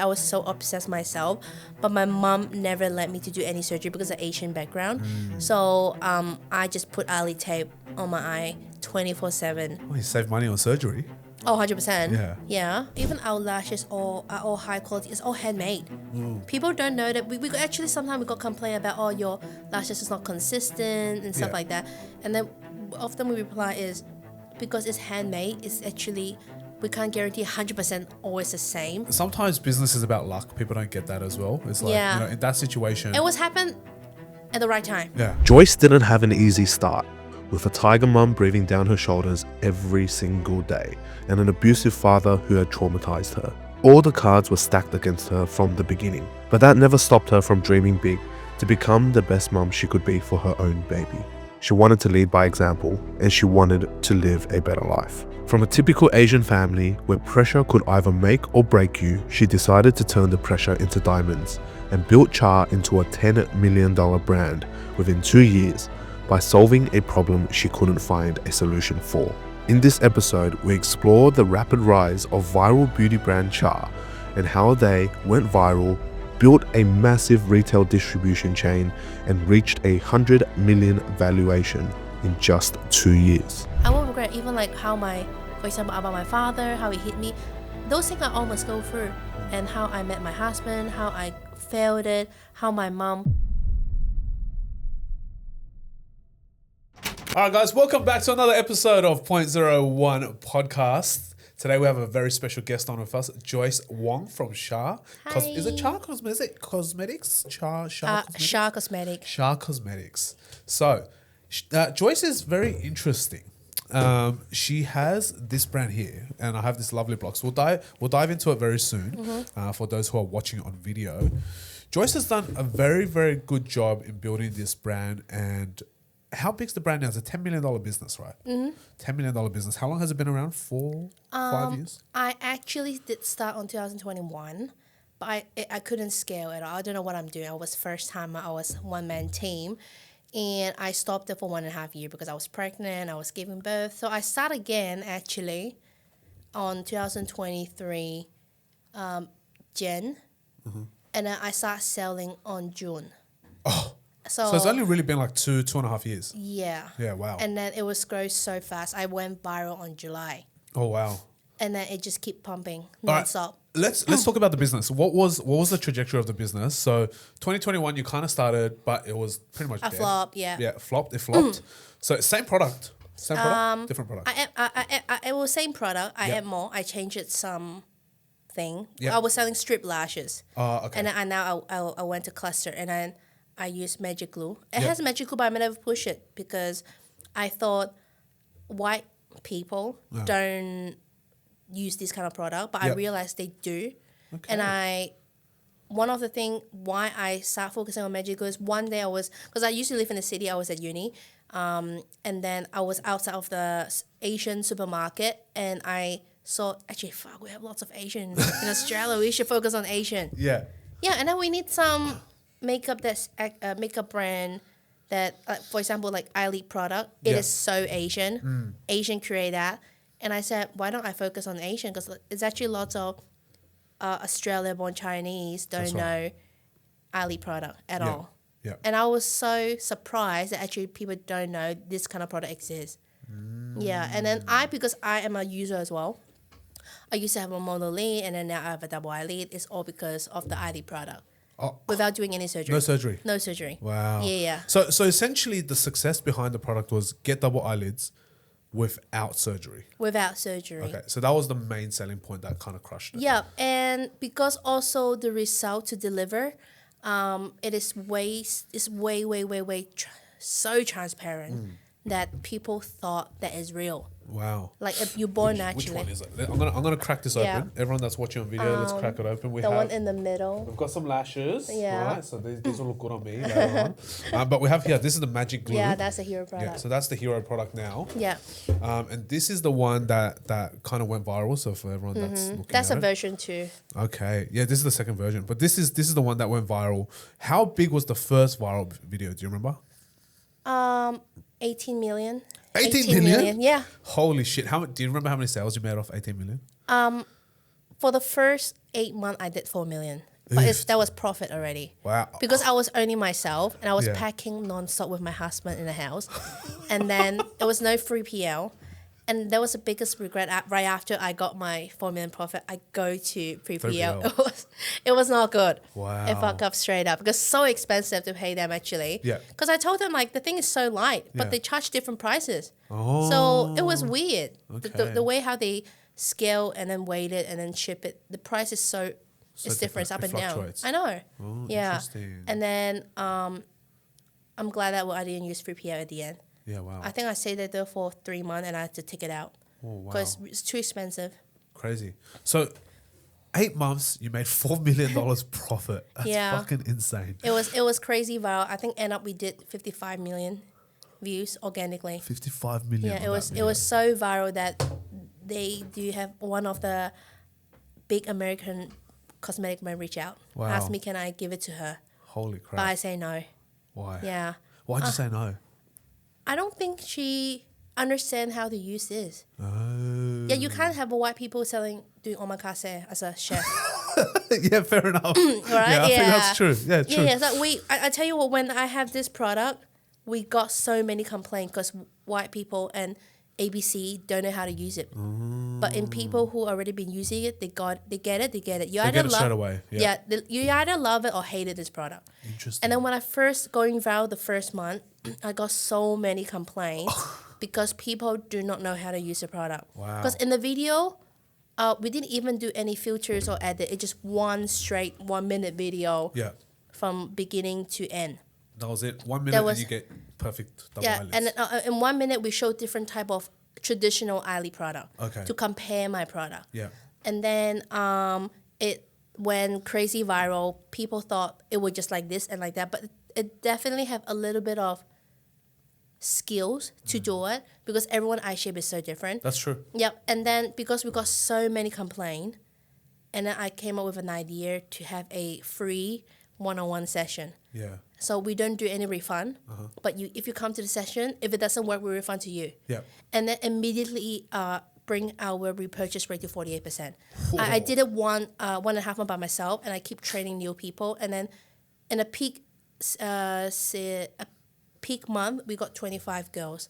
I was so obsessed myself, but my mom never let me to do any surgery because of Asian background. So I just put eyelid tape on my eye 24/7. Oh, you save money on surgery. Oh, 100%. Yeah. Yeah. Even our lashes are all high quality. It's all handmade. People don't know that. We actually sometimes we got complain about, oh, your lashes is not consistent and stuff Yeah. like that. And then often we reply is because it's handmade, it's actually, we can't guarantee 100% always the same. Sometimes business is about luck. People don't get that as well. It's like, Yeah. in that situation. It was happened at the right time. Yeah. Joyce didn't have an easy start, with a tiger mum breathing down her shoulders every single day and an abusive father who had traumatized her. All the cards were stacked against her from the beginning, but that never stopped her from dreaming big to become the best mum she could be for her own baby. She wanted to lead by example, and she wanted to live a better life. From a typical Asian family where pressure could either make or break you, she decided to turn the pressure into diamonds and built Char into a $10 million brand within 2 years by solving a problem she couldn't find a solution for. In this episode, we explore the rapid rise of viral beauty brand Char and how they went viral, built a massive retail distribution chain, and reached a $100 million valuation in just 2 years. I won't regret even like how for example, about my father, how he hit me. Those things I almost go through. And how I met my husband, how I failed it, how my mom. All right, guys, welcome back to another episode of Point 01 Podcast. Today we have a very special guest on with us, Joyce Wong from Char. Hi. Is it Char Cosmetics? Char Cosmetics? Char Cosmetics. Char Cosmetics. So, Joyce is very interesting. She has this brand here, and I have this lovely box. We'll dive into it very soon. For those who are watching on video, Joyce has done a very, very good job in building this brand. And how big's the brand now? It's a $10 million business, right? $10 million business. How long has it been around? 5 years? I actually did start on 2021, but I couldn't scale it. I don't know what I'm doing. I was first time. I was one-man team. And I stopped it for 1.5 years because I was pregnant, I was giving birth. So I started again actually on 2023 Jan. And then I started selling on June. Oh, so it's only really been like 2.5 years. Yeah. Yeah, wow. And then it was growing so fast. I went viral on July. Oh, wow. And then it just keep pumping All right. nonstop. Let's talk about the business. What was the trajectory of the business? So 2021 you kind of started, but it was pretty much A dead. flop, yeah. Yeah, it flopped. So same product, different product. It was same product. I Yep. add more. I changed it some thing. Yep. I was selling strip lashes. Okay. And then I went to cluster, and then I used magic glue. It Yep. has magic glue, but I never push it because I thought white people don't use this kind of product, but I Yep. realized they do. Okay. And one of the thing why I started focusing on magic glue is one day because I used to live in the city, I was at uni, and then I was outside of the Asian supermarket, and I saw, actually, fuck, we have lots of Asian in Australia, we should focus on Asian. Yeah. Yeah, and then we need some makeup makeup brand that, for example, like eyelid product, it Yeah. is so Asian. Asian create that. And I said, why don't I focus on Asian? Because it's actually lots of Australia-born Chinese don't know eyelid product at all. Yeah. And I was so surprised that actually people don't know this kind of product exists. Yeah, and then because I am a user as well, I used to have a monolid, and then now I have a double eyelid. It's all because of the eyelid product. Oh, Without doing any surgery. no surgery. No surgery. Wow. Yeah. So essentially the success behind the product was get double eyelids without surgery. Without surgery. Okay. So that was the main selling point that kind of crushed it. Yeah, and because also the result to deliver, it is way so transparent that people thought that is real. Wow. Like if you're born Which naturally. one is it? I'm gonna crack this Yeah. open. Everyone that's watching on video, let's crack it open. The one in the middle. We've got some lashes, Yeah. right? So these will look good on me later on. But we have here, this is the magic glue. Yeah, that's a hero Yeah, product. so that's the hero product now. Yeah. And this is the one that kind of went viral. So for everyone that's looking That's at a it. version 2. Okay. Yeah, this is the second version. But this is the one that went viral. How big was the first viral video? Do you remember? 18 million. 18 million? Yeah. Holy shit. Do you remember how many sales you made off 18 million? For the first 8 months, I did 4 million. But that was profit already. Wow. Because I was earning myself and I was Yeah. packing nonstop with my husband in the house. And then there was no free PL. And that was the biggest regret. Right after I got my 4 million profit, I go to free PL. 3PL. It was not good. Wow. It fucked up straight up because it's so expensive to pay them actually. Yeah. Because I told them like the thing is so light, but Yeah. they charge different prices. Oh. So it was weird. Okay. The way how they scale and then weight it and then ship it, the price is so it's different, it's up It and down. fluctuates. I know. Oh, Yeah. interesting. And then I'm glad that I didn't use free PL at the end. Yeah, wow. I think I stayed there for 3 months and I had to take it out Oh, wow. because it's too expensive. Crazy. So 8 months, you made $4 million profit. That's Yeah. fucking insane. It was crazy viral. I think end up we did 55 million views organically. 55 million. Yeah, on it was that it video. was so viral that they do have one of the big American cosmetic brand reach out. Wow. Asked me can I give it to her. Holy crap. But I say no. Why? Yeah. Why'd you say no? I don't think she understand how to use this. Oh. Yeah, you can't have white people doing omakase as a chef. Yeah, fair enough. Right? Yeah, I think that's true. Yeah, true. Yeah, so I tell you what, when I have this product, we got so many complaints because white people and ABC don't know how to use it. But in people who already been using it, they get it. You They get it straight away. Yeah. You either love it or hated this product. Interesting. And then when I first going viral the first month, I got so many complaints because people do not know how to use the product. Wow. Because in the video, we didn't even do any filters or edit. It's just one straight 1 minute video Yeah. from beginning to end. That was it. 1 minute and you get perfect double eyelids. And in 1 minute we showed different type of traditional eyelid product Okay. to compare my product. Yeah. And then it went crazy viral. People thought it was just like this and like that, but it definitely have a little bit of skills to do it because everyone eye shape is so different. That's true. Yep. And then because we got so many complaints, and then I came up with an idea to have a free one-on-one session. Yeah. So we don't do any refund, but if you come to the session, if it doesn't work, we refund to you. Yeah. And then immediately bring our repurchase rate to 48%. I did it 1.5 months by myself, and I keep training new people. And then in a peak month, we got 25 girls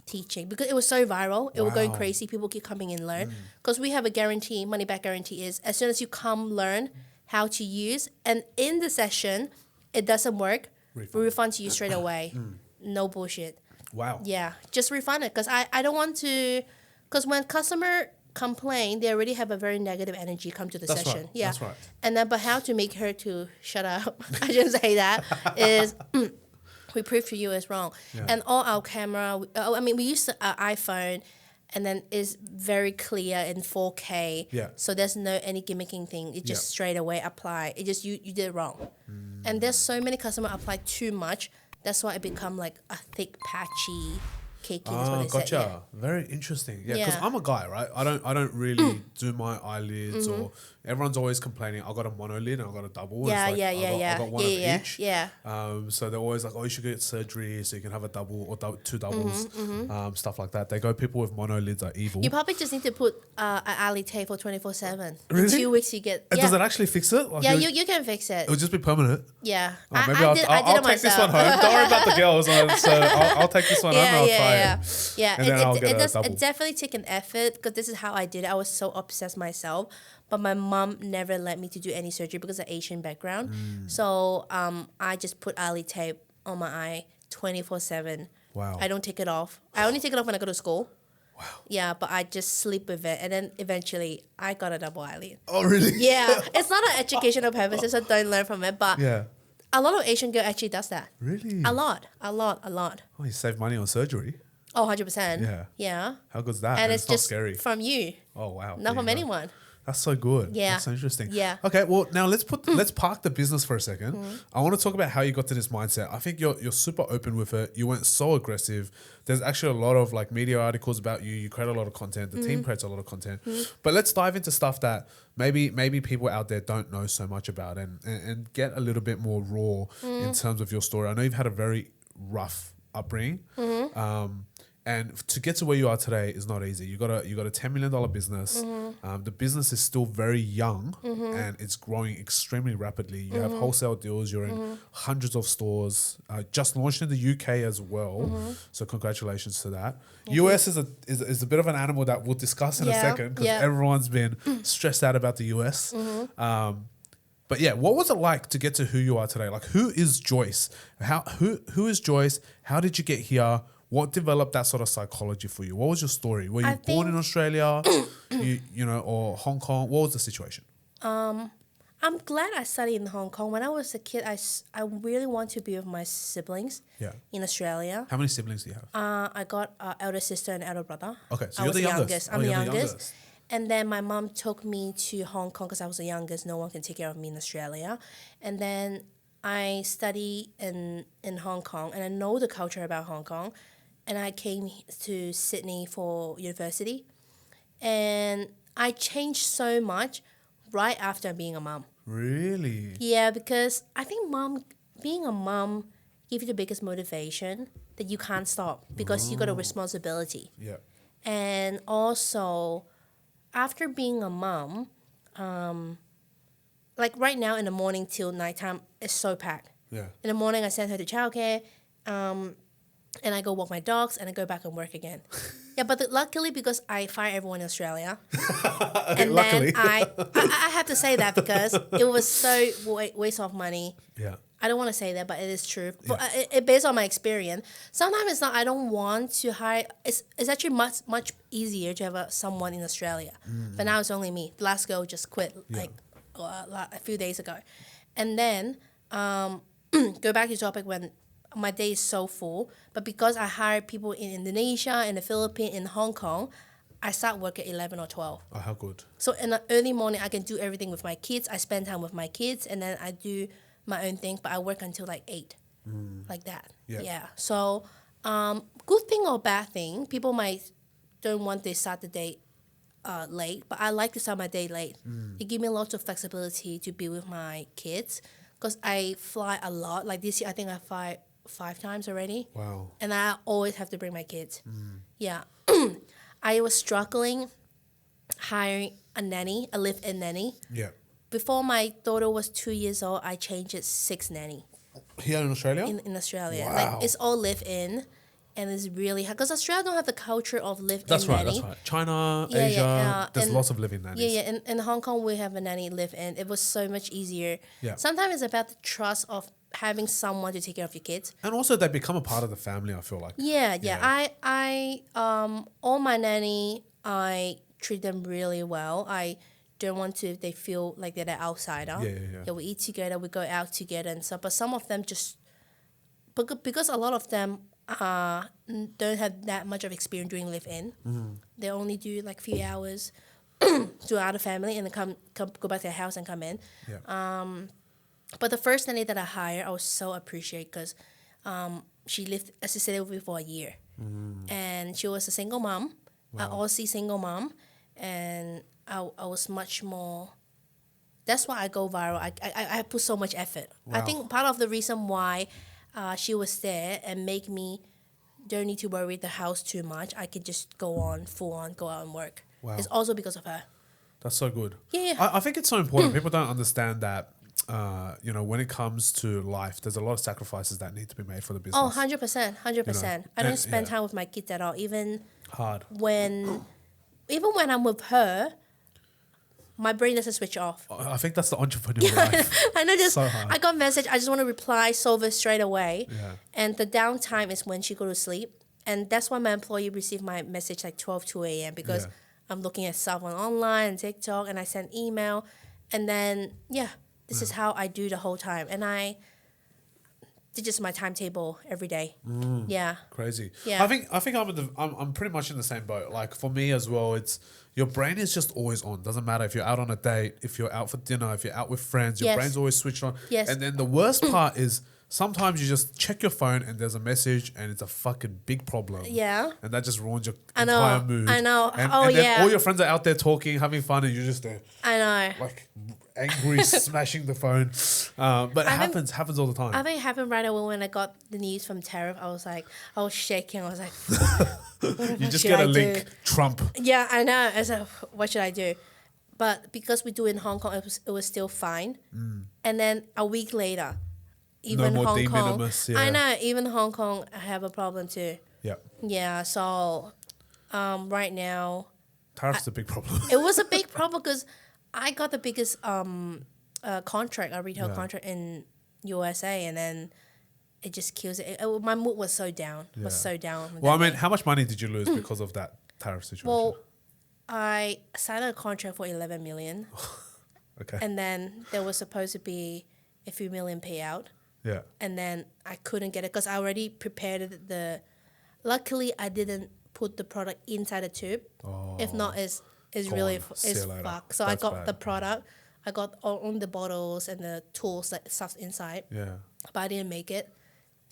teaching because it was so viral. It was going Wow. crazy. People keep coming and learn because we have a guarantee, money back guarantee is as soon as you come learn how to use, and in the session, it doesn't work, we refund to you straight away. No bullshit. Wow. Yeah, just refund it because I don't want to, because when customer complain, they already have a very negative energy come to the That's session. right. Yeah, That's right. And then, but how to make her to shut up? I shouldn't say that. Is we prove to you is wrong, Yeah. and all our camera. We use the iPhone, and then it's very clear in 4K. Yeah. So there's no any gimmicking thing. It just Yeah. straight away apply. It just you did it wrong, and there's so many customer apply too much. That's why it become like a thick patchy caking. Is what they Gotcha. said. Yeah. Very interesting. Yeah, because Yeah. I'm a guy, right? I don't really do my eyelids, or everyone's always complaining. I got a monolid and I got a double. and Yeah, it's like, I got one of each. Yeah. So they're always like, oh, you should get surgery so you can have a double or two doubles, stuff like that. They go, people with monolids are evil. You probably just need to put an eyelid tape for 24/7. Really? In 2 weeks you get. And Yeah, does it actually fix it? Like yeah, you can fix it. It'll just be permanent. Yeah. Oh, maybe I did I'll it take this myself. one home. Don't worry about the girls. So I'll take this one home and I'll try it. Yeah. And then I'll get a double. It definitely take an effort because this is how I did it. I was so obsessed myself, but my mom never let me to do any surgery because of Asian background. So I just put eyelid tape on my eye 24/7. Wow. I don't take it off. I only take it off when I go to school. Wow. Yeah, but I just sleep with it, and then eventually I got a double eyelid. Oh, really? Yeah, it's not an educational purposes, so don't learn from it. But Yeah. a lot of Asian girl actually does that. Really? A lot. Oh, you save money on surgery. Oh, 100%. Yeah. Yeah. How good's that? And it's not just scary. from you, Oh, wow. not There from you go. anyone. That's so good. Yeah. That's so interesting. Yeah. Okay, well, now let's park the business for a second. I want to talk about how you got to this mindset. I think you're super open with it. You went so aggressive. There's actually a lot of like media articles about you. You create a lot of content. The team creates a lot of content. But let's dive into stuff that maybe people out there don't know so much about and get a little bit more raw in terms of your story. I know you've had a very rough upbringing. And to get to where you are today is not easy. You got a $10 million business. The business is still very young and it's growing extremely rapidly. You have wholesale deals. You're in hundreds of stores. Just launched in the UK as well. So congratulations to that. US is a bit of an animal that we'll discuss in a second because everyone's been stressed out about the US. But yeah, what was it like to get to who you are today? Like, who is Joyce? Who is Joyce? How did you get here? What developed that sort of psychology for you? What was your story? Were you born in Australia, or Hong Kong? What was the situation? I'm glad I studied in Hong Kong. When I was a kid, I really want to be with my siblings in Australia. How many siblings do you have? I got an elder sister and elder brother. Okay, so I you're was the youngest. I'm the youngest. And then my mom took me to Hong Kong because I was the youngest. No one can take care of me in Australia. And then I studied in Hong Kong, and I know the culture about Hong Kong. And I came to Sydney for university. And I changed so much right after being a mom. Really? Yeah, because I think being a mom gives you the biggest motivation that you can't stop because you got a responsibility. Yeah. And also, after being a mom, like right now in the morning till nighttime, it's so packed. Yeah. In the morning, I send her to childcare, and I go walk my dogs, and I go back and work again. But luckily, because I fire everyone in Australia, and luckily. then I have to say that because it was so waste of money. Yeah. I don't want to say that, but it is true. But it based on my experience. Sometimes it's not. I don't want to hire. It's actually much easier to have someone in Australia. But now it's only me. The last girl just quit a few days ago, and then go back to the topic when my day is so full. But because I hire people in Indonesia, in the Philippines, in Hong Kong, I start work at 11 or 12. Oh, how good. So in the early morning, I can do everything with my kids. I spend time with my kids, and then I do my own thing, but I work until like 8, like that. Yeah. So, good thing or bad thing, people might don't want to start the day late, but I like to start my day late. It gives me lots of flexibility to be with my kids because I fly a lot. Like this year, I think I fly 5 times already. Wow. And I always have to bring my kids. Yeah. I was struggling hiring a nanny, a live-in nanny. Yeah. Before my daughter was 2 years old, I changed it 6 nanny. Here in Australia? In Australia. Wow. Like, it's all live-in, and it's really hard. Because Australia don't have the culture of live-in That's right, nanny. that's right. China, Asia, there's and lots of living nannies. Yeah. In Hong Kong, we have a nanny live-in. It was so much easier. Yeah. Sometimes it's about the trust of having someone to take care of your kids. And also they become a part of the family, I feel like. Yeah. I all my nanny, I treat them really well. I don't want to, they feel like they're the outsider. Yeah, we eat together, we go out together and stuff. But some of them just, because a lot of them don't have that much of experience doing live-in. They only do like few hours throughout the family and then come go back to their house and come in. Yeah. But the first nanny that I hired, I was so appreciated because she lived assisted with me for a year. And she was a single mom, an Aussie single mom. And I was much more, that's why I go viral. I put so much effort. Wow. I think part of the reason why she was there and make me don't need to worry the house too much. I could just go out and work. Wow. It's also because of her. That's so good. Yeah. I think it's so important. People don't understand that, when it comes to life, there's a lot of sacrifices that need to be made for the business. Oh, 100%. I don't spend time with my kids at all. Even hard. when I'm with her, my brain doesn't switch off. I think that's the entrepreneurial life. I know, So hard. I got a message. I just want to reply, solve it straight away. Yeah. And the downtime is when she go to sleep. And that's why my employee received my message like 2 a.m. because I'm looking at stuff on online and TikTok, and I send email. And then, this is how I do the whole time. And it's just my timetable every day. Yeah. Crazy. Yeah. I think I'm pretty much in the same boat. Like for me as well, it's your brain is just always on. Doesn't matter if you're out on a date, if you're out for dinner, if you're out with friends, your Yes. brain's always switched on. Yes. And then the worst part is sometimes you just check your phone and there's a message and it's a fucking big problem. Yeah. And that just ruins your I know. entire mood. I know. And, Oh, and then yeah. all your friends are out there talking, having fun, and you're just there I know. like angry, smashing the phone. But it happens all the time. I think it happened right away when I got the news from tariff. I was shaking. I was like, You just get a link, Trump. yeah, I know. I was like, what should I do? But because we do in Hong Kong, it was still fine. And then a week later, even more Hong de Kong, minimis, yeah. I know, even Hong Kong have a problem too. Yeah. Yeah, so right now, Tariff's a big problem. it was a big problem because I got the biggest contract, a retail Yeah. contract in USA, and then it just kills it. My mood was so down. Was so down. Well, I mean, how much money did you lose because of that tariff situation? Well, I signed a contract for 11 million, okay. and then there was supposed to be a few million payout, Yeah. and then I couldn't get it because I already prepared the. Luckily, I didn't put the product inside the tube. If not, it's really See it's you later. fucked. So That's I got bad. the product. I got all the bottles and the tools that stuff inside, Yeah. but I didn't make it.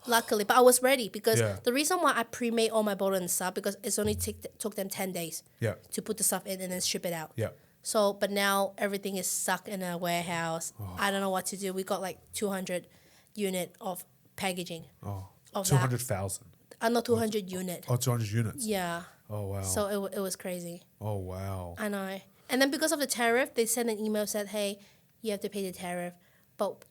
Luckily, but I was ready because Yeah. the reason why I pre-made all my bottle and stuff because it's only took them 10 days Yeah. to put the stuff in and then ship it out. Yeah. So, but now everything is stuck in a warehouse. Oh. I don't know what to do. We got like 200 unit of packaging. Oh. Of 200,000. Not 200 unit. Oh, 200 units. Yeah. Oh, wow. So it was crazy. Oh, wow. I know. And then because of the tariff, they sent an email said, hey, you have to pay the tariff. But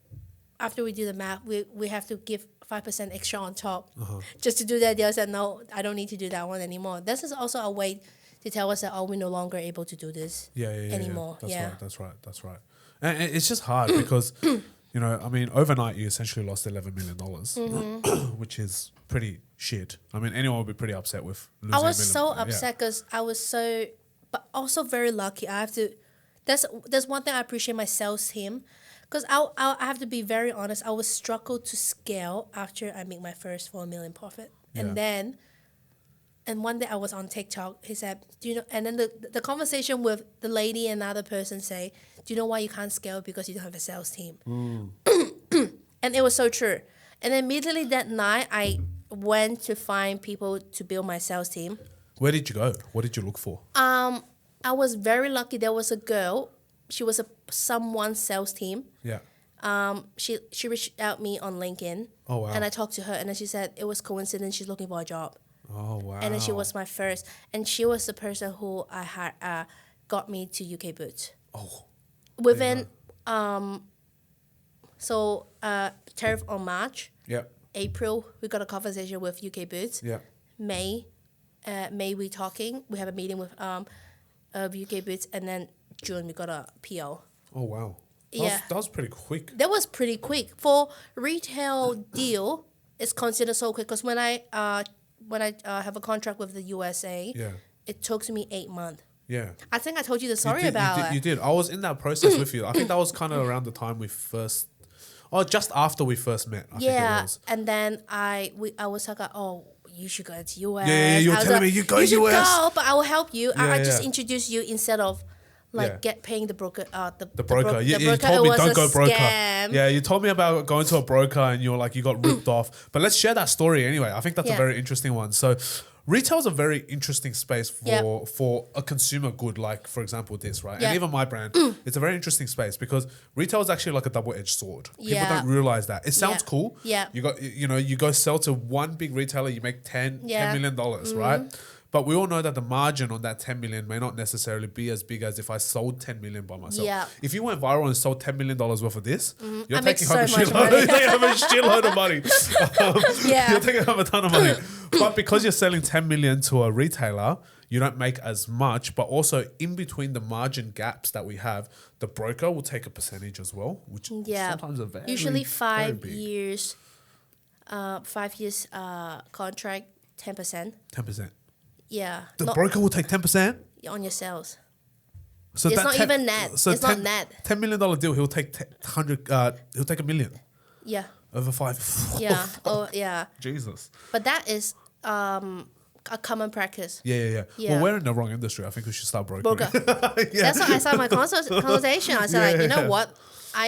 after we do the math, we have to give 5% extra on top. Just to do that, they said, no, I don't need to do that one anymore. This is also a way to tell us that, oh, we're no longer able to do this anymore. That's right. And it's just hard because, I mean, overnight you essentially lost $11 million, which is pretty shit. I mean, anyone would be pretty upset with losing I was $1 so million. upset because I was so, but also very lucky. I have to, that's one thing I appreciate my sales team. Because I have to be very honest, I was struggled to scale after I made my first 4 million profit. Yeah. And one day I was on TikTok, he said, do you know, and then the conversation with the lady and another person say, do you know why you can't scale? Because you don't have a sales team. And it was so true. And then immediately that night, I went to find people to build my sales team. Where did you go? What did you look for? I was very lucky. There was a girl. She was someone's sales team. Yeah. She reached out me on LinkedIn. Oh, wow. And I talked to her, and then she said it was coincidence. She's looking for a job. Oh, wow. And then she was my first, and she was the person who I had got me to UK Boots. Oh. Within tariff on March. Yeah. April we got a conversation with UK Boots. Yeah. May we talking. We have a meeting with UK Boots, and then June we got a PO. Oh, wow. Yeah. That was pretty quick. That was pretty quick for retail deal. It's considered so quick because when I have a contract with the USA, Yeah. it took me 8 months. Yeah. I think I told you the story about it. You did. I was in that process with you. I think that was kind of around the time we first, just after we first met. I think it was. And then I was like, oh, you should go to US. Yeah, you were I was telling like, me you go you should US. go, but I will help you. I Yeah, just yeah. introduce you instead of paying the broker. The broker. You broker. told me It was don't a go broker. scam. Yeah, you told me about going to a broker and you were like, you got ripped off. But let's share that story anyway. I think that's a Yeah. very interesting one. So retail is a very interesting space Yep. for a consumer good, like for example this, right? Yep. And even my brand, it's a very interesting space because retail is actually like a double-edged sword. People Yeah. don't realize that. It sounds Yeah. cool. Yeah. You go sell to one big retailer, you make $10 million, right? But we all know that the margin on that 10 million may not necessarily be as big as if I sold 10 million by myself. Yeah. If you went viral and sold $10 million worth of this, you're I make taking home a so much shitload. money. You're taking home a shitload of money. Yeah. You're taking home a ton of money. But because you're selling 10 million to a retailer, you don't make as much. But also in between the margin gaps that we have, the broker will take a percentage as well, which sometimes are very Usually very 5 big. years, contract, 10%. 10%. Yeah. The Not broker will take 10%. on your sales. So It's that not even net. It's not net. $10 million deal, he'll take 100. He'll take $1 million Yeah. over 5. Yeah. Oh, yeah. Jesus. But that is a common practice. Yeah. Yeah. Well, we're in the wrong industry. I think we should start brokering. Broker. Yeah. That's why I started my conversation. I said, you know what?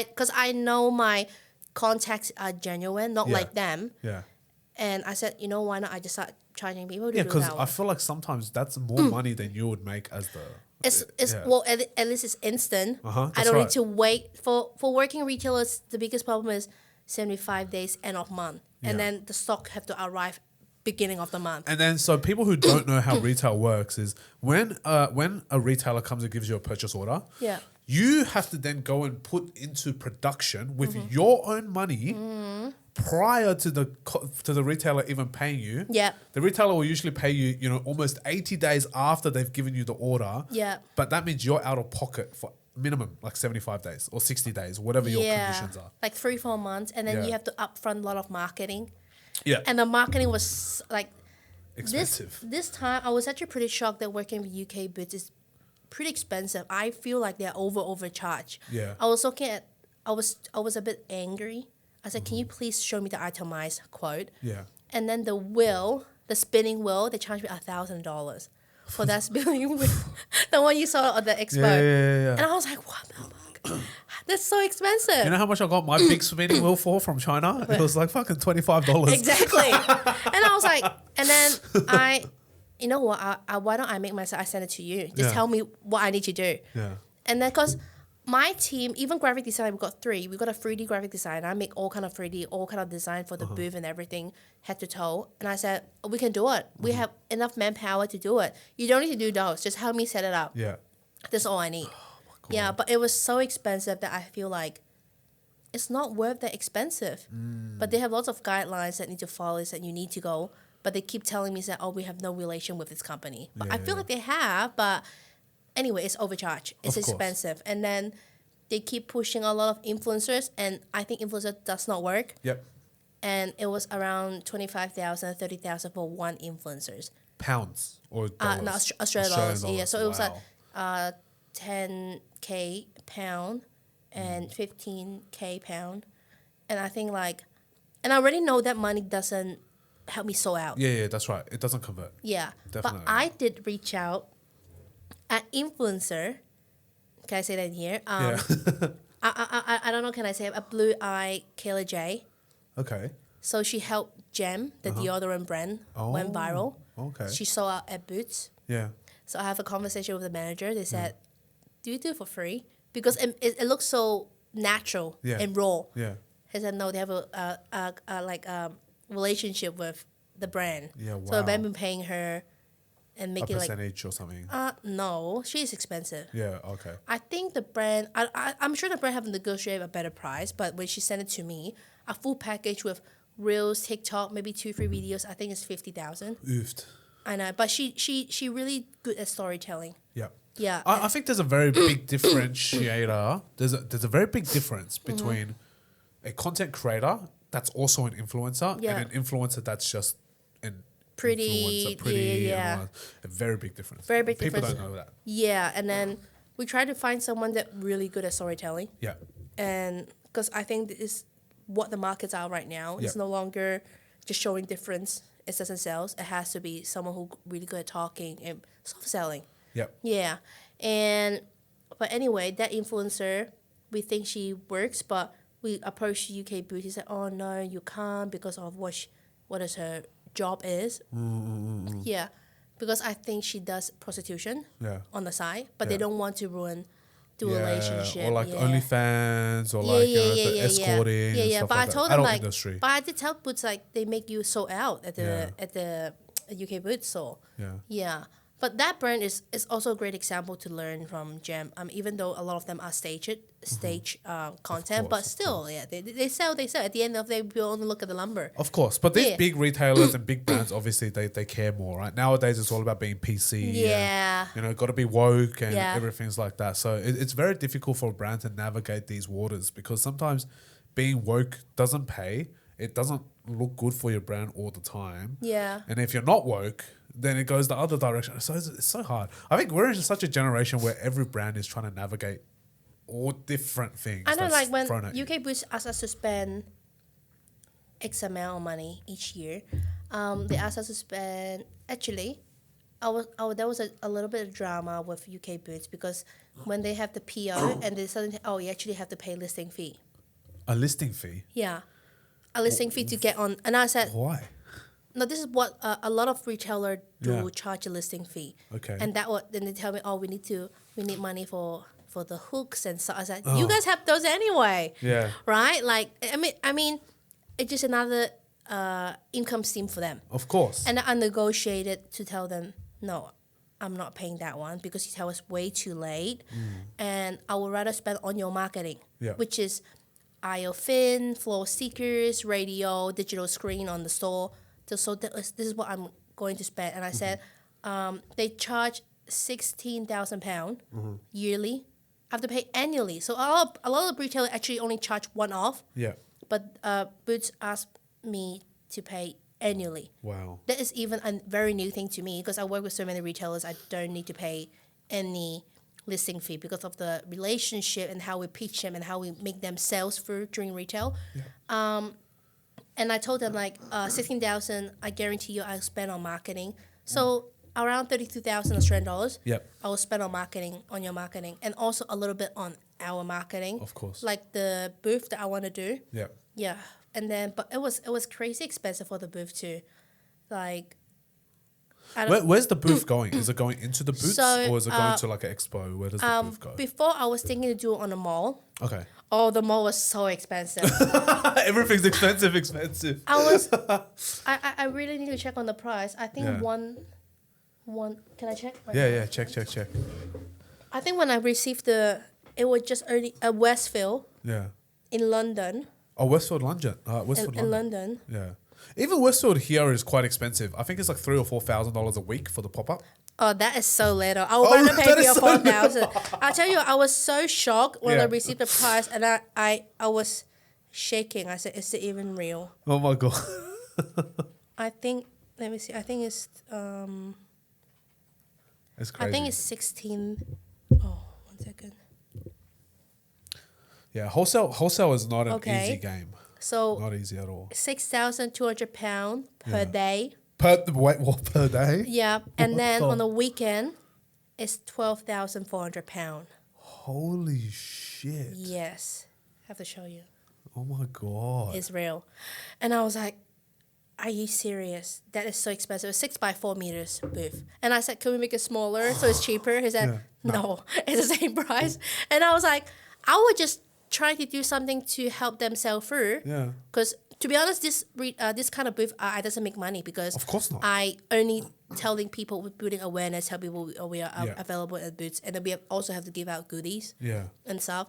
Because I know my contacts are genuine, not Yeah. like them. Yeah. And I said, you know, why not I just start charging people to Yeah, do because that I one. feel like sometimes that's more money than you would make as the. It's yeah. well, at least it's instant. I That's don't right. need to wait for working retailers. The biggest problem is 75 days end of month, and Yeah. then the stock have to arrive beginning of the month. And then, so people who don't know how retail works is when a retailer comes and gives you a purchase order, Yeah. you have to then go and put into production with your own money prior to the retailer even paying you. Yeah. The retailer will usually pay you, almost 80 days after they've given you the order. Yeah. But that means you're out of pocket for minimum like 75 days or 60 days, whatever your conditions are. like 3-4 months, and then Yeah. you have to upfront a lot of marketing. Yeah. And the marketing was like Expensive. This time, I was actually pretty shocked that working with UK boots is pretty expensive. I feel like they're overcharged. Yeah. I was looking at, I was a bit angry. I said, can you please show me the itemized quote? Yeah. And then the spinning wheel, they charged me $1,000 for that spinning wheel. The one you saw at the expo. Yeah. And I was like, what the fuck? That's so expensive. You know how much I got my big spinning wheel for from China? It was like fucking $25. Exactly. And I was like, and then you know what? Why don't I make myself? I send it to you. Just Yeah. tell me what I need to do. Yeah. And then because my team, even graphic design, we got 3. We got a 3D graphic design. I make all kind of 3D, all kind of design for the booth and everything, head to toe. And I said, we can do it. We have enough manpower to do it. You don't need to do those. Just help me set it up. Yeah. That's all I need. Yeah, but it was so expensive that I feel like it's not worth that expensive. But they have lots of guidelines that need to follow this and you need to go. But they keep telling me that, oh, we have no relation with this company. But I feel like they have. But anyway, it's overcharged. It's Of course. expensive. And then they keep pushing a lot of influencers. And I think influencer does not work. Yep. And it was around 25,000, 30,000 for one influencers. Pounds or dollars? No, Australian dollars. Yeah, so it was like 10K pound and 15K pound. And I think and I already know that money doesn't help me sort out. Yeah, that's right. It doesn't convert. Yeah. Definitely. But I did reach out an influencer. Can I say that here? Yeah. I don't know, can I say it? A blue eye Kayla J. Okay. So she helped Gem, the deodorant brand, went viral. Okay. She sold out at Boots. Yeah. So I have a conversation with the manager. They said, do you do it for free? Because it looks so natural Yeah. and raw. Yeah. He said, no, they have a relationship with the brand. Yeah, So the wow. brand been paying her and A make it percentage or something. no, she's expensive. Yeah. Okay. I think the brand, I'm sure the brand have negotiated a better price, but when she sent it to me, a full package with Reels, TikTok, maybe 2-3 videos, I think it's 50,000. Oofed. I know, but she really good at storytelling. Yeah. Yeah. I think there's a very big differentiator. There's a very big difference between a content creator that's also an influencer Yeah. and an influencer that's just an Pretty, influencer. yeah. And a very big difference. Very big People difference. don't know that. Yeah, and then we try to find someone that really good at storytelling, Yeah. and because I think this is what the markets are right now. It's Yeah. no longer just showing difference. It doesn't sell. It has to be someone who really good at talking and soft selling. Yeah. Yeah, but anyway, that influencer, we think she works, but we approached UK Beauty. Said, "Oh no, you can't because of what is her job is." Yeah, because I think she does prostitution Yeah. on the side, but Yeah. they don't want to ruin the relationship. Or like yeah. OnlyFans or like the escorting and stuff But like I told that. them Adult industry. but I did tell Boots they make you sold out at Yeah. the UK Boots store. Yeah. Yeah. But that brand is also a great example to learn from Gem. Even though a lot of them are stage content, but of still, yeah, they sell. At the end of the day, people only look at the lumber. Of course, but these Yeah. big retailers and big brands, obviously, they care more, right? Nowadays, it's all about being PC. Yeah. And, got to be woke and Yeah. everything's like that. So it's very difficult for a brand to navigate these waters because sometimes being woke doesn't pay. It doesn't look good for your brand all the time. Yeah. And if you're not woke, then it goes the other direction. So it's so hard. I think we're in such a generation where every brand is trying to navigate all different things. I know, that's like when thrown at you. UK Boots asked us to spend X amount of money each year, they asked us to spend. Actually, there was a little bit of drama with UK Boots because when they have the PO and they suddenly, you actually have to pay listing fee. A listing fee? Yeah, a listing fee to get on. And I said, Why? no, this is what a lot of retailers do Yeah. charge a listing fee. Okay. And then they tell me, oh, we need money for the hooks and so. I said, Oh. you guys have those anyway. Yeah. Right? Like I mean, it's just another income stream for them. Of course. And I negotiated to tell them, no, I'm not paying that one because you tell us way too late, and I would rather spend on your marketing, Yeah. which is aisle fin, floor stickers, radio, digital screen on the store. So this is what I'm going to spend. And I said, they charge £16,000 yearly. I have to pay annually. So a lot of retailers actually only charge one off. Yeah. But Boots asked me to pay annually. Wow. That is even a very new thing to me because I work with so many retailers. I don't need to pay any listing fee because of the relationship and how we pitch them and how we make them sales through during retail. Yeah. And I told them like 16,000. I guarantee you I'll spend on marketing. So around 32,000 Australian dollars. Yep. I will spend on your marketing, and also a little bit on our marketing. Of course. Like the booth that I want to do. Yeah. Yeah, and then but it was crazy expensive for the booth too, like. I don't. Where's the booth going? Is it going into the booths So, or is it going to like an expo? Where does the booth go? Before I was thinking to do it on a mall. Okay. Oh, the mall was so expensive. Everything's expensive. I really need to check on the price. I think Yeah. one. Can I check? Yeah. Check. I think when I received it was just early Westfield Yeah. in London. Oh, Westfield London. Westfield In London. London. Yeah. Even Westfield here is quite expensive. I think it's like $3,000 or $4,000 a week for the pop up. Oh, that is so little. I would Oh, rather pay that for is your so 4,000. I tell you, I was so shocked when I Yeah. received the price, and I was shaking. I said, "Is it even real?" Oh my god. I think. Let me see. I think it's. It's crazy. I think it's 16. Oh, 1 second. Yeah, wholesale is not an Okay. easy game. So Not easy at all. £6,200 per Yeah. day. What per day? Yeah, and then Wow. on the weekend, it's £12,400. Holy shit. Yes, I have to show you. Oh my god. It's real. And I was like, are you serious? That is so expensive. It's 6 by 4 meters booth. And I said, can we make it smaller so it's cheaper? He said, Yeah. no, it's the same price. And I was like, I would just try to do something to help them sell through. Yeah. Because to be honest, this kind of booth doesn't make money because Of course not. I only telling people, we're building awareness, tell people we are Yeah. available at booths. And then we also have to give out goodies Yeah. and stuff.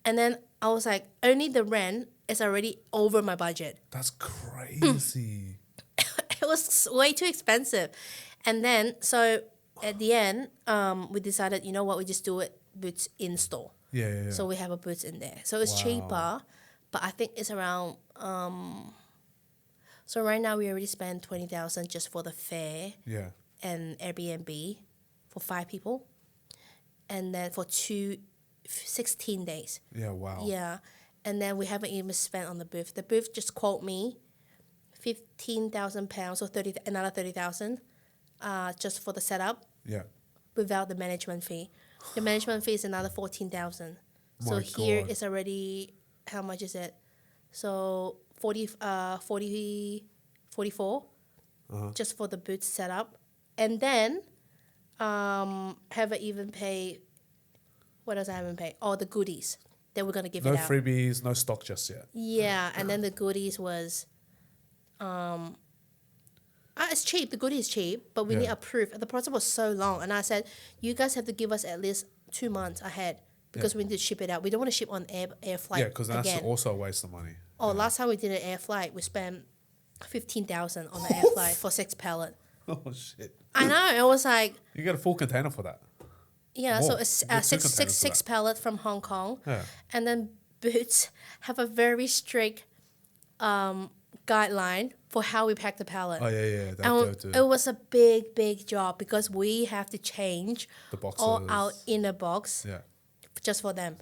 And then I was like, only the rent is already over my budget. That's crazy. It was way too expensive. And then, so at the end, we decided, you know what, we just do it boots in store. Yeah. So we have a boots in there. So it's Wow. cheaper, but I think it's around, so right now we already spent 20,000 just for the fare Yeah. and Airbnb for 5 people. And then for 16 days. Yeah, wow. Yeah. And then we haven't even spent on the booth. The booth just quote me £15,000 or another 30,000 just for the setup Yeah. without the management fee. The management fee is another 14,000. So My here God. it's already, how much is it? So 44 just for the booth setup. And then haven't even paid, what else I haven't paid? Oh, the goodies that we're going to give No it out. freebies, no stock just yet. Yeah, and then the goodies was, it's cheap. The goodie is cheap, but we Yeah. need a proof. The process was so long, and I said, you guys have to give us at least 2 months ahead because we need to ship it out. We don't want to ship on air flight Yeah, because that's again. also a waste of money. Oh, last time we did an air flight, we spent 15,000 on the air flight for 6 pallets. Oh shit. I know. It was like, You get a full container for that. yeah, More. so it's You get 2 containers for six that. pallets from Hong Kong. Yeah. And then Boots have a very strict guideline for how we pack the pallet. Oh yeah. And That it was a big job because we have to change The boxes. all our inner box Yeah. just for them.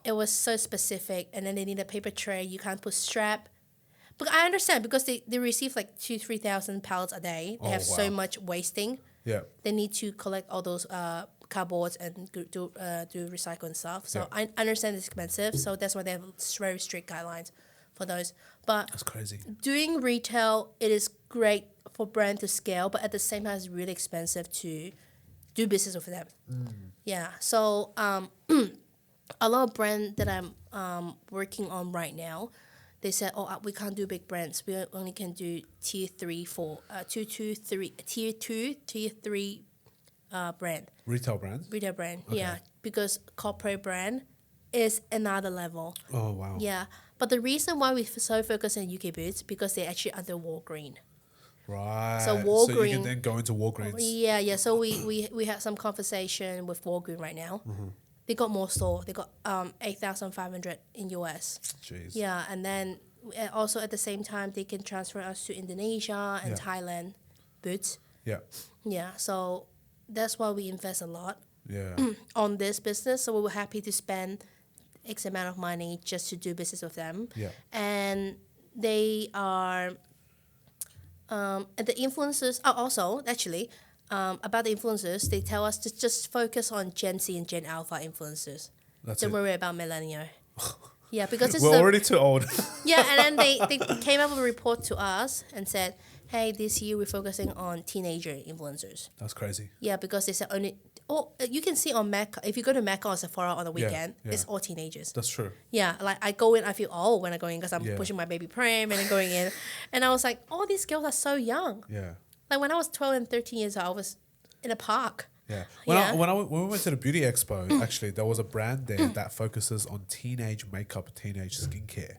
It was so specific, and then they need a paper tray. You can't put strap. But I understand because they receive like 2,000-3,000 pallets a day. They Oh, have so wow. much wasting. Yeah. They need to collect all those cardboards and do recycle and stuff. So Yeah. I understand it's expensive. So that's why they have very strict guidelines for those. But That's crazy. doing retail, it is great for brand to scale, but at the same time, it's really expensive to do business with them. Yeah. So a lot of brands that I'm working on right now, they said, "Oh, we can't do big brands. We only can do tier 3, 4, tier 2, tier 3 brand, Retail brands. retail brand." Yeah, because corporate brand is another level. Oh wow. Yeah, but the reason why we so focus on UK Boots because they're actually under Walgreen. Right. So So you Walgreen- can then go into Walgreens. Yeah. So we had some conversation with Walgreen right now. They got more store. They got 8,500 in US. Jeez. Yeah, and then also at the same time they can transfer us to Indonesia and Yeah. Thailand Boots. Yeah. Yeah, so that's why we invest a lot Yeah. on this business. So we were happy to spend X amount of money just to do business with them. Yeah. And they are, and the influencers, also actually, about the influencers, they tell us to just focus on Gen Z and Gen Alpha influencers. That's Don't it. worry about millennial. Yeah, because it's We're the, already too old. yeah, and then they came up with a report to us and said, hey, this year we're focusing on teenager influencers. That's crazy. Yeah, because they said only. Oh, you can see on Mecca, if you go to Mecca or Sephora on the weekend, yeah. it's all teenagers. That's true. Yeah, like I go in, I feel old when I go in because I'm Yeah. pushing my baby pram and then going in. And I was like, all these girls are so young. Yeah. Like when I was 12 and 13 years old, I was in a park. Yeah. Yeah. When we went to the beauty expo, actually, there was a brand there that focuses on teenage makeup, teenage skincare.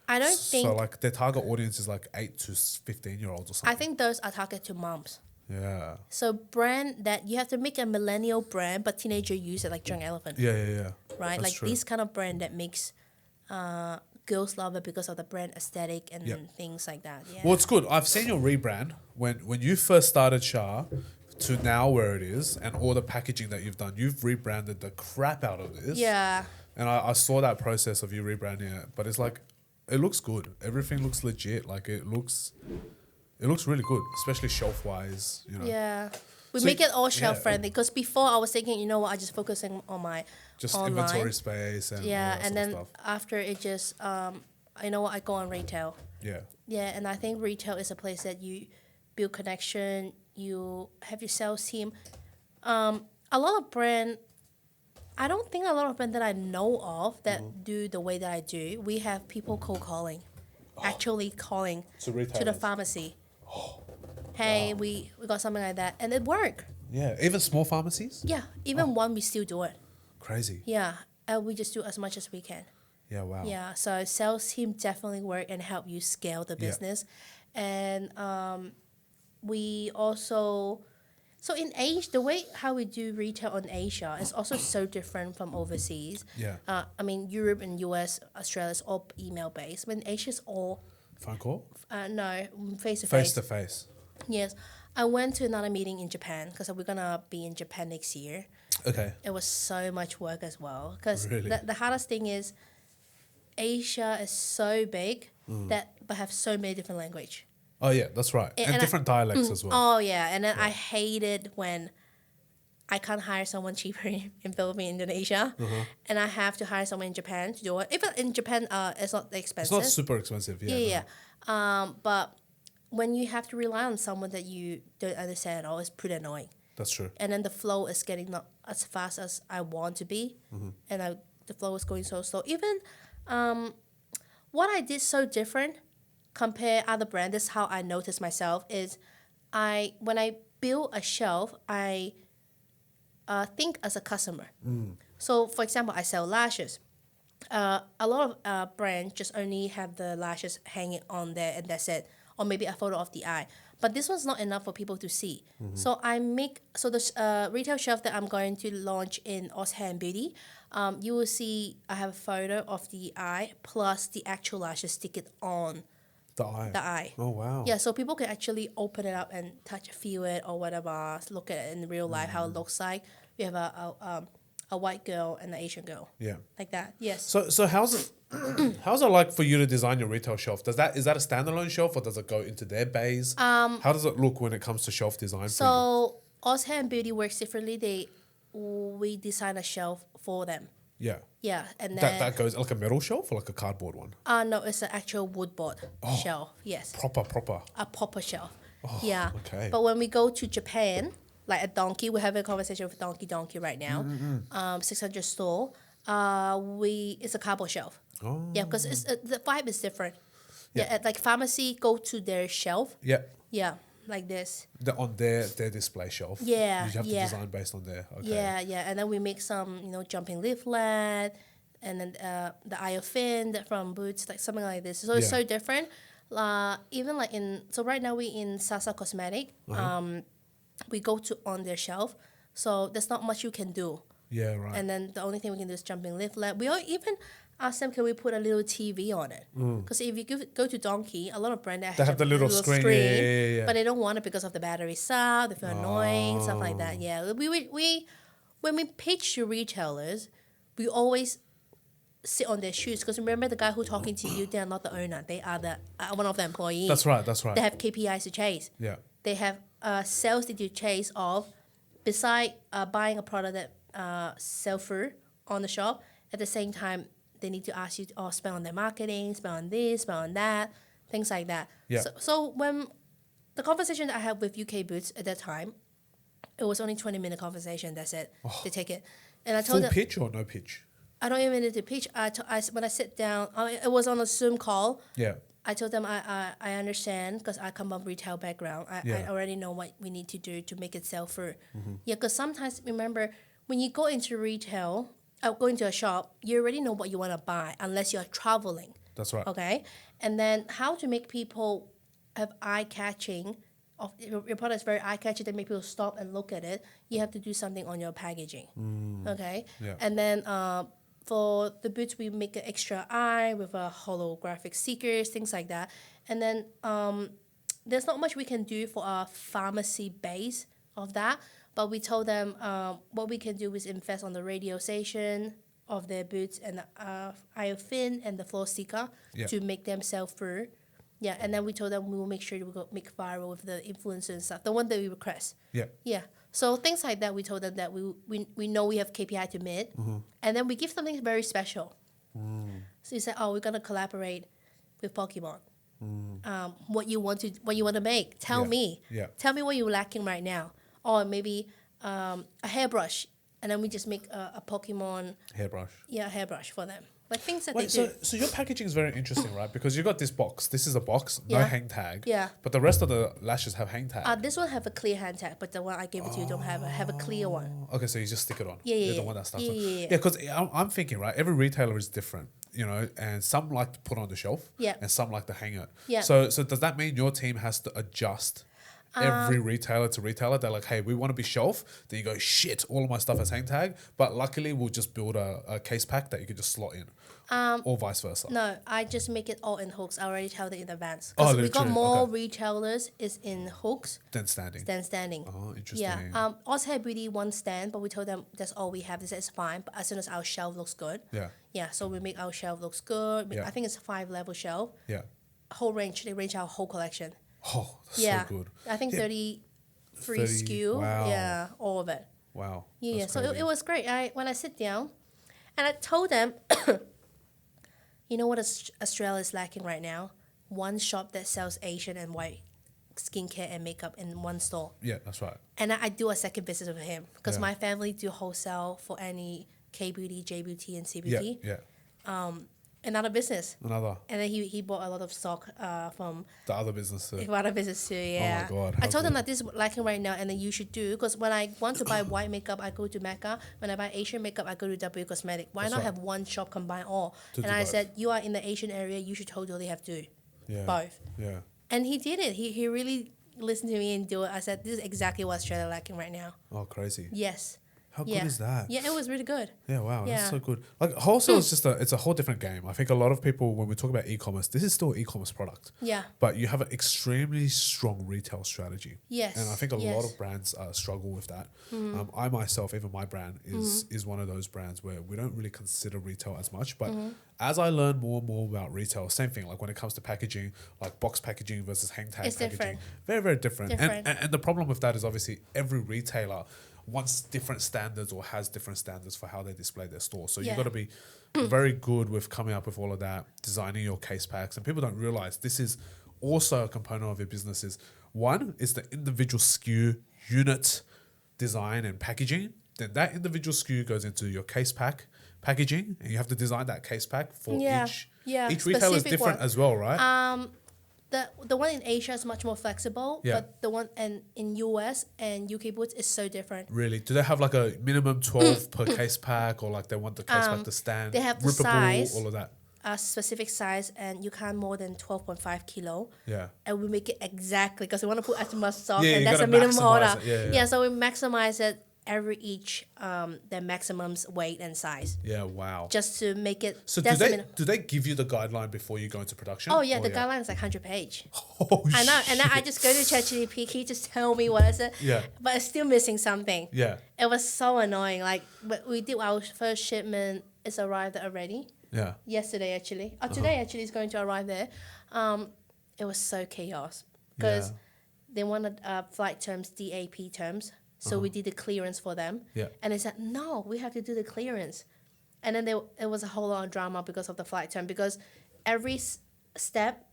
I don't think, So like their target audience is like 8 to 15-year-olds or something. I think those are targeted to moms. Yeah. So brand that you have to make a millennial brand, but teenager use it like Drunk Elephant. Yeah. Yeah. Right? That's Like true. this kind of brand that makes girls love it because of the brand aesthetic and Yeah. things like that. Yeah. Well, it's good. I've seen your rebrand when you first started Char to now where it is and all the packaging that you've done. You've rebranded the crap out of this. Yeah. And I saw that process of you rebranding it, but it's like it looks good. Everything looks legit. Like it looks really good, especially shelf wise. You know, Yeah. We So make it all yeah. shelf friendly because before I was thinking, you know what, I just focusing on my just online. inventory space and all Yeah, that and sort then of stuff. after it just, you know what, I go on retail. Yeah, Yeah, and I think retail is a place that you build connection, you have your sales team. A lot of brand, I don't think a lot of brand that I know of that Mm-hmm. do the way that I do. We have people cold calling, actually calling To to the retailers. pharmacy. Hey, we got something like that, and it worked. yeah. Even small pharmacies. Yeah, even one we still do it. Crazy. Yeah, and we just do as much as we can. Yeah. Wow. Yeah, so sales team definitely work and help you scale the Yeah. business, and we also, so in Asia, the way how we do retail in Asia is also so different from overseas. Yeah. I mean Europe and US, Australia is all email based. When Asia is all Phone call. no face to Face face. to face. Yes, I went to another meeting in Japan because we're gonna be in Japan next year. Okay. It was so much work as well because Really? the hardest thing is Asia is so big that but have so many different language. Oh yeah, that's right. And and I- different dialects as well. Oh yeah, and then I hate it when I can't hire someone cheaper in Philippines, Indonesia, and I have to hire someone in Japan to do it. Even in Japan, it's not It's expensive. not super expensive. Yeah. Yeah, yeah. But when you have to rely on someone that you don't understand at all, it's pretty annoying. That's true. And then the flow is getting not as fast as I want to be, and the flow is going so slow. Even what I did so different compare other brands. This is how I noticed myself is when I build a shelf, I think as a customer. So for example, I sell lashes. A lot of brands just only have the lashes hanging on there and that's it, or maybe a photo of the eye. But this one's not enough for people to see. So the retail shelf that I'm going to launch in Oz Hair and Beauty, you will see I have a photo of the eye plus the actual lashes stick it on The eye. the eye. Oh wow. Yeah, so people can actually open it up and touch, feel it, or whatever. Look at it in real life, how it looks like. We have a white girl and an Asian girl, Yeah. like that. Yes. So how's it how's it like for you to design your retail shelf? Is that a standalone shelf or does it go into their bays? How does it look when it comes to shelf design for you? So Oz Hair and Beauty works differently. we design a shelf for them. Yeah. Yeah, and That then goes like a metal shelf or like a cardboard one? no, it's an actual wood board shelf. Yes, Proper. a proper shelf. Yeah. okay. But when we go to Japan, like a Donkey, we're having a conversation with Donkey right now. 600 store. It's a cardboard shelf. Oh. Yeah, because the vibe is different. Yeah. At like pharmacy, go to their shelf. Yeah. Yeah, like this. On their display shelf. Yeah, You have to yeah. design based on their. Okay. Yeah, and then we make some, jumping leaflet, and then the eye of fin from Boots, like something like this. So it's Yeah. so different. Even like so right now we in Char Cosmetics. We go to on their shelf, so there's not much you can do. Yeah, right. And then the only thing we can do is jumping leaflet. We all even ask them, can we put a little TV on it? Because if you go to Donkey, a lot of brands They have the little screen. Yeah. but they don't want it because of the battery sound. They feel annoying, stuff like that. Yeah, we when we pitch to retailers, we always sit on their shoes, because remember the guy who talking to you, they are not the owner. They are the one of the employees. That's right. They have KPIs to chase. Yeah. They have sales that you chase of. Beside buying a product that sell through on the shop, at the same time they need to ask you to spend on their marketing, spend on this, spend on that, things like that. Yeah. So when the conversation that I had with UK Boots at that time, it was only 20-minute conversation. That's it. They take it, and I told Full them pitch or no pitch? I don't even need to pitch. When I sit down, it was on a Zoom call. Yeah. I told them I understand, because I come from retail background. I already know what we need to do to make it sell through. Yeah, because sometimes, remember, when you go into retail, go into a shop, you already know what you want to buy unless you're traveling. That's right. Okay? And then how to make people have eye-catching, your product is very eye-catching, that make people stop and look at it, you have to do something on your packaging. Okay? Yeah. And then for the boots, we make an extra eye with a holographic stickers, things like that. And then there's not much we can do for a pharmacy base of that, but we told them what we can do is invest on the radio station of their boots and the eye of fin and the floor sticker to make them sell through. Yeah, and then we told them we will make sure we will make viral with the influencers and stuff, the one that we request. Yeah. Yeah. So things like that, we told them that we know we have KPI to meet, and then we give something very special. So you said, we're gonna collaborate with Pokemon. What you want to make? Tell me. Yeah. Tell me what you're lacking right now, or maybe a hairbrush, and then we just make a Pokemon Hairbrush. hairbrush for them. Like things that Wait, they do. so your packaging is very interesting, right? Because you got this box. This is a box, no Yeah. hang tag. Yeah. But the rest of the lashes have hang tag. This one have a clear hand tag, but the one I gave it to you don't have a clear one. Okay, so you just stick it on. Yeah, You're yeah, the one that starts yeah, on. yeah, yeah. Yeah, because I'm thinking, right? Every retailer is different, and some like to put on the shelf. Yeah. And some like to hang it. Yeah. So does that mean your team has to adjust every retailer to retailer? They're like, hey, we want to be shelf. Then you go, shit, all of my stuff has hang tag. But luckily, we'll just build a case pack that you can just slot in. Or vice versa. No, I just make it all in hooks. I already tell them in advance. Oh, Because we got literally, more okay. retailers is in hooks Then standing. than standing. Oh, interesting. Yeah. Oz Hair Beauty one stand, but we told them that's all we have. They said it's fine, but as soon as our shelf looks good. Yeah. Yeah, so we make our shelf looks good. Yeah. I think it's a 5-level shelf. Yeah. Whole range. They range our whole collection. Oh, that's Yeah. so good. I think Yeah. 33 30, SKU. wow. Yeah, all of it. Wow. Yeah, that's so crazy. it was great. When I sit down, and I told them, you know what Australia is lacking right now? One shop that sells Asian and white skincare and makeup in one store. Yeah, that's right. And I do a second business with him because Yeah. my family do wholesale for any K-beauty, J-beauty, and Yeah, C-beauty. yeah. Another business. Another. And then he bought a lot of stock from The other business too. other business too, yeah. God, I how told them good. that this is lacking right now and then you should do, because when I want to buy white makeup, I go to Mecca. When I buy Asian makeup, I go to W Cosmetic. Why That's not right. have one shop combine all? To And do I both. said, you are in the Asian area, you should totally have to Yeah. both. Yeah. And he did it. He really listened to me and do it. I said, this is exactly what Australia lacking right now. Oh, crazy. Yes. How Yeah. good is that? Yeah, it was really good. Yeah, wow, Yeah. that's so good. Like wholesale is just it's a whole different game. I think a lot of people, when we talk about e-commerce, this is still an e-commerce product. Yeah. But you have an extremely strong retail strategy. Yes, And I think a lot yes. of brands struggle with that. I myself, even my brand, is one of those brands where we don't really consider retail as much. But as I learn more and more about retail, same thing, like when it comes to packaging, like box packaging versus hang tag It's packaging. different. Very, very different. Different. And the problem with that is obviously every retailer wants different standards or has different standards for how they display their store. So Yeah. you've got to be very good with coming up with all of that, designing your case packs. And people don't realize this is also a component of your business. Is one is the individual SKU unit design and packaging. Then that individual SKU goes into your case pack packaging, and you have to design that case pack for each. Each retailer is specific different one. as well, right? The one in Asia is much more flexible, Yeah. but the one in US and UK boots is so different. Really? Do they have like a minimum 12 per case pack, or like they want the case pack to stand? They have the rippable, size. all of that. A specific size, and you can't more than 12.5 kilo. Yeah. And we make it exactly because we want to put as much stock, Yeah, you and that's gotta a minimum maximize order. it. Yeah. So we maximize it each the maximum's weight and size, Yeah, wow. just to make it. So that's the do they give you the guideline before you go into production? Oh yeah, the guideline is like 100 page. Oh, I know, and then I shit. just go to ChatGPT, he just tell me what is it. Yeah. But it's still missing something. Yeah. It was so annoying. Like we did our first shipment. It's arrived already. Yeah. Yesterday actually. Today actually is going to arrive there. It was so chaos because Yeah. they wanted flight terms, DAP terms. So we did the clearance for them. Yeah. And they said, no, we have to do the clearance. And then it was a whole lot of drama because of the flight term, because every step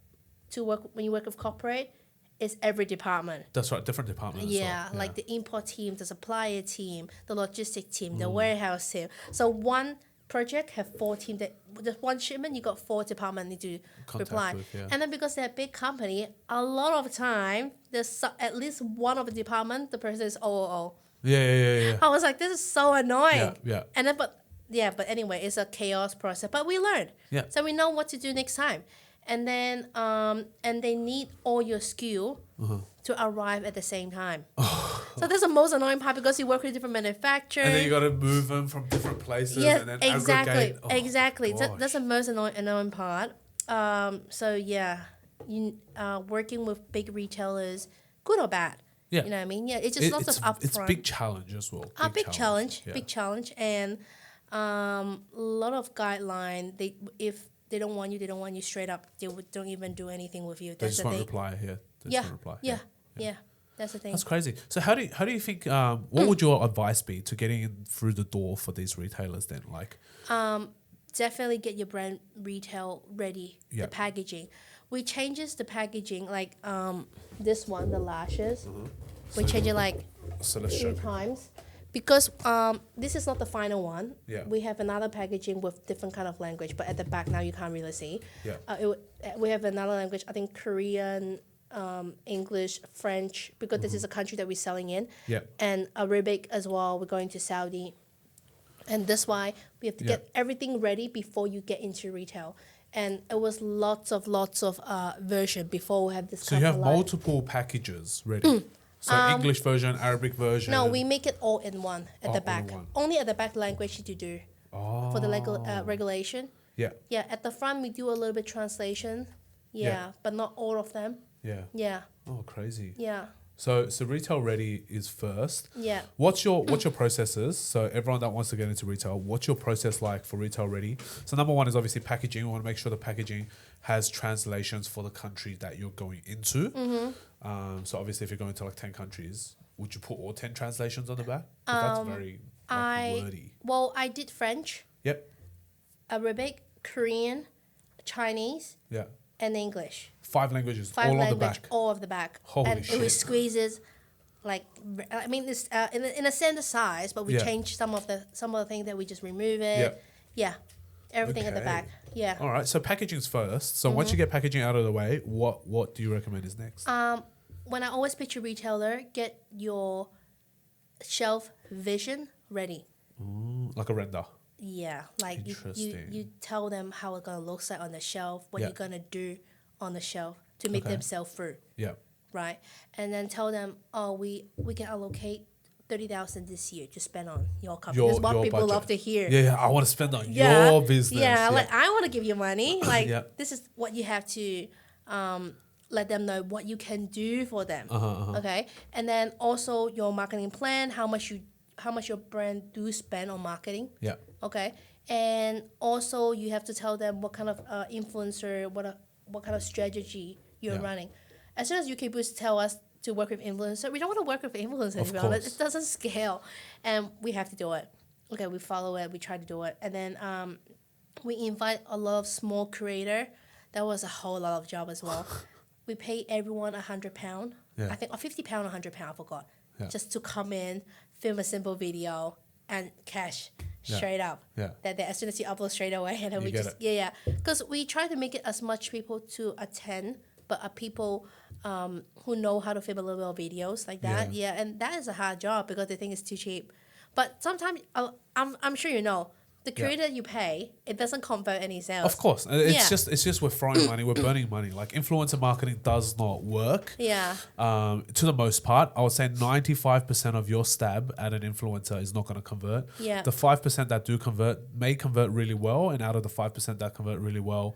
to work when you work with corporate is every department. That's right. Different departments. as Yeah, well. like the import team, the supplier team, the logistic team, the warehouse team. So one project have 4 teams. Just one shipment, you got 4 departments need to Contact reply. with, yeah. And then because they're a big company, a lot of time there's at least one of the department, the person is OOO. Yeah. I was like, this is so annoying. Yeah. And then but anyway, it's a chaos process. But we learned. Yeah. So we know what to do next time. And then and they need all your SKU to arrive at the same time. So that's the most annoying part, because you work with different manufacturers. And then you got to move them from different places Yeah, and then exactly. aggregate. Oh, Exactly. gosh. That's the most annoying part. So yeah, you working with big retailers, good or bad. Yeah. You know what I mean? Yeah, it's just lots of upfront. It's big challenge as well. Big challenge, Yeah. big challenge, and a lot of guideline. If they don't want you straight up. They don't even do anything with you. They That's just the won't thing. reply here. They Yeah, just won't reply. yeah. That's the thing. That's crazy. So how do you think? What would your advice be to getting in through the door for these retailers? Then, like, Definitely get your brand retail ready. Yeah. The packaging, we changes the packaging like this one, the lashes. We change it like so let's 3 show. times, because this is not the final one. Yeah. We have another packaging with different kind of language, but at the back now you can't really see. Yeah. We have another language, I think Korean, English, French, because this is a country that we're selling in. Yeah. And Arabic as well. We're going to Saudi. And that's why we have to Yeah. get everything ready before you get into retail. And it was lots of version before we have this. So you have multiple packages ready. So English version, Arabic version. No, we make it all in one at All the in back. one. Only at the back language to do for the regulation. Yeah. Yeah, at the front we do a little bit translation. Yeah, but not all of them. Yeah. Yeah, Oh, crazy. yeah, So retail ready is first. yeah. What's your processes? So everyone that wants to get into retail, what's your process like for retail ready? So number one is obviously packaging. We want to make sure the packaging has translations for the country that you're going into. So obviously if you're going to like 10 countries, would you put all 10 translations on the back? 'Cause that's very wordy. Well, I did French, Yep. Arabic, Korean, Chinese, Yeah. and English. 5 languages 5 all language, on the back. all of the back. Holy and shit. it squeezes, like, I mean, it's in a standard size, but we Yeah. change some of the things that we just remove it. Yeah, everything at the Okay. back. Yeah. All right. So packaging's first. So once you get packaging out of the way, what do you recommend is next? When I always pitch a retailer, get your shelf vision ready. Like a render. Yeah, like you Interesting. tell them how it's gonna look like on the shelf, what Yeah. you're gonna do on the shelf to make Okay. them sell through, Yeah. right? And then tell them, oh, we can allocate 30,000 this year to spend on your company. That's what people budget. love to hear. Yeah, I want to spend on Yeah, your business. Yeah, like I want to give you money. Like Yeah. this is what you have to let them know what you can do for them. Okay, and then also your marketing plan, how much your brand do spend on marketing. Yeah. Okay, and also you have to tell them what kind of influencer, what kind of strategy you're Yeah. running. As soon as UK Boost tell us to work with influencers. We don't want to work with influencers, to be honest. It doesn't scale, and we have to do it. Okay, we follow it. We try to do it, and then we invite a lot of small creator. That was a whole lot of job as well. We pay everyone £100. Yeah. I think, or £50, £100. I forgot. Yeah. Just to come in, film a simple video, and cash straight up. Yeah. That as soon as you upload straight away, and then we get just it. because we try to make it as much people to attend, but people who know how to film a little bit of videos like that. Yeah, and that is a hard job because they think it's too cheap. But sometimes I'm sure you know. The creator you pay, it doesn't convert any sales. Of course, it's just we're throwing money, we're burning money. Like influencer marketing does not work. Yeah. To the most part, I would say 95% of your stab at an influencer is not going to convert. Yeah. The 5% that do convert may convert really well, and out of the 5% that convert really well,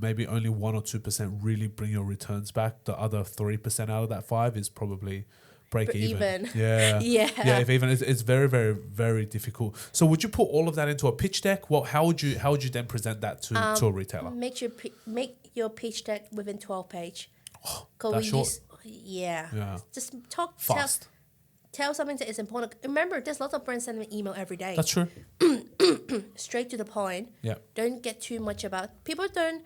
maybe only 1 or 2% really bring your returns back. The other 3% out of that 5 is probably break even. Yeah. Yeah. If even it's very, very, very difficult. So would you put all of that into a pitch deck? Well, how would you then present that to a retailer? Make your pitch deck within 12 page. That's short. Yeah. Just talk Fast. Tell something that is important. Remember, there's lots of brands sending me email every day. That's true. Straight to the point. Yeah. Don't get too much about. People don't.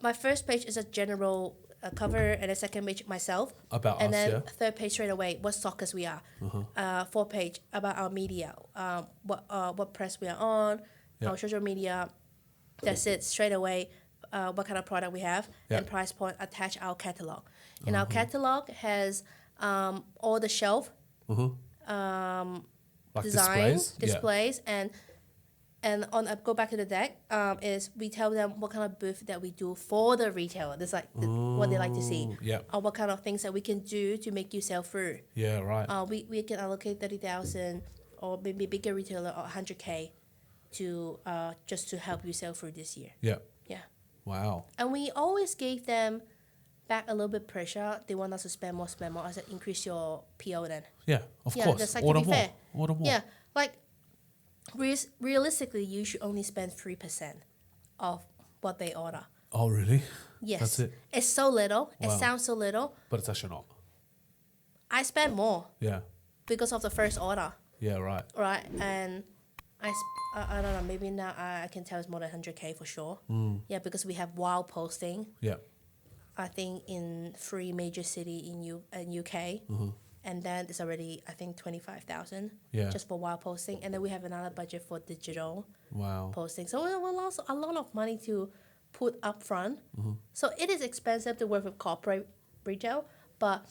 My first page is a general cover, and a second page myself. About and us, then third page straight away, what stockers we are. Fourth page about our media, what press we are on, our social media. That's it, straight away. What kind of product we have, and price point. Attach our catalog, and our catalog has all the shelf, Like design displays, and on go back to the deck is we tell them what kind of booth that we do for the retailer. That's like what they like to see. Or what kind of things that we can do to make you sell through. Yeah, right. We can allocate 30,000 or maybe bigger retailer or 100K to just to help you sell through this year. Yeah. Yeah. Wow. And we always gave them back a little bit pressure. They want us to spend more. I said increase your PO then. Yeah, of course. That's like Order to be more. fair. Order more. Yeah, like realistically, you should only spend 3% of what they order. Oh, really? Yes. That's it. It's so little. Wow. It sounds so little. But it's actually not. I spend more Yeah. because of the first order, Yeah, right. right? And I don't know. Maybe now I can tell it's more than 100K for sure. Yeah, because we have wild posting. Yeah. I think in 3 major cities in UK. And then it's already, I think, 25,000 just for wild posting. And then we have another budget for digital posting. So we lost a lot of money to put up front. So it is expensive to work with corporate retail, but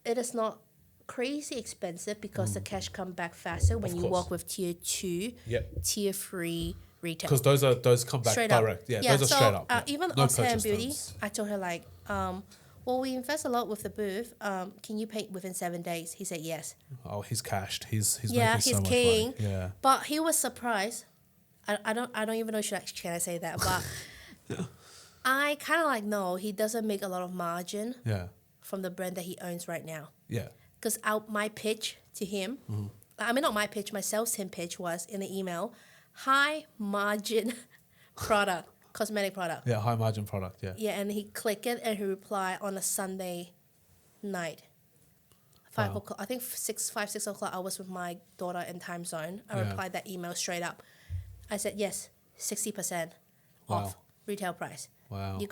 it is not crazy expensive because the cash come back faster when you work with tier 2, tier 3 retail. Because those come back Straight direct. up. Yeah, those are straight up. Even No Oz Hair and purchase Beauty, terms. I told her like, well, we invest a lot with the booth. Can you pay within 7 days? He said yes. Oh, he's cashed. He's Yeah, making so he's much king. money. Yeah. But he was surprised. I don't even know can I say that, but I kind of like no, he doesn't make a lot of margin Yeah. from the brand that he owns right now. Yeah. Because my pitch to him, I mean not my pitch, my sales team pitch was in the email, high margin product, cosmetic product. Yeah, high margin product, yeah. Yeah, and he clicked it and he replied on a Sunday night. 5 o'clock, I think 6 o'clock, I was with my daughter in time zone. I replied that email straight up. I said, yes, 60% off retail price. Wow. You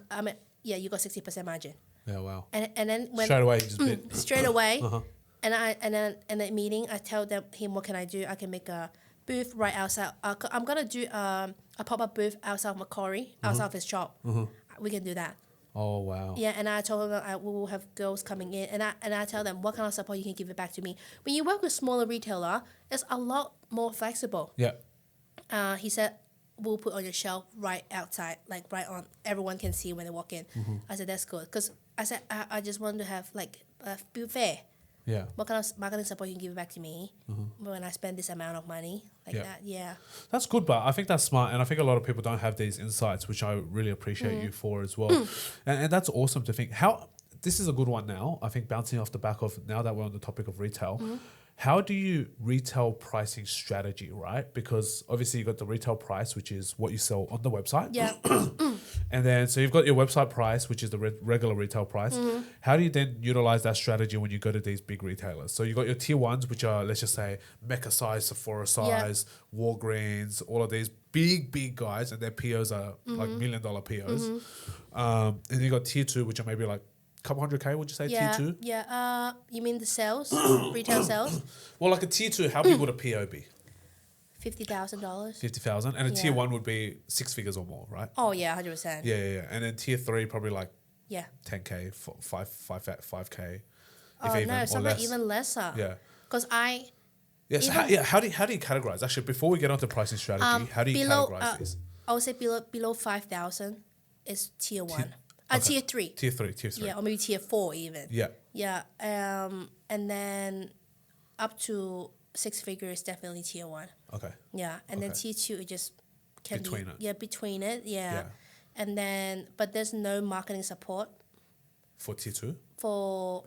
got 60% margin. Yeah, wow. And then when Straight away, you just bit. straight away, and then in the meeting, I tell him what can I do? I can make a booth right outside. I'm gonna do a pop-up booth outside of Macquarie, outside of his shop. We can do that. Oh, wow. Yeah, and I told him we will have girls coming in, and I tell them what kind of support you can give it back to me. When you work with smaller retailer, it's a lot more flexible. Yeah. He said, we'll put on your shelf right outside, like right on. Everyone can see when they walk in. I said, that's good. Because I said, I just want to have, like, be fair. Yeah. What kind of marketing support you can give it back to me when I spend this amount of money like that? Yeah. That's good, but I think that's smart. And I think a lot of people don't have these insights, which I really appreciate you for as well. And that's awesome to think. this is a good one now. I think bouncing off the back of now that we're on the topic of retail, how do you retail pricing strategy, right? Because obviously you got the retail price, which is what you sell on the website. Yeah. And then, so you've got your website price, which is the regular retail price. How do you then utilize that strategy when you go to these big retailers? So you got your tier ones, which are, let's just say, Mecca size, Sephora size, Walgreens, all of these big guys, and their POs are like $1 million POs. And then you got tier two, which are maybe like a couple hundred K, would you say, Yeah. tier two? Yeah. You mean the sales? Retail sales? Well, like a tier two, how big would a PO be? $50,000. 50,000. And a tier Yeah. one would be 6 figures or more, right? Oh, yeah, 100%. Yeah. And then tier three, probably like Yeah. 10K, 5K. Oh, even, no, or sometimes less. even lesser. Yeah. Because I... Yes. Even- How do you categorize? Actually, before we get onto pricing strategy, how do you categorize these? I would say below 5,000 is tier one. okay. Tier three. Tier three. Yeah, or maybe tier four even. Yeah. Yeah. And then up to 6 figures, definitely tier one. Okay. Yeah. And then Okay. tier two, it just can Between be. it. Yeah, between it. Yeah. Yeah. And then, but there's no marketing support For tier two? for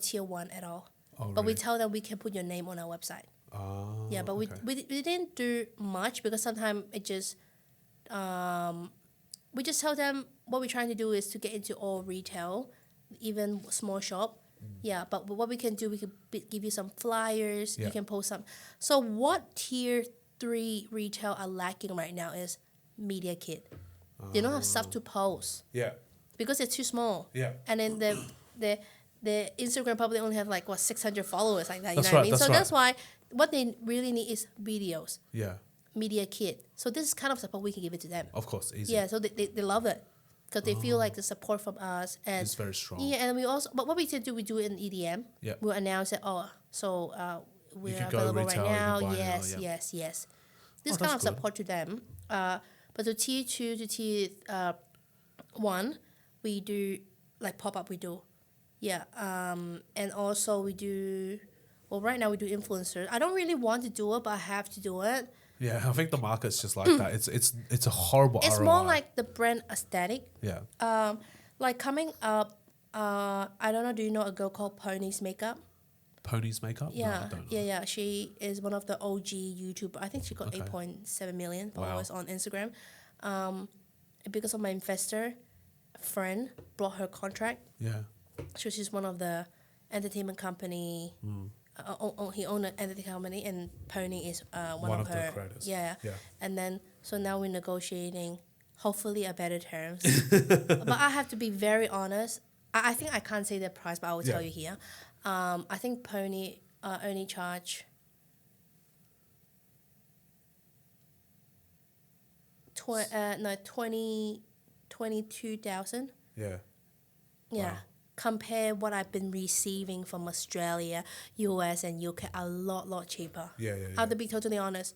tier one at all. Oh, But we really? tell them we can put your name on our website. Oh, Yeah, but okay. we didn't do much because sometimes it just we just tell them what we're trying to do is to get into all retail, even small shop. Yeah, but what we can do, we can give you some flyers. Yeah. You can post some. So what tier 3 retail are lacking right now is media kit. They don't have stuff to post Yeah. because they're too small. Yeah. And then the Instagram probably only have like 600 followers like that. You That's know what I right, mean? that's So right. that's why what they really need is videos, Yeah. media kit. So this is kind of support we can give it to them. Of course. Easy. Yeah, so they love it because they feel like the support from us and It's very strong. Yeah, and we also but what we did do we do it in EDM. Yeah. We'll announce it. We're can go available retail, right you now. can buy now, Yes, yeah. yes. This Oh, kind of that's good. support to them. But to tier 2 to tier 1, we do like pop up. We do, yeah. And also we do. Well, right now we do influencers. I don't really want to do it, but I have to do it. Yeah. I think the market's just like that. It's a horrible It's ROI. more like the brand aesthetic. Yeah. Like coming up, I don't know. Do you know a girl called Pony's Makeup? Ponies makeup? No, I Yeah, don't know. yeah. She is one of the OG YouTuber. I think she got Okay. 8.7 million Wow. followers on Instagram. Because of my investor friend brought her contract. Yeah. So she's one of the entertainment company. He owned an entertainment company, and Pony is one of the her creators. Yeah. Yeah. And then so now we're negotiating, hopefully at better terms. But I have to be very honest. I think I can't say the price, but I will tell Yeah. you here. I think Pony only charge 22,000. Yeah. Yeah. Wow. Compare what I've been receiving from Australia, US, and UK, a lot cheaper. Yeah. I have to be totally honest.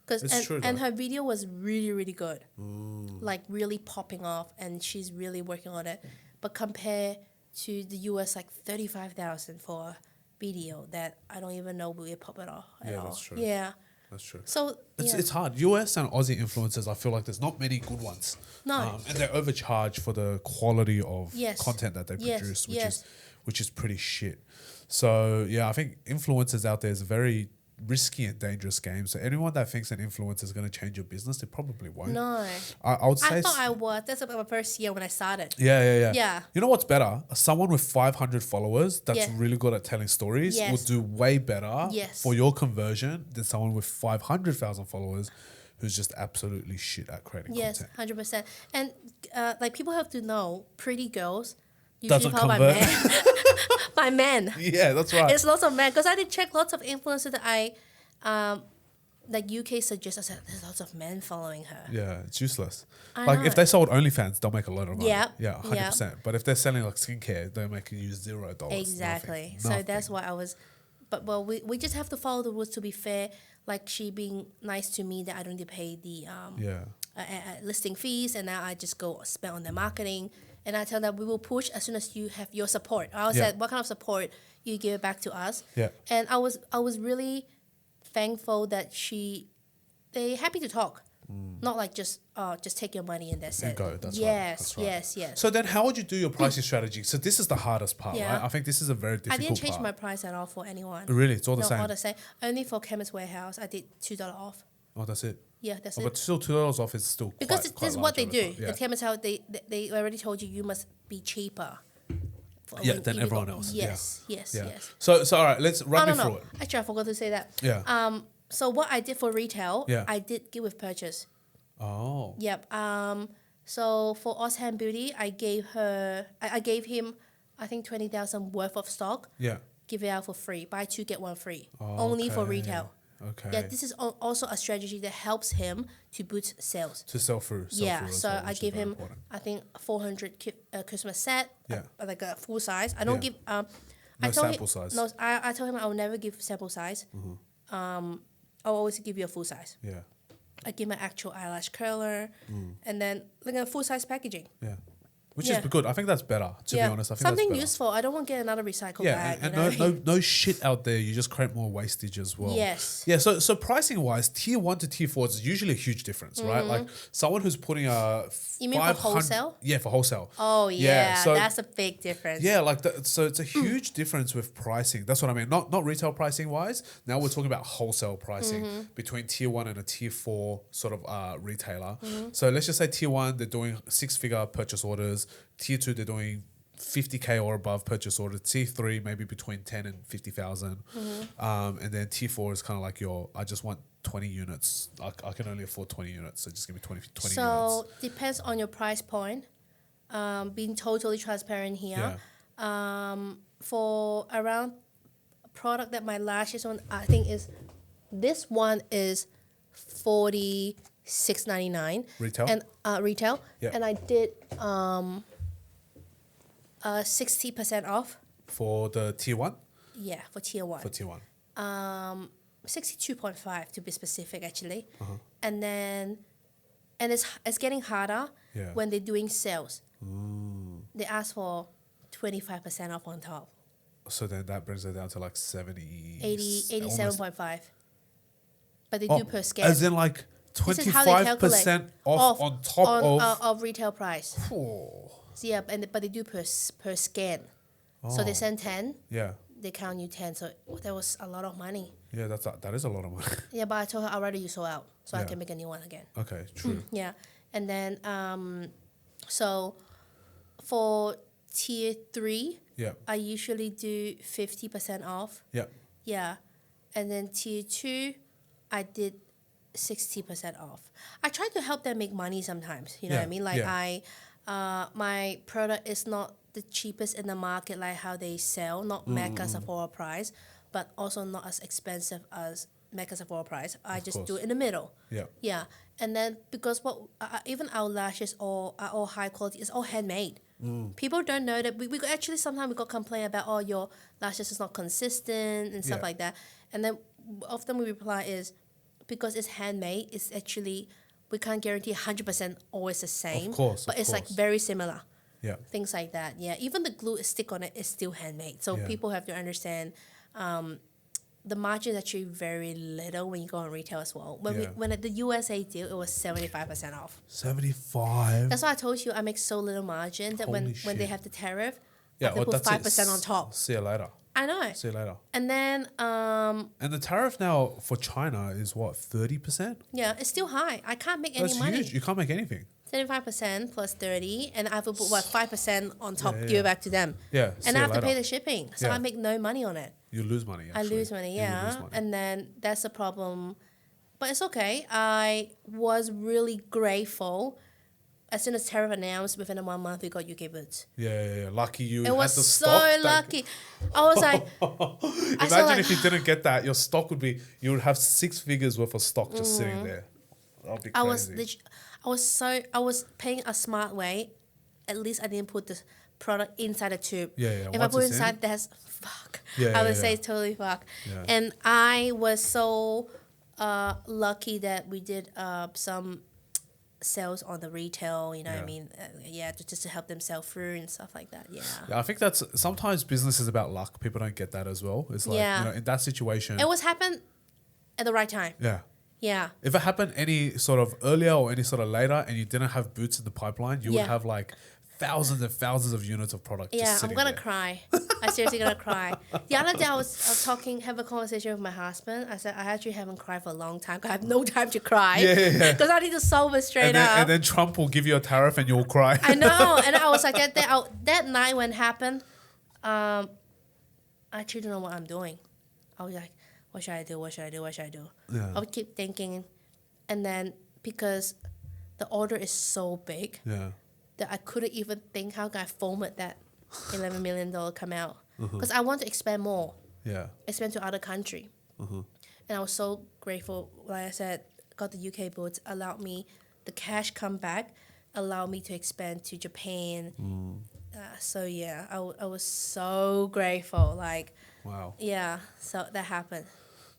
It's true, And though. her video was really good. Like really popping off, and she's really working on it. But compare to the US, like 35,000 for a video that I don't even know will pop it off at Yeah, all. that's true. Yeah. That's true. So yeah. It's hard. US and Aussie influencers, I feel like there's not many good ones. No. And they're overcharged for the quality of Yes. content that they Yes, produce, yes. which is pretty shit. So yeah, I think influencers out there is a very risky and dangerous game. So anyone that thinks an influencer is going to change your business, they probably won't. No. I would say I thought I was. That's about my first year when I started. Yeah. Yeah. You know what's better? Someone with 500 followers that's Yeah. really good at telling stories Yes. will do way better Yes. for your conversion than someone with 500,000 followers who's just absolutely shit at creating Yes, content. 100%. And like people have to know, pretty girls usually Doesn't followed by convert. men. By men. Yeah, that's right. It's lots of men. Because I did check lots of influencers that like UK suggests. I said, there's lots of men following her. Yeah, it's useless. I Like know. if they sold OnlyFans, they'll make a lot of money. Yeah, Yeah, 100%. But if they're selling like skincare, they're making you $0. Exactly. Nothing. So that's why I was, but well, we just have to follow the rules to be fair. Like she being nice to me that I don't need to pay the Yeah. listing fees, and now I just go spend on the marketing. And I tell them we will push as soon as you have your support. I always Yeah. said, what kind of support you give it back to us? Yeah. And I was really thankful that they happy to talk. Not like just take your money and that's And it. go, that's right, yes, that's right. yes. So then how would you do your pricing strategy? So this is the hardest part, Yeah. right? I think this is a very I difficult didn't change part. my price at all for anyone. Really? It's all the No, same? all the same. Only for Chemist Warehouse, I did $2 off. Oh, that's it? Yeah, that's Oh, it. but still $2 off is still Because quite this is large what they over do. time. Yeah. The Chemist House, they already told you must be cheaper. Yeah, when than you everyone go- else. Yes, Yeah. yes, Yeah. yes. So all right, let's run me no. through it. Actually, I forgot to say that. Yeah. So what I did for retail, Yeah. I did give with purchase. Oh. Yep. So for Ozhan Beauty, I gave him, I think 20,000 worth of stock. Yeah. Give it out for free. Buy two get one free. Oh, Only for okay. retail. Okay. Yeah, this is also a strategy that helps him to boost sales. To sell through. Yeah, as so well, I which is give very him, important. I think 400 Christmas set, Yeah. like a full size. I don't Yeah. give. No I told sample him, size. No, I told him I will never give sample size. I'll always give you a full size. Yeah. I give my actual eyelash curler, and then like a full size packaging. Yeah. Which Yeah. is good. I think that's better, to be honest. I think something that's better. useful. I don't want to get another recycle Yeah, bag. and you know? no shit out there. You just create more wastage as well. Yes. Yeah. So pricing wise, tier 1 to tier 4 is usually a huge difference, right? Like someone who's putting a You mean for 500 wholesale? Yeah, for wholesale. Oh yeah, so that's a big difference. yeah, like so it's a huge difference with pricing. That's what I mean. Not retail pricing wise. Now we're talking about wholesale pricing between tier 1 and a tier 4 sort of retailer. So let's just say tier 1 they're doing 6-figure purchase orders. Tier 2 they're doing 50K or above purchase order. Tier 3 maybe between 10 and 50,000. And then tier 4 is kind of like I just want 20 units. I can only afford 20 units, so just give me 20 units. So depends on your price point. Being totally transparent here. For around product that my lashes on, I think this one is $46.99 Retail? and retail. Yeah. And I did 60% off. For the tier 1? Yeah, for tier 1. For tier 1. 62.5 to be specific actually. And then it's getting harder Yeah. when they're doing sales. They ask for 25% off on top. So then that brings it down to like 70... 87.5. But they almost- do per scan. As in like This is how they calculate 25% off on top of retail price. Oh. So yeah, but they do per scan. So they send 10, Yeah. they count you 10. So that was a lot of money. Yeah, that is a lot of money. Yeah, but I told her already you sold out, so I Yeah. can make a new one again. Okay, true. Yeah, and then so for tier 3, Yeah. I usually do 50% off. Yeah. Yeah, and then tier 2, I did 60% off. I try to help them make money sometimes. You know what I Yeah, mean? Like yeah. my product is not the cheapest in the market, like how they sell, not Mecca Sephora price, but also not as expensive as Mecca Sephora price. I just do course. it in the middle. Yeah. Yeah, and then because even our lashes are all high quality, it's all handmade. People don't know that we actually sometimes we got complain about your lashes is not consistent and stuff Yeah. like that, and then often we reply is because it's handmade, it's actually we can't guarantee 100% always the same. course, but of it's like course. very similar. Yeah. Things like that. Yeah, even the glue stick on it is still handmade. So Yeah. people have to understand. The margin is actually very little when you go on retail as well. When at the USA deal, it was 75% off. 75. That's why I told you I make so little margin that when Holy they shit. have the tariff, Yeah, I can put that's it. 5% on top. See you later. I know. See you later. And then And the tariff now for China is what, 30%? yeah, it's still high. I can't make That's any money. huge. You can't make anything. 75% plus 30, and I have to put 5% on top, Yeah, give yeah. it back to them. Yeah, see And I you have to pay later. the shipping, so Yeah. I make no money on it. You lose money. I Actually. lose money, You yeah. lose money. And then that's the problem. But it's okay. I was really grateful. As soon as tariff announced, within a 1 month, we got UK goods. Yeah. Lucky you. It had was the so stock that- lucky. I was like, Imagine if you didn't get that, your stock would be, you would have 6 figures worth of stock just sitting there. That'd be crazy. I was paying a smart way. At least I didn't put the product inside the tube. Yeah. If I Once put it it's in- inside, that's fuck. Yeah, I would yeah, say yeah. it's totally fuck. Yeah. And I was so lucky that we did some sales on the retail. You know what I Yeah. mean? Just to help them sell through and stuff like that. Yeah. Yeah, I think that's sometimes business is about luck. People don't get that as well. It's like, Yeah. in that situation. It was happened at the right time. Yeah. Yeah. If it happened any sort of earlier or any sort of later and you didn't have boots in the pipeline, you would Yeah. have like thousands and thousands of units of product Yeah, just I'm sitting gonna there. cry. I seriously gonna cry. The other day I was have a conversation with my husband. I said I actually haven't cried for a long time. 'Cause I have no time to cry. Yeah. Because I need to solve it straight up. And then Trump will give you a tariff and you'll cry. I know, and I was like that night when it happened. I actually don't know what I'm doing. I was like, what should I do? What should I do? What should I do? Yeah. I would keep thinking, and then because the order is so big. Yeah. That I couldn't even think how can I format that $11 million come out. Because I want to expand more, Yeah. expand to other country. And I was so grateful, like I said, got the UK boots, allowed me, the cash come back, allowed me to expand to Japan. So yeah, I was so grateful. Like, Wow. yeah, so that happened.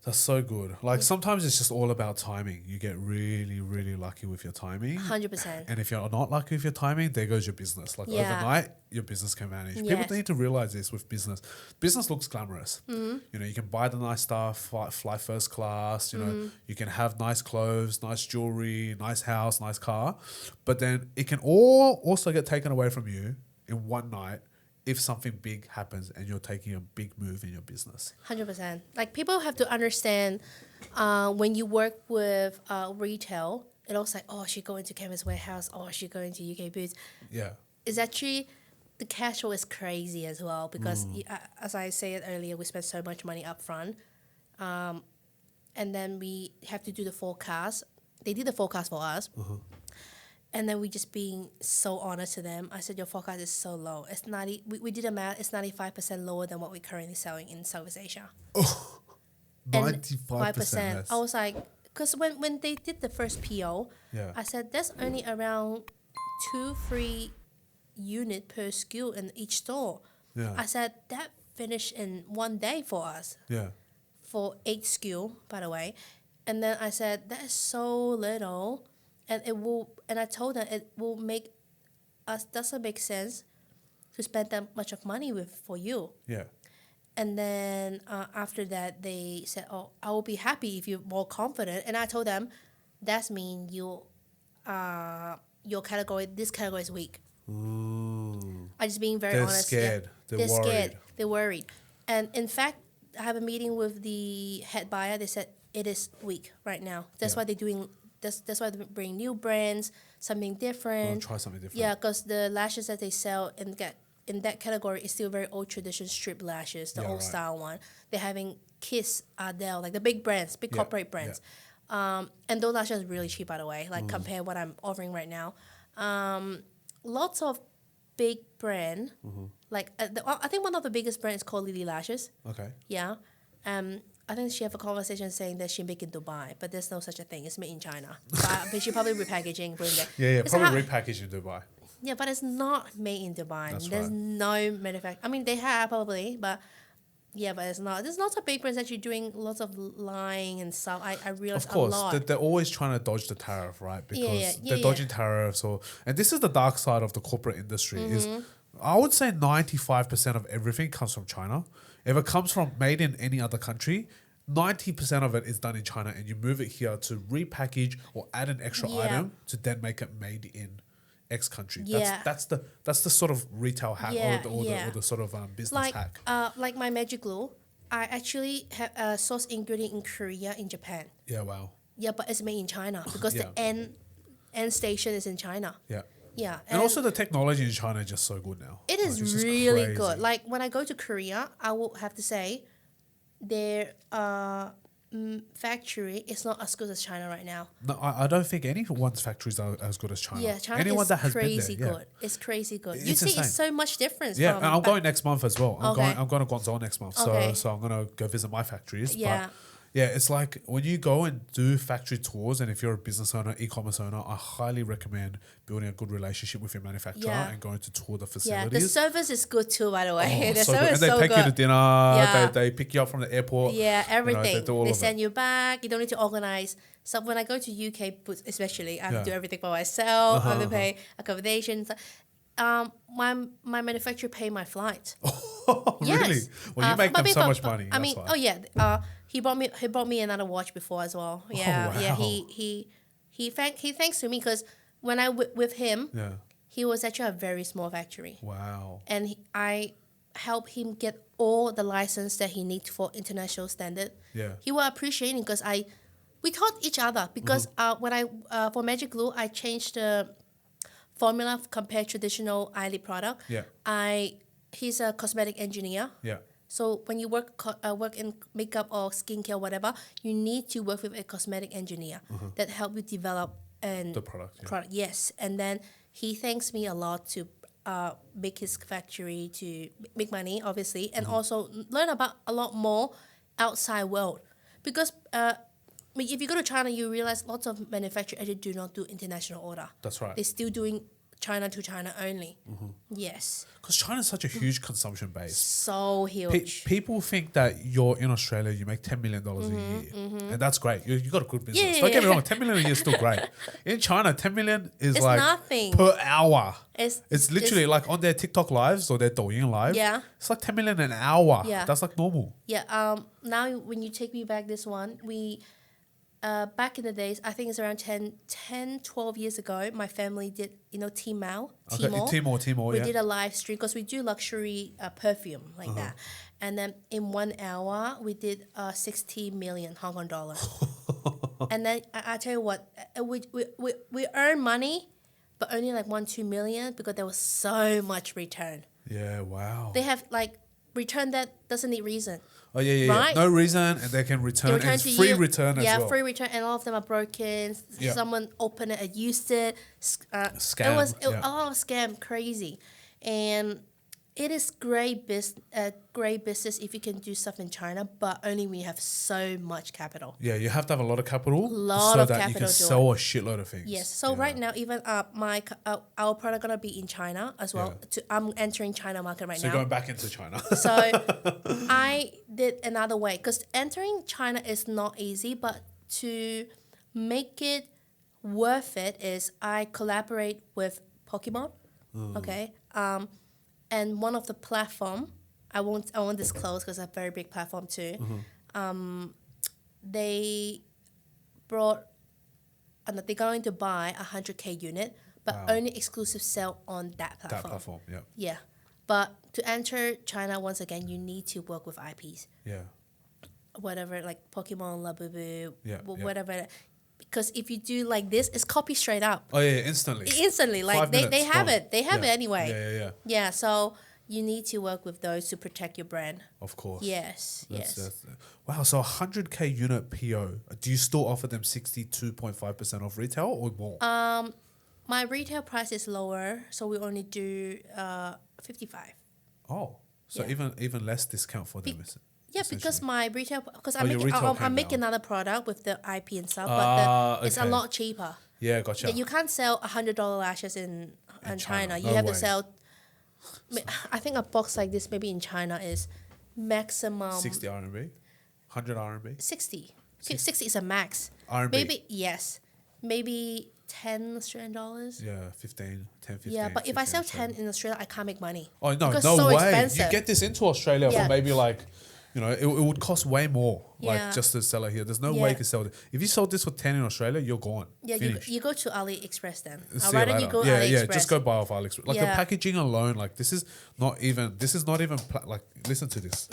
That's so good. Like sometimes it's just all about timing. You get really, really lucky with your timing. 100%. And if you're not lucky with your timing, there goes your business. Like Yeah. overnight, your business can vanish. Yes. People need to realize this with business. Business looks glamorous. You know, you can buy the nice stuff, fly first class. You know, you can have nice clothes, nice jewelry, nice house, nice car. But then it can all also get taken away from you in one night if something big happens and you're taking a big move in your business. 100%. Like people have to understand when you work with retail, it looks like, oh, she going to Chemist Warehouse, oh, she going to UK Boots. Yeah. It's actually, the cash flow is crazy as well because as I said earlier, we spend so much money up front. And then we have to do the forecast. They did the forecast for us. And then we just being so honest to them. I said, your forecast is so low. It's 90. We did a math. It's 95% lower than what we're currently selling in Southeast Asia. 95% less. I was like, because when they did the first PO, Yeah. I said that's only around 2-3 unit per SKU in each store. Yeah. I said that finished in one day for us Yeah. for 8 SKU, by the way. And then I said that is so little. And it will, and I told them it will make us, doesn't make sense to spend that much of money for you. Yeah. And then after that, they said, oh, I will be happy if you're more confident. And I told them, that's mean your category, this category is weak. I just being very They're honest. scared. Yeah. They're worried. Scared. They're worried. And in fact, I have a meeting with the head buyer. They said it is weak right now. That's why they're doing. That's why they bring new brands, something different. Oh, try something different. Yeah, because the lashes that they sell in that category is still very old tradition strip lashes, the old style one. They're having Kiss, Adele, like the big brands, big corporate brands. And those lashes are really cheap, by the way, like compare what I'm offering right now. Lots of big brand, like I think one of the biggest brands is called Lily Lashes. Okay. Yeah. I think she have a conversation saying that she make in Dubai, but there's no such a thing. It's made in China. But she probably repackaging, bring that. Yeah, It's probably not- repackaged in Dubai. Yeah, but it's not made in Dubai. That's There's right. no manufacturer. I mean, they have probably, but yeah, but it's not. There's lots of big brands actually doing lots of lying and stuff. I realize Of course, a lot. they're always trying to dodge the tariff, right? Because they're yeah. dodging tariffs, and this is the dark side of the corporate industry. Is Mm-hmm. I would say 95% of everything comes from China. If it comes from made in any other country, 90% of it is done in China, and you move it here to repackage or add an extra Yeah. item to then make it made in X country. Yeah. That's the sort of retail hack Yeah, or the sort of business hack. like my magic glue, I actually have a source ingredient in Korea, in Japan. Yeah, wow. Yeah, but it's made in China because Yeah. the end station is in China. Yeah. Yeah, And also the technology in China is just so good now. it Like, is it's just really crazy. good. Like when I go to Korea, I will have to say their factory is not as good as China right now. No, I don't think anyone's factories are as good as China. Yeah, China Anyone is that has crazy been there, good. It's crazy good. It's You see, insane. it's so much difference. Yeah, from and I'm back- going next month as well. Okay. I'm going to Guangzhou next month. Okay. So I'm going to go visit my factories. Yeah. But yeah, it's like when you go and do factory tours, and if you're a business owner, e-commerce owner, I highly recommend building a good relationship with your manufacturer Yeah. and going to tour the Yeah, facilities. the service is good too, by the way. Oh, the so good. service And they is so take you to good. dinner. Yeah. They pick you up from the airport. Yeah, everything. do all They of send it. you back. You don't need to organize. So when I go to UK, especially, I have Yeah. to do everything by myself. I have to pay accommodations. My manufacturer pay my flight. Really? Well, you make them so much money. I mean, that's oh why. yeah. He bought me another watch before as well. Yeah, yeah. wow. He thanks to me because when with him, Yeah. he was actually a very small factory, Wow. and I help him get all the license that he needs for international standard. Yeah. He will appreciate it because we taught each other because when I for Magic Glue I changed the formula compared traditional eyelid product. Yeah. He's a cosmetic engineer. Yeah. So when you work in makeup or skincare, whatever, you need to work with a cosmetic engineer that help you develop The product. Yeah. Yes, and then he thanks me a lot to make his factory to make money, obviously, and also learn about a lot more outside world. Because if you go to China, you realize lots of manufacturers actually do not do international order. That's right. They're still doing China to China only. Yes. Because China's such a huge consumption base. So huge. People think that you're in Australia, you make $10 million a year. And that's great. You got a good business. Yeah, Don't get me yeah. wrong, $10 million a year is still great. In China, $10 million is It's like nothing. per hour. It's Literally like on their TikTok lives or their Douyin live. Yeah. It's like $10 million an hour. Yeah. That's like normal. Yeah. Now when you take me back this one, we back in the days, I think it's around 12 years ago, my family did, Tmall. Okay, Tmall, We yeah. did a live stream because we do luxury perfume like that. And then in 1 hour, we did 60 million Hong Kong dollars. And then I tell you what, we earn money, but only like 1-2 million because there was so much return. Yeah, wow. They have like return that doesn't need reason. Oh, yeah. Right? No reason, and they can return. They And return it's to free you. return as well. Yeah, free return, and all of them are broken. Yeah. Someone opened it and used it. Scam, It was yeah. a lot of scam, crazy, and it is great business if you can do stuff in China, but only when you have so much capital. Yeah, you have to have a lot of capital Lot so of that you capital can to sell a shitload of things. Yes. So right now, even our product gonna be in China as well. Yeah. I'm entering China market right So now. you're going back into China. So I did another way because entering China is not easy, but to make it worth it is I collaborate with Pokemon, okay, and one of the platform I won't disclose because it's a very big platform too. They brought they're going to buy 100K unit, but Wow. only exclusive sell on that platform. That platform, yeah. Yeah. But to enter China, once again, you need to work with IPs. Yeah. Whatever, like Pokemon, Labubu, Yeah, yeah. whatever. Because if you do like this, it's copy straight up. Oh, yeah, instantly. Instantly. Like 5 they minutes, have gone. it. They have it Yeah. anyway. Yeah. Yeah, so you need to work with those to protect your brand. Of course. Yes. Wow, so 100K unit PO. Do you still offer them 62.5% off retail or more? My retail price is lower, so we only do 55. Oh, so Yeah. even less discount for them. Yeah, because my retail, because Oh, your retail I came make down. another product with the IP and stuff, it's a okay. lot cheaper. Yeah, gotcha. Yeah, you can't sell $100 lashes in China. China. You No have way. to sell. I think a box like this, maybe in China, is maximum 60 RMB? 100 RMB? 60. 60 is a max. RMB. Maybe yes, maybe 10 Australian dollars. Yeah, 15, 10, 15. Yeah, but if I 15, sell 10 in Australia, I can't make money. Oh, no, because no so way. expensive. You get this into Australia Yeah. for maybe like, it would cost way more, Yeah. just to sell it here. There's no way you Yeah. can sell it. If you sold this for 10 in Australia, you're gone. Yeah, Finished. you go to AliExpress then. See I'd you rather you later. go yeah, AliExpress. just go buy off AliExpress. Like the Yeah. packaging alone, like this is not even like listen to this.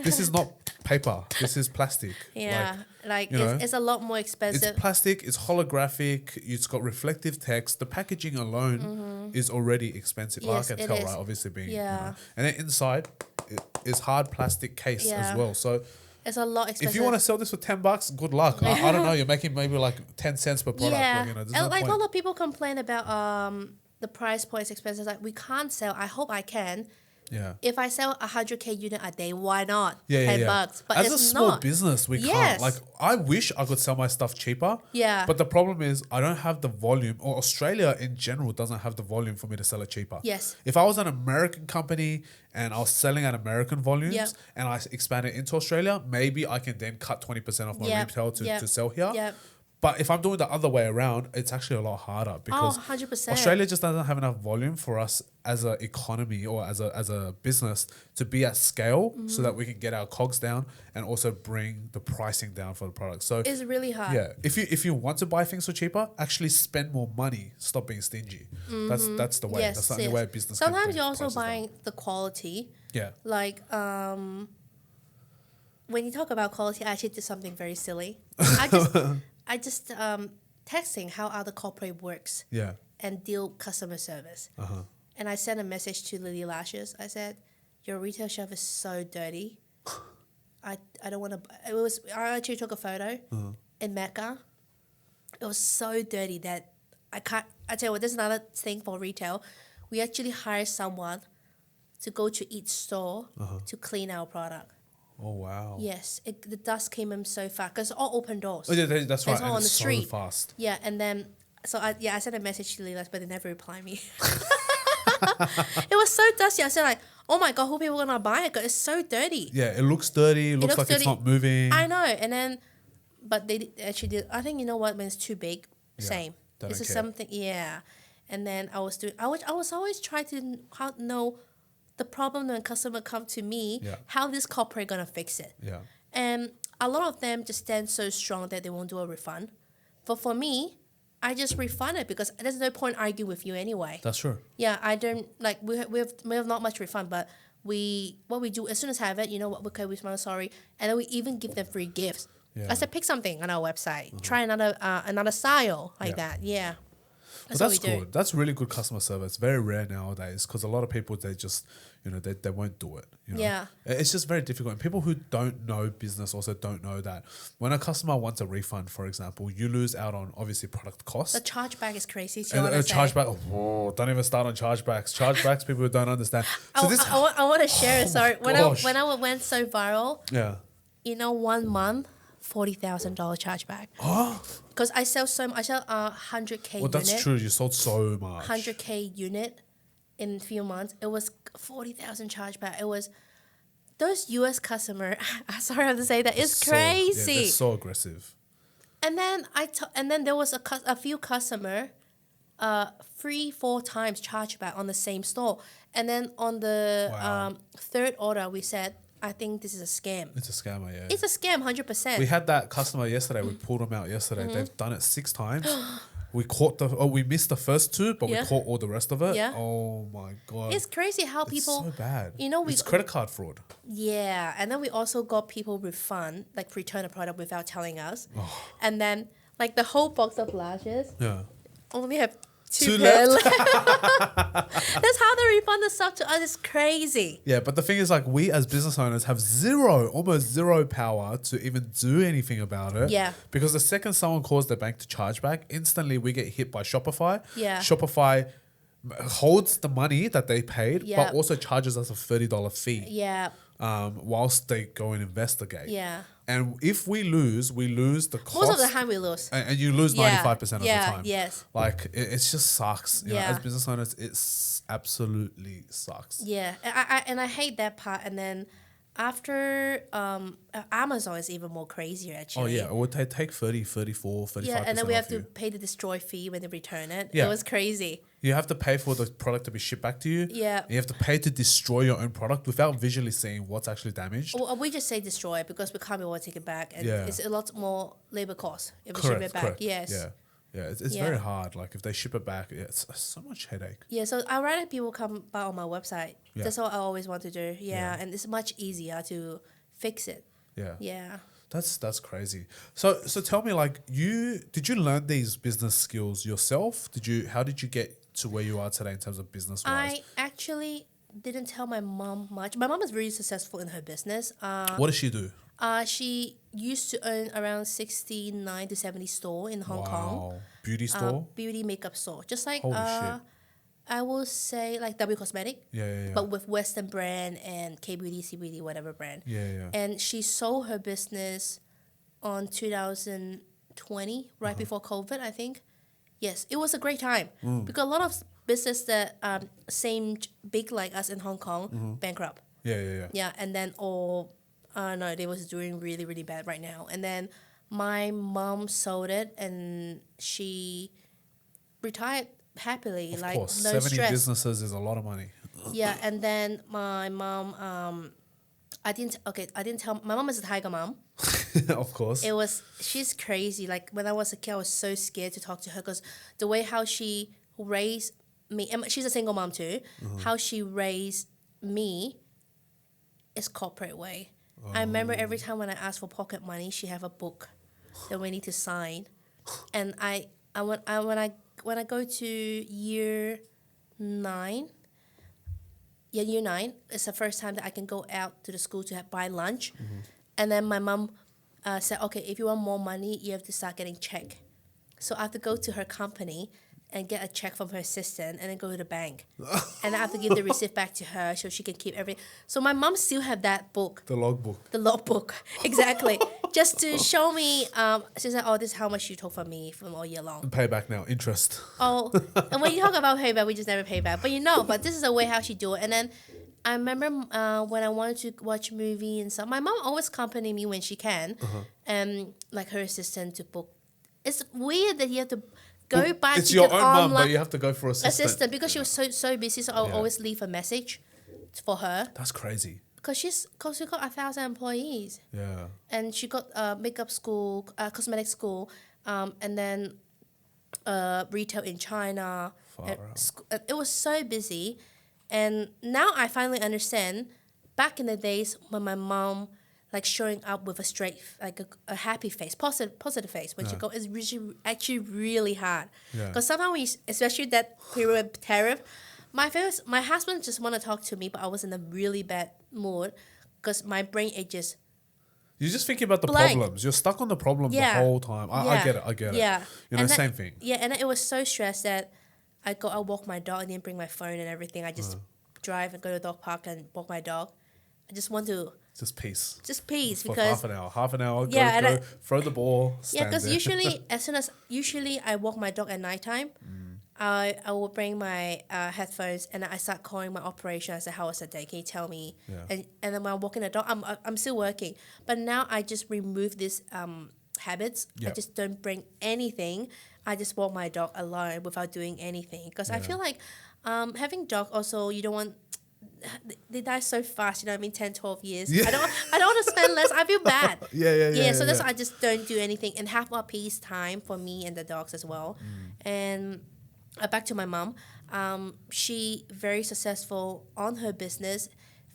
This is not paper. This is plastic. Yeah, you know, it's a lot more expensive. It's plastic. It's holographic. It's got reflective text. The packaging alone is already expensive. Yes, I can it tell, is. right? Obviously being, Yeah. And then inside is hard plastic case Yeah. as well. So It's a lot expensive. if you want to sell this for $10, good luck. I don't know. You're making maybe like 10 cents per product. yeah, There's and no like a point. lot of people complain about the price point is expensive. Like we can't sell. I hope I can. Yeah. If I sell 100K unit a day, why not? Yeah. $10, but As it's a small not. business, we Yes. can't. Like, I wish I could sell my stuff cheaper. Yeah. But the problem is, I don't have the volume, or Australia in general doesn't have the volume for me to sell it cheaper. Yes. If I was an American company and I was selling at American volumes Yep. and I expanded into Australia, maybe I can then cut 20% off my Yep. retail to Yep. sell here. Yep. But if I'm doing the other way around, it's actually a lot harder because 100%. Australia just doesn't have enough volume for us as an economy or as a business to be at scale so that we can get our cogs down and also bring the pricing down for the product. So It's really hard. yeah, if you want to buy things for cheaper, actually spend more money. Stop being stingy. That's the way. Yes, That's the only yes. way business. Can Sometimes bring you're also prices down. buying the quality. Yeah. Like, when you talk about quality, I actually did something very silly. I just texting how other corporate works Yeah. and deal customer service. And I sent a message to Lily Lashes. I said, "Your retail shelf is so dirty. I don't want to." I actually took a photo in Mecca. It was so dirty that I can't. I tell you what, there's another thing for retail. We actually hire someone to go to each store to clean our product. Oh wow. Yes, the dust came in so fast because all open doors. Oh yeah, that's right. It's all And on the it's street. so fast. Yeah, and then I sent a message to Lilas, but they never replied me. It was so dusty. I said like, "Oh my god, who people gonna buy it? 'Cause it's so dirty." Yeah, it looks dirty. It looks like dirty. it's not moving. I know, and then, but they actually did. I think you know what? When it's too big, Yeah, same. they This don't is care. something, yeah. And then I was always trying to know the problem when customer come to me. Yeah. How this corporate gonna fix it? Yeah. And a lot of them just stand so strong that they won't do a refund. But for me, I just refund it because there's no point arguing with you anyway. That's true. Yeah, I don't like we have not much refund, but what we do as soon as I have it, you know what? Okay, we're sorry, and then we even give them free gifts. Yeah. I said pick something on our website, try another style like Yeah. that. Yeah, But what that's we do. good. That's really good customer service. Very rare nowadays because a lot of people they just they won't do it. You know? Yeah. It's just very difficult. And people who don't know business also don't know that when a customer wants a refund, for example, you lose out on obviously product cost. The chargeback is crazy. And a chargeback. Oh, don't even start on chargebacks. Chargebacks, people who don't understand. So I want to share it. Sorry, when gosh. I went so viral, yeah. 1 month, $40,000 chargeback. Because I sell 100K Well, that's unit. true. You sold so much. 100K unit in a few months. It was 40,000 chargeback. It was those US customer. Sorry, I have to say that it's crazy. Yeah, they're so aggressive. And then and then there was a few customer, 3-4 times chargeback on the same store. And then on the Wow. third order, we said, I think this is a scam. It's a scammer, yeah. It's a scam, 100%. We had that customer yesterday. We pulled them out yesterday. Mm-hmm. They've done it 6 times. We missed the first 2, but Yeah. we caught all the rest of it. Yeah. Oh my god. It's crazy how It's people, so bad. we It's credit card fraud. Yeah, and then we also got people refund, like return a product without telling us. Oh. And then like the whole box of lashes Yeah. only have 2 2 pair left. left. That's how they refund the stuff to us. It's crazy. Yeah, but the thing is, like, we as business owners have almost zero power to even do anything about it. Yeah. Because the second someone calls their bank to charge back, instantly we get hit by Shopify. Yeah. Shopify holds the money that they paid, Yeah. but also charges us a $30 fee. Yeah, Whilst they go and investigate. yeah. And if we lose the cost. Most of the time we lose. And you lose Yeah, 95% of yeah, the time. yes. Like, it just sucks. You know, Yeah. as business owners, it absolutely sucks. Yeah, and I hate that part. And then after Amazon is even more crazier Oh, actually. yeah. It would take 30, 34, 35%. Yeah, and then we have off to you. pay the destroy fee when they return it. Yeah. It was crazy. You have to pay for the product to be shipped back to you. Yeah. You have to pay to destroy your own product without visually seeing what's actually damaged. Well, we just say destroy it because we can't be able to take it back, and Yeah. it's a lot more labor cost if we ship it back. Yes. Yeah. Yeah, it's Yeah. very hard. Like, if they ship it back, it's so much headache. Yeah, so I rather people come buy on my website. Yeah. That's what I always want to do. Yeah, Yeah. and it's much easier to fix it. Yeah. Yeah. That's crazy. So tell me, like, did you learn these business skills yourself? How did you get to where you are today in terms of business wise? I actually didn't tell my mom much. My mom is really successful in her business. What does she do? She used to own around 69 to 70 store in Hong Kong. Wow. Beauty store? Beauty makeup store. Just like Holy shit. I will say like W Cosmetic. Yeah. But with Western brand and K Beauty, C Beauty, whatever brand. Yeah. And she sold her business on 2020, right before COVID, I think. Yes, it was a great time because a lot of business that same big like us in Hong Kong bankrupt. Yeah. Yeah, and then no, they was doing really really bad right now. And then my mom sold it and she retired happily, Of like course, no 70 stress. businesses is a lot of money. Yeah, and then my mom, I didn't tell. My mom is a tiger mom. Of course. She's crazy. Like when I was a kid, I was so scared to talk to her because the way how she raised me, and she's a single mom too. How she raised me is corporate way. I remember every time when I asked for pocket money, she have a book that we need to sign, and when I go to year 9. Yeah, year 9, it's the first time that I can go out to the school to buy lunch. And then my mom said, okay, if you want more money, you have to start getting check. So I have to go to her company and get a check from her assistant and then go to the bank. And I have to give the receipt back to her so she can keep everything. So my mom still have that book. The logbook. The logbook, exactly. Just to show me, she said, oh, this is how much you took from me from all year long. Pay back now, interest. Oh, and when you talk about payback, we just never pay back. But but this is the way how she do it. And then I remember when I wanted to watch a movie and stuff, my mom always accompany me when she can, and like her assistant to book. It's weird that you have to go back. It's your own mum, but you have to go for assistant. Because she was so busy, so I'll always leave a message for her. That's crazy. Because she got 1,000 employees. Yeah. And she got makeup school, cosmetic school, and then retail in China. It was so busy. And now I finally understand, back in the days when my mom like showing up with a straight, like a happy face, positive face when she go, is actually really hard. Because sometimes especially that period of tariff, my husband just want to talk to me, but I was in a really bad mood because my brain is just You're just thinking about the blank. problems. You're stuck on the problem the whole time. I get it. Yeah. Same thing. Yeah, and it was so stressed that I walk my dog. I didn't bring my phone and everything. I just drive and go to the dog park and walk my dog. I just want to... Just peace. Because... For half an hour. Yeah, throw the ball, because usually I walk my dog at nighttime. I will bring my headphones and I start calling my operation. I say, how was the day? Can you tell me? Yeah. And then when I'm walking the dog, I'm still working. But now I just remove these habits. I just don't bring anything. I just walk my dog alone without doing anything. Because I feel like having dog also, you don't want... They die so fast, 10, 12 years. Yeah. I don't want to spend less. I feel bad. So that's why I just don't do anything and have more peace time for me and the dogs as well. And back to my mom. She very successful on her business,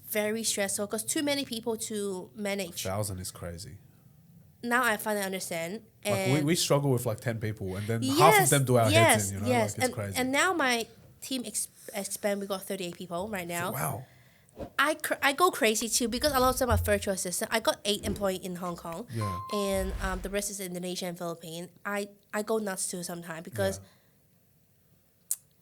very stressful because too many people to manage. 1,000 is crazy. Now I finally understand. And like we struggle with like 10 people and then half of them do our heads in, Yes. Like it's crazy. And now my team expand. We got 38 people right now. Wow. I go crazy too because a lot of them are virtual assistant. I got 8 employees in Hong Kong, and the rest is Indonesia and Philippines. I go nuts too sometimes because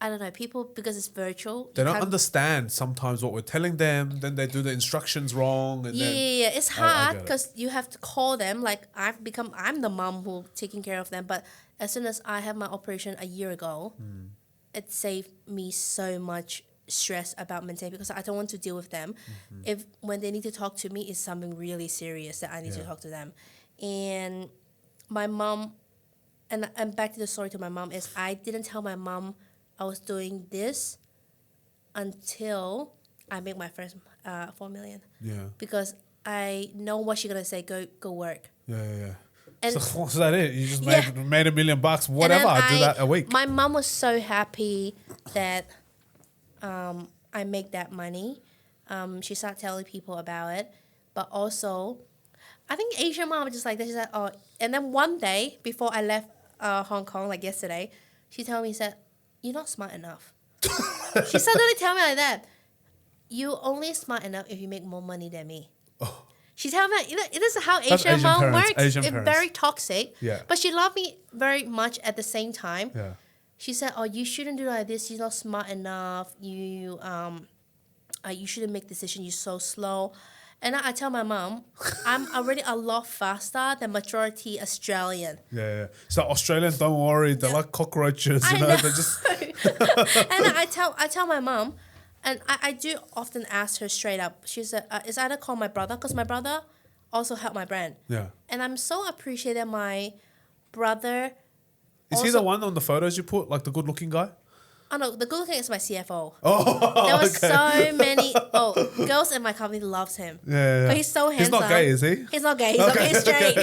I don't know, people, because it's virtual. They don't understand sometimes what we're telling them. Then they do the instructions wrong. And it's hard because you have to call them. Like I'm the mom who taking care of them. But as soon as I have my operation a year ago, it saved me so much stress about maintaining because I don't want to deal with them. If when they need to talk to me, it's something really serious that I need to talk to them. And my mom, and back to the story to my mom is I didn't tell my mom I was doing this until I make my first 4 million. Yeah. Because I know what she's gonna say. Go work. Yeah. And so what's that? You just made $1 million. Whatever. I do that a week. My mom was so happy that I make that money. She started telling people about it, but also, I think Asian mom was just like this. She said, "Oh," and then one day before I left Hong Kong, like yesterday, she told me, said, "You're not smart enough." She suddenly tell me like that. You only smart enough if you make more money than me. Oh. She tell me, this is how Asian mom works. It's very toxic. Yeah. But she loved me very much at the same time. Yeah. She said, "Oh, you shouldn't do like this. You're not smart enough. You shouldn't make decisions. You're so slow." And I tell my mom, I'm already a lot faster than majority Australian. Yeah. So Australians, don't worry. They're like cockroaches. They're just. And I tell my mom, and I do often ask her straight up. She said, "It's either call my brother, because my brother also help my brand. Yeah. And I'm so appreciated my brother. Is he the one on the photos you put, like the good-looking guy? Oh no, the good thing is my CFO. Oh, There was so many. Girls in my company loves him. Yeah. But he's so handsome. He's not gay, is he? He's not gay. He's okay. He's straight.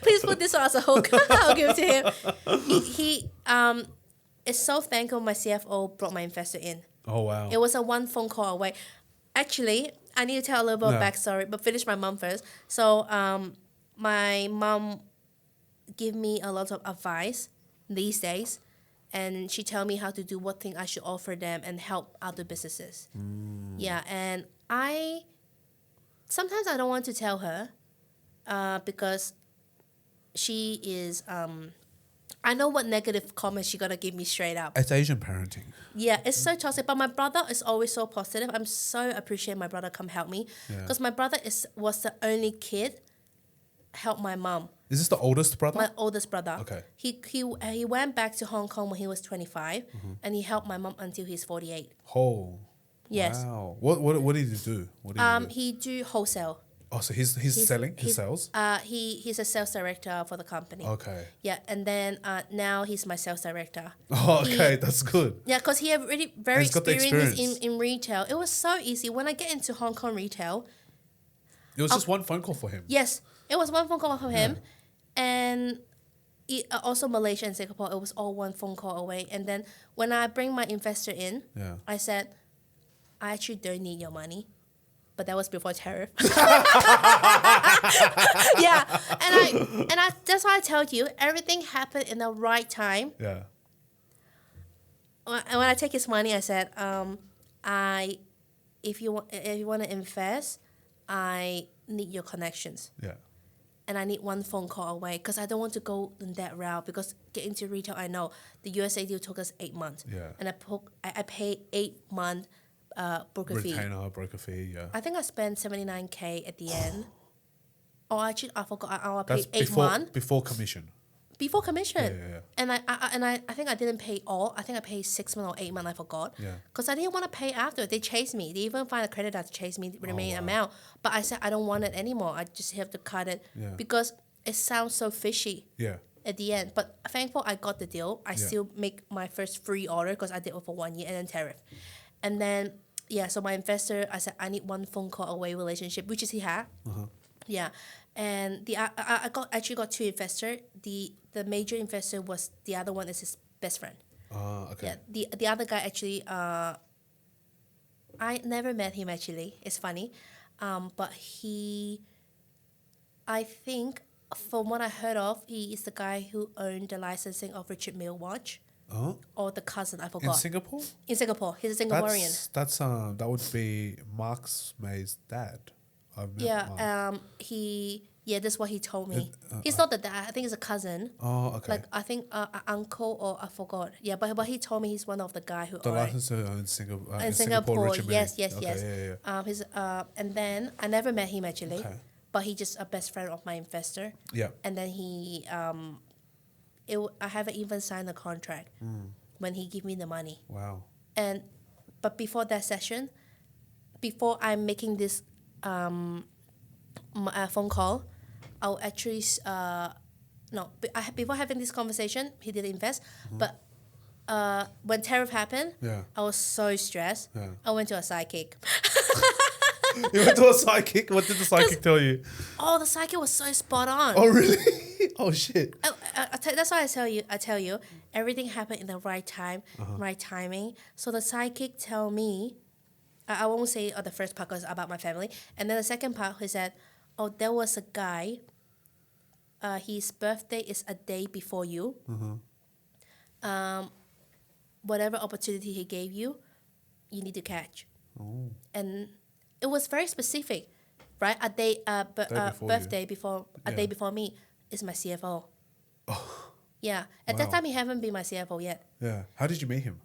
Please put this one as a hook. I'll give it to him. He is so thankful my CFO brought my investor in. Oh, wow. It was a one phone call away. Actually, I need to tell a little bit of Yeah. backstory, but finish my mom first. So my mom give me a lot of advice these days, and she tell me how to do what thing I should offer them and help other businesses. Yeah, and sometimes I don't want to tell her because she is I know what negative comments she gonna give me straight up. It's Asian parenting. Yeah, it's so toxic. But my brother is always so positive. I'm so appreciate my brother come help me because my brother was the only kid help my mom. Is this the oldest brother? My oldest brother. Okay. He went back to Hong Kong when he was 25, and he helped my mom until he's 48. Oh. Yes. Wow. What did he do? What did he do? He do wholesale. Oh, so he's selling? He sells? He's a sales director for the company. Okay. Yeah, and then now he's my sales director. Oh, okay. That's good. Yeah, because he had really very he's got the experience experience. in retail. It was so easy. When I get into Hong Kong retail, It was just one phone call for him. yes, it was one phone call from him. And also Malaysia and Singapore, it was all one phone call away. And then when I bring my investor in, I said, I actually don't need your money. But that was before tariff. Yeah, and I that's why I tell you, everything happened in the right time. Yeah. And when I take his money, I said, if you want to invest, I need your connections. Yeah. And I need one phone call away because I don't want to go in that route because get into retail, I know the USA deal took us 8 months. Yeah. And I pay 8-month broker fee. Retainer, broker fee, yeah. I think I spent 79K at the end. Oh, actually, I forgot. I paid That's 8 months before commission. before commission. Yeah. And I think I didn't pay all. I think I paid 6 months or 8 months. I forgot. Yeah. Because I didn't want to pay after. They chased me. They even find a creditor to chase me the remaining wow. amount. But I said I don't want it anymore. I just have to cut it because it sounds so fishy. Yeah. At the end, but thankful I got the deal. I still make my first free order because I did it for 1 year and then tariff, and then so my investor, I said I need one phone call away relationship, which is he had. Yeah, and I actually got 2 investors. The major investor was the other one is his best friend. Okay. Yeah, the other guy actually I never met him actually. It's funny, but I think from what I heard of, he is the guy who owned the licensing of Richard Mille watch. Oh. Or the cousin, I forgot. In Singapore? In Singapore. He's a Singaporean. That's that would be Mark's May's dad. I've met Mark. That's what he told me. He's not the dad, I think he's a cousin. Oh, okay. Like I think uncle or I forgot. Yeah, but he told me he's one of the guy who The owned licensor in Singapore. in Singapore. Richard Mille. Yes. Okay, yeah. His and then I never met him actually. Okay. But he's just a best friend of my investor. Yeah. And then he I haven't even signed the contract when he give me the money. Wow. But before that session, before I'm making this phone call, I'll actually before having this conversation, he didn't invest. But when tariff happened, I was so stressed. Yeah. I went to a psychic. You went to a psychic? What did the psychic tell you? Oh, the psychic was so spot on. Oh, really? Oh, shit. That's why I tell you, everything happened in the right time, right timing. So the psychic tell me, I won't say the first part because about my family. And then the second part, he said, oh, there was a guy, his birthday is a day before you. Whatever opportunity he gave you, you need to catch. Oh. And it was very specific, right? A day, birthday before day before me is my CFO. Oh. Yeah, at that time he haven't been my CFO yet. Yeah. How did you meet him?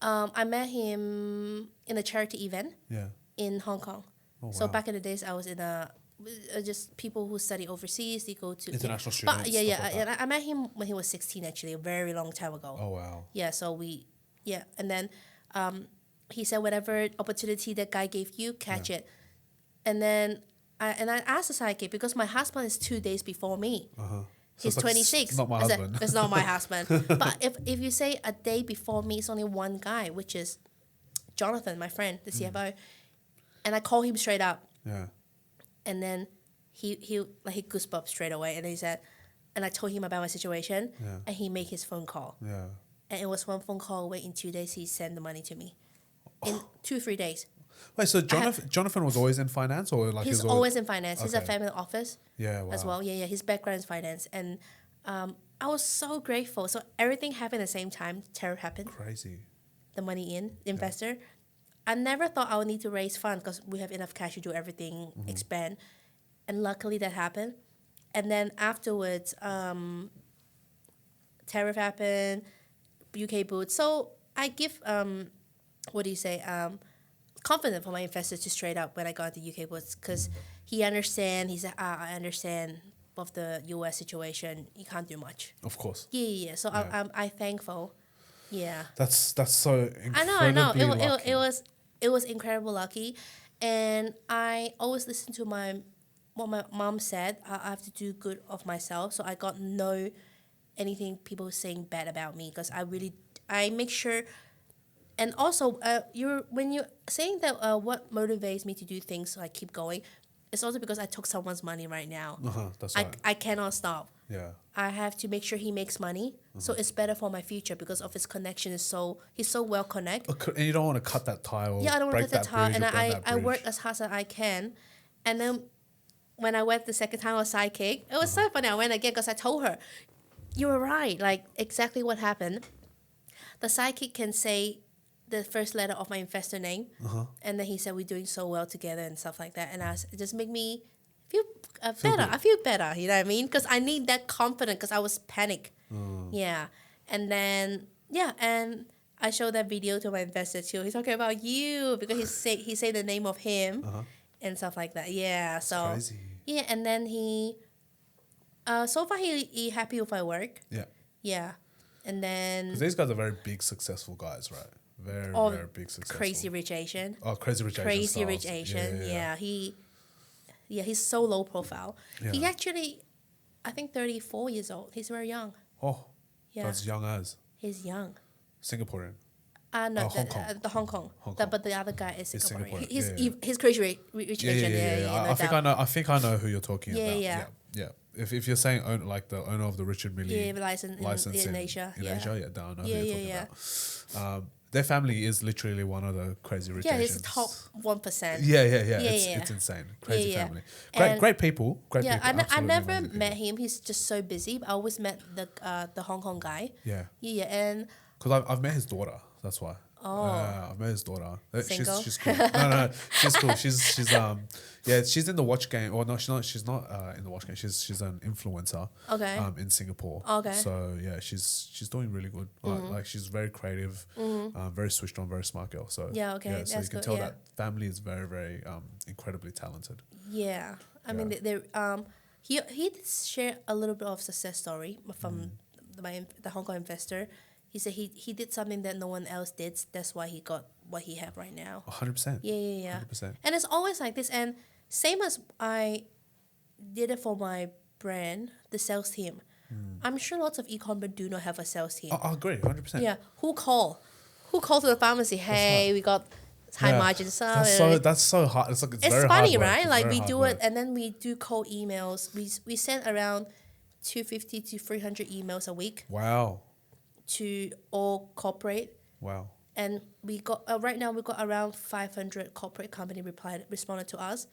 I met him in a charity event. Yeah. In Hong Kong. Oh, wow. So back in the days, I was in just people who study overseas. They go to international students. But and I met him when he was 16. Actually, a very long time ago. Oh, wow. Yeah. So and then he said whatever opportunity that guy gave you, catch it. And then I asked the sidekick because my husband is 2 days before me. So He's it's like, 26. It's not my I said, husband. it's not my husband. But if you say a day before me, it's only one guy, which is Jonathan, my friend, the CFO. And I call him straight up. Yeah. And then he goosed up straight away. And he said, and I told him about my situation. Yeah. And he made his phone call. Yeah. And it was one phone call away. In 2 days, he sent the money to me. In 2-3 days. Wait, so Jonathan was always in finance, or like He's always in finance. He's a Okay. family office Yeah, wow. as well. Yeah. His background is finance. And I was so grateful. So everything happened at the same time. Tariff happened. Crazy. The money in, the investor. I never thought I would need to raise funds because we have enough cash to do everything, expand. And luckily that happened. And then afterwards, tariff happened, UK boots. So I give, confidence for my investors to straight up when I got the UK boots because he understand. He said, I understand of the US situation. You can't do much. Of course. Yeah. So Yeah. I'm thankful. Yeah. That's so incredibly I know. lucky. It was incredible lucky, and I always listen to what my mom said. I have to do good of myself, so I got no anything people saying bad about me because I make sure. And also, when you're saying that what motivates me to do things so I keep going, it's also because I took someone's money right now. That's right. I cannot stop. Yeah. I have to make sure he makes money, so it's better for my future because of his connection. He's so well connected. And you don't want to cut that tie or Yeah, I don't want break to cut that the tie, bridge and or burn that I bridge. work as hard as I can, and then when I went the second time I was sidekick, it was so funny. I went again because I told her, you were right, like exactly what happened. The sidekick can say the first letter of my investor name, and then he said we're doing so well together and stuff like that, and it just make me feel better. good. I feel better, you know what I mean? Because I need that confidence because I was panic. Yeah, and then and I showed that video to my investor too. He's talking about you because he say the name of him and stuff like that. Yeah, so Crazy. yeah, and then he so far he happy with my work. Yeah. Yeah, and then Because these guys are very big, successful guys, right? Very, Oh, very big, successful. Crazy Rich Asian. Oh, Crazy Rich Asian. Crazy Rich styles. Asian. Yeah. He's so low profile. He Yeah. actually, I think 34 years old. He's very young. Oh, Yeah, that's young as. he's young. Singaporean. No, Hong Kong. the Hong Kong. Hong Kong. But the other guy is He's Singaporean. Singaporean. He's Crazy Rich Asian. I no think doubt. I know who you're talking Yeah, about. yeah. Yeah. If you're saying like the owner of the Richard Mille Yeah, license in Asia. in Yeah. Asia, I know who Yeah, you're yeah, talking about. Their family is literally one of the Crazy Rich Yeah, Asians. he's top 1%. Yeah. Yeah, It's insane. Crazy yeah. family. And- Great people. Great Yeah, people. I absolutely never amazing met people. him. He's just so busy. But I always met the Hong Kong guy. Yeah. Yeah, and Because I've met his daughter. That's why. Oh. I've met his daughter. Single? She's cool. No, she's cool. She's in the watch game. Or no, she's not in the watch game. She's an influencer. Okay. In Singapore. Okay. So yeah, she's doing really good. Like she's very creative, very switched on, very smart girl. So Yeah, okay, so you that's can good, tell yeah. that family is very very incredibly talented. yeah, I mean, he did share a little bit of success story from the Hong Kong investor. He said he did something that no one else did. That's why he got what he have right now. 100%. Yeah. 100%. And it's always like this. And same as I did it for my brand, the sales team. I'm sure lots of e-commerce do not have a sales team. I agree. 100%. Yeah, who call to the pharmacy? Hey, we got high Yeah. margin stuff. That's so hard. It's It's very funny, hard work. right? It's Like very we hard do work. it, and then we do cold emails. We send around 250 to 300 emails a week Wow. to all corporate, Wow. and we got right now we got around 500 corporate company responded to us,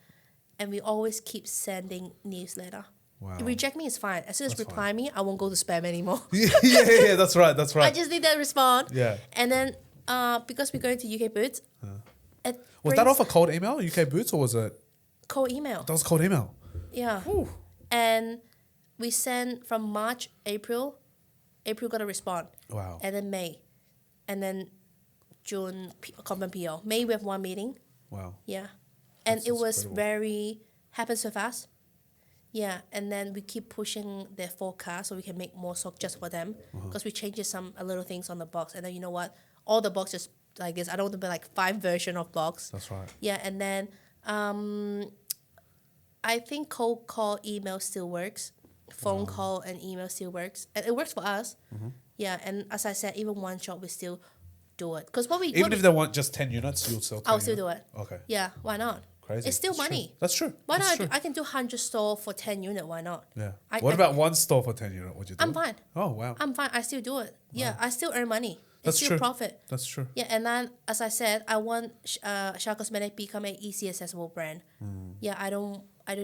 and we always keep sending newsletter. Wow. If reject me is fine. As soon as That's reply me, I won't go to spam anymore. yeah. That's right. That's right. I just need that respond. Yeah. And then because we're going to UK Boots, it Was that brings off a cold email, UK Boots, or was it? cold email. That was a cold email. Yeah. And we sent from March, April got a response. Wow. And then May. And then June, confirm PO. May we have one meeting. Wow. Yeah. And That's it was incredible. very, happened so fast. Yeah. And then we keep pushing their forecast so we can make more stock just for them. Because we changed a little things on the box. And then you know what? All the boxes like this. I don't want to be like 5 version of box. That's right. Yeah. And then I think cold call email still works. Phone call and email still works. And it works for us. Yeah, and as I said, even one shot, we still do it. Because Even if they want just 10 units, you'll sell 10 I'll still do it. Okay. Yeah, why not? Crazy. It's still That's true. money. That's true. Why That's not? true. I can do 100 store for 10 unit. Why not? Yeah. I- What I- about one store for 10 unit? Would you do? I'm fine. Oh, wow. I'm fine. I still do it. Yeah, I still earn money. That's It's still true. profit. That's true. Yeah, and then as I said, I want Char Cosmetics become an easy accessible brand. Yeah, I don't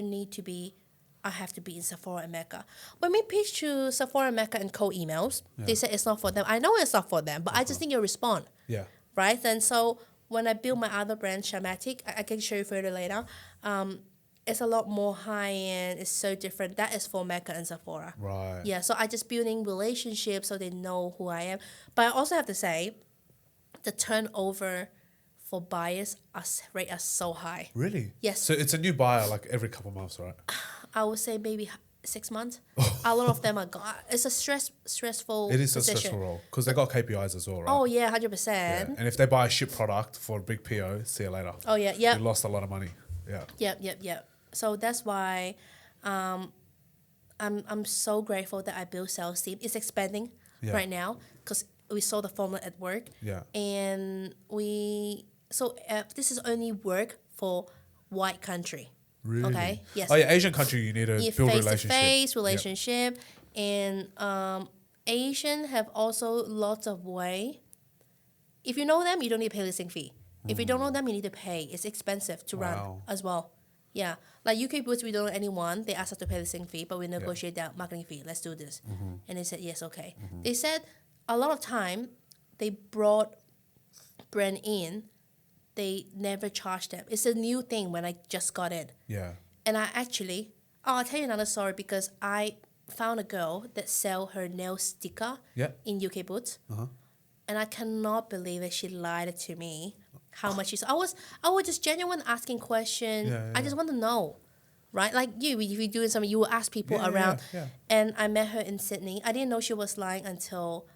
need to be. I have to be in Sephora and Mecca. When we pitch to Sephora and Mecca in cold emails, they say it's not for them. I know it's not for them, but I just think you'll respond, Yeah. right? And so when I build my other brand, Chamatic, I can show you further later. It's a lot more high end. It's so different. That is for Mecca and Sephora. Right. Yeah, so I just building relationships so they know who I am. But I also have to say, the turnover for buyers rate are so high. Really? Yes. So it's a new buyer like every couple of months, right? I would say maybe 6 months. A lot of them are gone. It's a stressful. It is a position. stressful role because they got KPIs as well, right? Oh yeah, 100%. Yeah. And if they buy a ship product for a big PO, see you later. Oh yeah, yeah. You lost a lot of money. Yeah. Yep. So that's why I'm so grateful that I built sales team. It's expanding Yeah. right now because we saw the formula at work. Yeah. And this is only work for white country. Really? Okay. Yes. Oh yeah, Asian country, you need to You build face-to-face relationship. relationship, and Asian have also lots of way. If you know them, you don't need to pay listing fee. If you don't know them, you need to pay. It's expensive to run Wow. as well. Yeah, like UK Boots, we don't know anyone. They asked us to pay listing fee, but we negotiate that marketing fee. Let's do this, and they said yes, okay. They said a lot of time they brought brand in, they never charged them. It's a new thing when I just got in. Yeah. And I'll tell you another story because I found a girl that sell her nail sticker Yeah. in UK Boots. And I cannot believe that she lied to me how much she's. I was just genuine asking questions. Yeah, I just want to know, right? Like you, if you're doing something, you will ask people Yeah, around. yeah. And I met her in Sydney. I didn't know she was lying until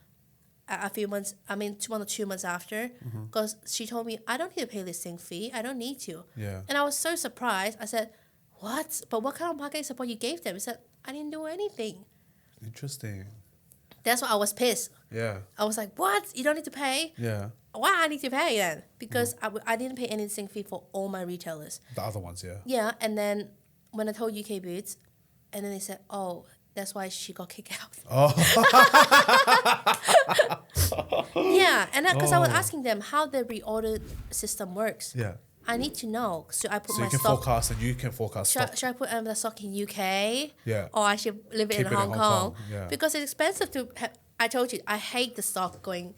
a few months. I mean, 1 or 2 months after, because she told me I don't need to pay listing fee. I don't need to. Yeah. And I was so surprised. I said, "What? But what kind of marketing support you gave them?" He said, "I didn't do anything." Interesting. That's why I was pissed. Yeah. I was like, "What? You don't need to pay? Yeah. Why I need to pay then?" Because I didn't pay any listing fee for all my retailers. The other ones, yeah. Yeah, and then when I told UK Boots, and then they said, "Oh, that's why she got kicked out." Oh. Yeah, and because I was asking them how the reorder system works. Yeah. I need to know. So I put So my you can stock. forecast and you can forecast stock. Should I put the stock in UK? Yeah. Or I should leave it Keep in it in Hong Hong Kong? Kong, yeah. Because it's expensive to. I told you I hate the stock going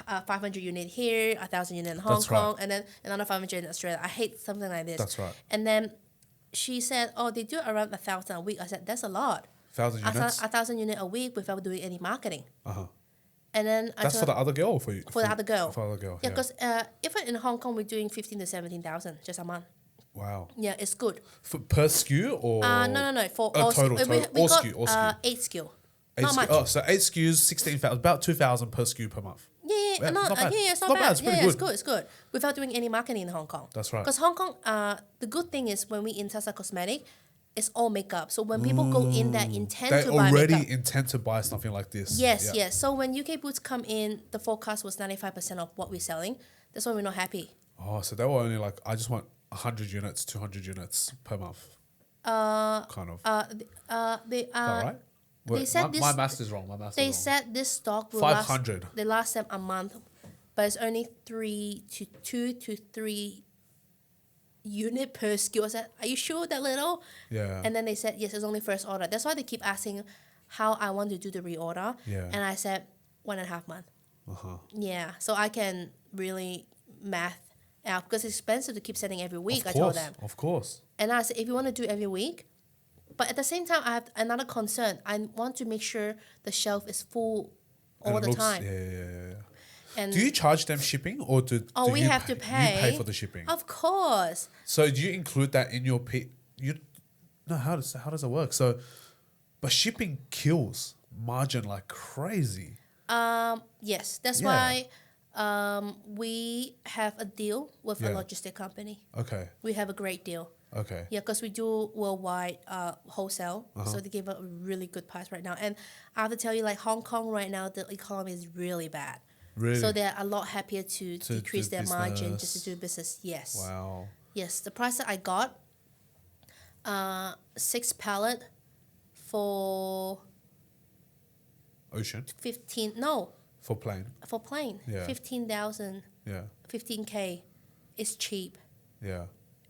500 unit here, 1,000 unit in Hong That's right. Kong, and then another 500 in Australia. I hate something like this. That's right. And then she said, "Oh, they do around 1,000 a week." I said, "That's a lot. 1,000 units? 1,000 unit a week without doing any marketing." Uh-huh. And then I That's for told the other girl or for you? for the other girl. For the other girl, Yeah, because if in Hong Kong we're doing 15 to 17,000 just a month. Wow. Yeah, it's good. Per SKU or? No. For Oh, all total. we All got SKU, all SKU. 8 SKU. Eight Not SKU. much. Oh, so 8 SKUs, 16,000, about 2,000 per SKU per month. Yeah, not bad. it's not Not bad, bad. it's pretty Yeah, good. it's good. Without doing any marketing in Hong Kong. That's right. Because Hong Kong, the good thing is when we in Char Cosmetics, it's all makeup. So when people go in that intent They to buy already makeup. intend to buy something like this. Yes, Yeah. yes. So when UK Boots come in, the forecast was 95% of what we're selling. That's why we're not happy. Oh, so they were only like, I just want 100 units, 200 units per month. Kind of. Is that right? Wait, said my, this- my math is wrong. My math They is wrong. said this stock will 500. They last them a month, but it's only 2 to 3 unit per SKU. I said, "Are you sure that little?" Yeah. And then they said, "Yes, it's only first order." That's why they keep asking how I want to do the reorder. Yeah. And I said 1.5 month. Uh-huh. Yeah, so I can really math out because it's expensive to keep sending every week. Of I told course, them, of course. and I said, if you want to do every week, but at the same time, I have another concern. I want to make sure the shelf is full all And it the looks- time. Yeah. And Do you charge them shipping or do we you have to pay. You pay for the shipping. Of course. So do you include that in your No, how does it work? So, but shipping kills margin like crazy. Yes, that's Yeah. why We have a deal with a Yeah. logistic company. Okay. We have a great deal. Okay. Yeah, because we do worldwide wholesale, so they give a really good price right now. And I have to tell you, like Hong Kong right now, the economy is really bad. Really? So they're a lot happier to decrease do their margin just to business. do business. Yes. Wow. Yes, the price that I got, 6 pallet for Ocean 15. No, for plane. for plane. Yeah. 15,000, Yeah. 15K. It's cheap. Yeah.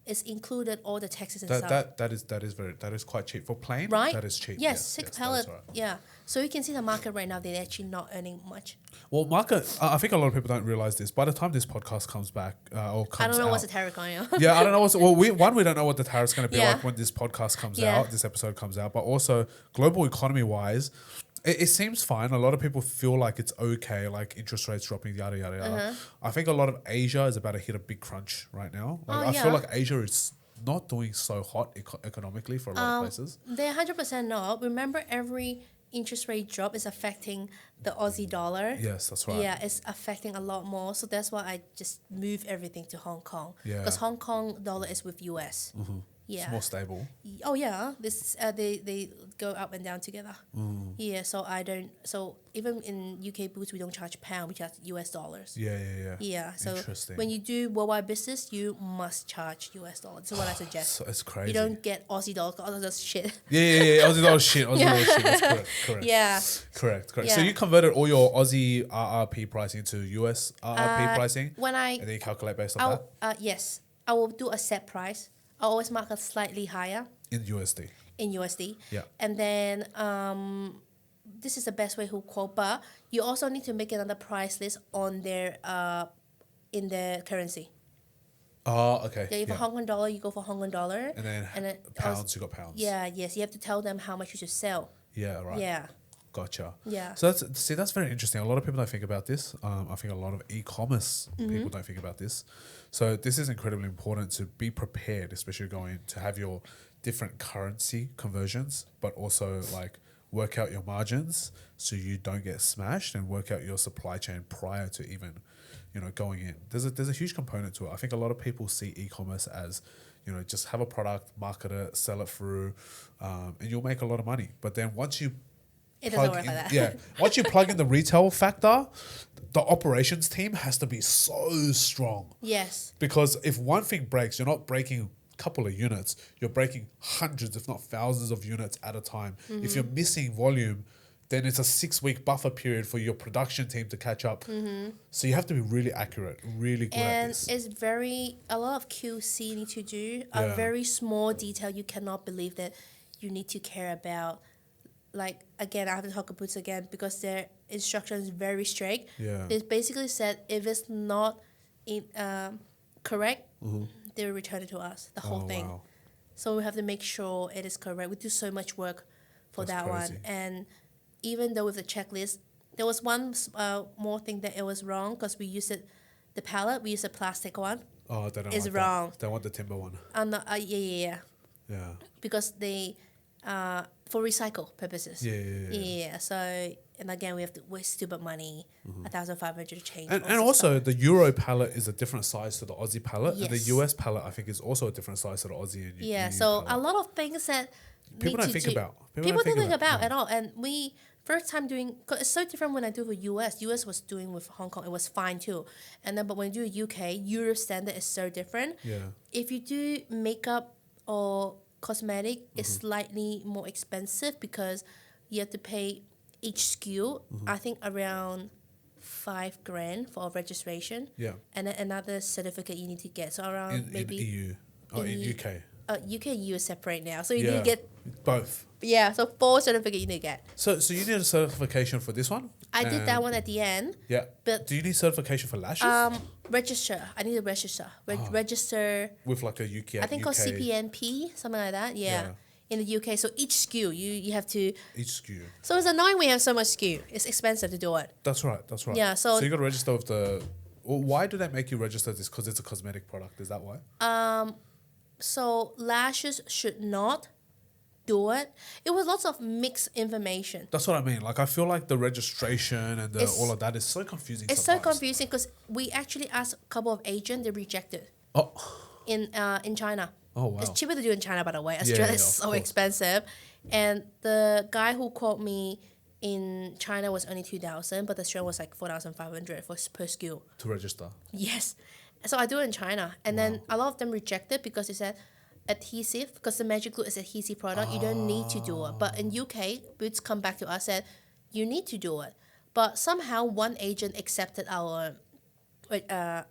It's included all the taxes and That stuff. that is quite cheap for plane. Right? That is cheap. Yes, six that is pallet. all right. Yeah. So you can see the market right now, they're actually not earning much. Well, market. I think a lot of people don't realize this. By the time this podcast comes back or comes I don't know out, what's the tariff going on. yeah, I don't know what's well. We don't know what the tariff's going to be Yeah. like when this podcast comes Yeah. out, this episode comes out. But also, global economy wise, it seems fine. A lot of people feel like it's okay, like interest rates dropping, yada yada yada. I think a lot of Asia is about to hit a big crunch right now. Like, Oh, I yeah. feel like Asia is not doing so hot economically for a lot of places. They're 100% not. Remember, every interest rate drop is affecting the Aussie dollar. Yes, that's right. Yeah, it's affecting a lot more. So that's why I just move everything to Hong Kong. Yeah. Because Hong Kong dollar is with US. Yeah. It's more stable. Oh yeah, this they go up and down together. Yeah, so I don't. So even in UK boots, we don't charge pound, we charge US dollars. Yeah, yeah, yeah. Yeah, so Interesting. when you do worldwide business, you must charge US dollars. That's what I suggest. So it's crazy. You don't get Aussie dollars. Oh, that's shit. Yeah. Aussie dollar shit. Aussie dollar shit. That's correct. Yeah. Correct. So Yeah. you converted all your Aussie RRP pricing to US RRP pricing, When and then you calculate based on that yes, I will do a set price. I always mark it slightly higher in USD. in USD. Yeah. And then this is the best way to quote, but you also need to make another price list on their in their currency. Oh, okay. Yeah, if a Hong Kong dollar, you go for Hong Kong dollar. And then pounds, you got pounds. Yeah, yes, you have to tell them how much you should sell. Yeah. Right. Yeah. Gotcha. Yeah. So that's very interesting. A lot of people don't think about this. I think a lot of e-commerce Mm-hmm. people don't think about this. So this is incredibly important to be prepared, especially going to have your different currency conversions, but also like work out your margins so you don't get smashed, and work out your supply chain prior to even, going in. There's a huge component to it. I think a lot of people see e-commerce as, just have a product, market it, sell it through, and you'll make a lot of money. But then once you It doesn't work in, like that. yeah. Once you plug in the retail factor, the operations team has to be so strong. Yes. Because if one thing breaks, you're not breaking a couple of units, you're breaking hundreds, if not thousands of units at a time. Mm-hmm. If you're missing volume, then it's a 6-week buffer period for your production team to catch up. So you have to be really accurate, really good at And this. it's a lot of QC need to do. Yeah. A very small detail you cannot believe that you need to care about. Like, again, I have to talk about boots again because their instructions very strict. Yeah. They basically said if it's not correct, they will return it to us, the whole thing. Wow. So we have to make sure it is correct. We do so much work for That's that crazy. one. And even though with the checklist, there was one more thing that it was wrong because we used the palette, we used a plastic one. Oh, they don't It's want wrong. That. They want the timber one. Yeah. Yeah. Because they, for recycle purposes. Yeah. So, and again, we have to waste stupid money, 1,500 to change. And all sorts of also, the Euro palette is a different size to the Aussie palette. And the Yes. US palette, I think, is also a different size to the Aussie and Yeah, EU so palette. a lot of things that People need don't to think do- about. People don't think about at all. And we first time doing, cause it's so different when I do for US. US was doing with Hong Kong, it was fine too. And then but when you do UK, Europe standard is so different. Yeah. If you do makeup or cosmetic, it's slightly more expensive because you have to pay each SKU. I think around $5,000 for registration. Yeah. And then another certificate you need to get. So around In maybe EU. Oh, in EU. UK. UK and EU is separate now, so you Yeah. need to get Both. so 4 certificate you need to get. So you need a certification for this one? I did that And- one at the end. Yeah. But- do you need certification for lashes? Register. I need to register. Register. With like a UK. I think called UK CPNP, something like that. Yeah. Yeah. In the UK, so each SKU you have to. Each SKU. So it's annoying we have so much SKU. It's expensive to do it. That's right. Yeah, so- you got to register with the. Well, why do they make you register this? Because it's a cosmetic product. Is that why? So lashes should not do it. It was lots of mixed information. That's what I mean. Like, I feel like the registration and all of that is so confusing. It's so sometimes. confusing because we actually asked a couple of agents, they rejected Oh, in China. oh wow. It's cheaper to do in China, by the way. Yeah, Australia yeah, is of so course. expensive. And the guy who called me in China was only 2,000, but the Australia was like 4,500 per skill. To register. Yes. So I do it in China. And then a lot of them rejected because they said adhesive, because the magic glue is adhesive product, you don't need to do it. But in UK, Boots come back to us and said, you need to do it. But somehow one agent accepted our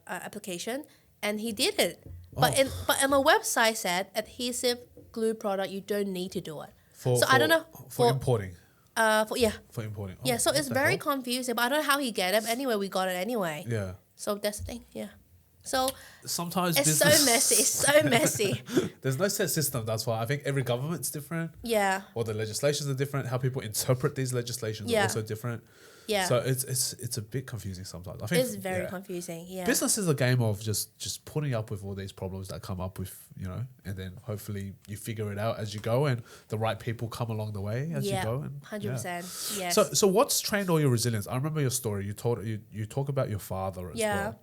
application and he did it. But on the website said adhesive glue product, you don't need to do it. I don't know. For importing. Yeah. For importing. Oh, Yeah, so what it's the very hell? confusing, but I don't know how he get it. Anyway, we got it anyway. Yeah. So that's the thing, yeah. So Sometimes it's so business- messy. It's so messy. There's no set system. That's why I think every government's different. Yeah, Or the legislations are different. How people interpret these legislations Yeah. are also different. yeah. So it's a bit confusing sometimes. I think It's very yeah. confusing, yeah. Business is a game of just putting up with all these problems that come up with, and then hopefully you figure it out as you go and the right people come along the way as you Yeah, go. And 100%. Yes. So what's trained all your resilience? I remember your story. You talk about your father as Yeah. well.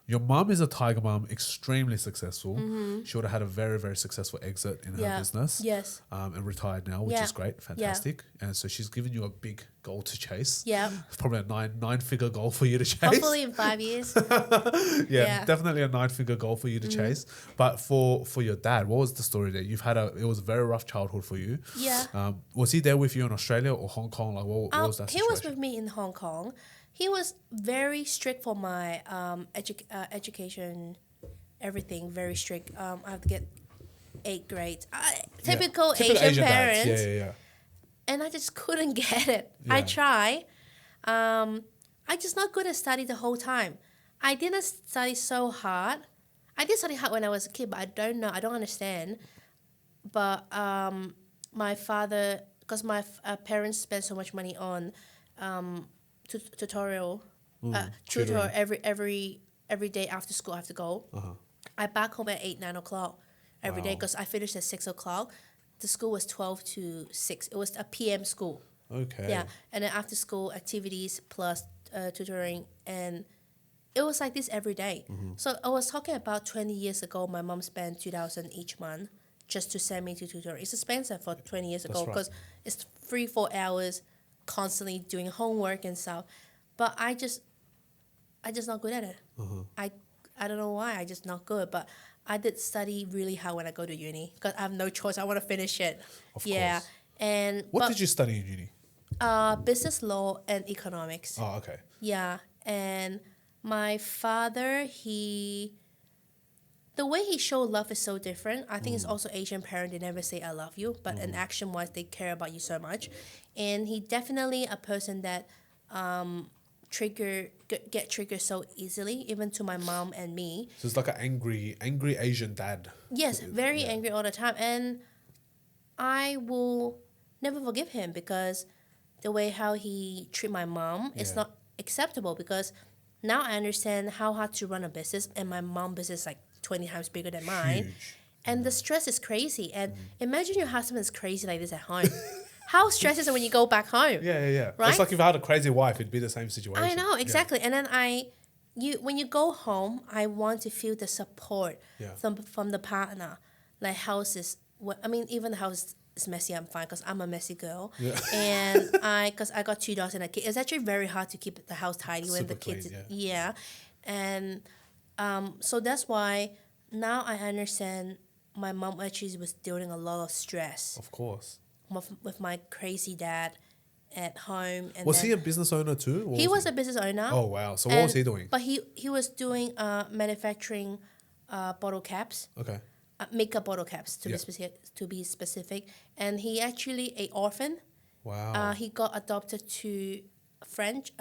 Your mum is a tiger mum, extremely successful. Mm-hmm. She would have had a very, very successful exit in her Yeah. business. Yes. And retired now, which Yeah. is great, fantastic. And so she's given you a big goal to chase. Yeah. It's probably a nine-figure goal for you to chase. Hopefully in 5 years. yeah, Yeah. definitely a 9-figure goal for you to chase. But for your dad, what was the story there? It was a very rough childhood for you. Yeah. Was he there with you in Australia or Hong Kong? Like, what was that He situation? was with me in Hong Kong. He was very strict for my education, everything, very strict. I have to get 8 grades. Typical Asian parents. Yeah. And I just couldn't get it. I Yeah. try. I just not good at study the whole time. I didn't study so hard. I did study hard when I was a kid, but I don't know. I don't understand. But my father, because my parents spent so much money on tutorial, tutor every day after school I have to go. I back home at 8, 9 o'clock every day because I finished at 6 o'clock. The school was 12 to 6. It was a PM school. Okay. Yeah, and then after school activities plus tutoring, and it was like this every day. So I was talking about 20 years ago. My mom spent 2,000 each month just to send me to tutoring. It's expensive for 20 years ago right. because it's 3-4 hours constantly doing homework and stuff. But I just not good at it. I don't know why. I just not good. But I did study really hard when I go to uni because I have no choice. I want to finish it. Of Yeah. course. And What did you study in uni? business law and economics. Oh, okay. Yeah, and my father, the way he showed love is so different. I think it's also Asian parent. They never say I love you, but in action wise, they care about you so much. And he definitely a person that get triggered so easily, even to my mom and me. So it's like an angry Asian dad. Yes, very angry all the time, and I will never forgive him because the way how he treat my mom is Yeah. not acceptable. Because now I understand how hard to run a business, and my mom business is like 20 times bigger than mine, Huge. and the stress is crazy. And imagine your husband is crazy like this at home. How stressed is it when you go back home? Yeah. Right? It's like if I had a crazy wife, it'd be the same situation. I know Yeah. exactly, and then when you go home, I want to feel the support Yeah. from the partner. Like house is, even the house is messy. I'm fine because I'm a messy girl, Yeah. and because I got 2 dogs and a kid, it's actually very hard to keep the house tidy when Super the kids. clean, Yeah, and so that's why now I understand my mom actually was dealing a lot of stress Of course. with my crazy dad at home. And Was then he a business owner too? Or he was a business owner. Oh wow! So what was he doing? But he was doing manufacturing bottle caps, Okay. makeup bottle caps to Yeah. be specific. And he actually a orphan. Wow. He got adopted to French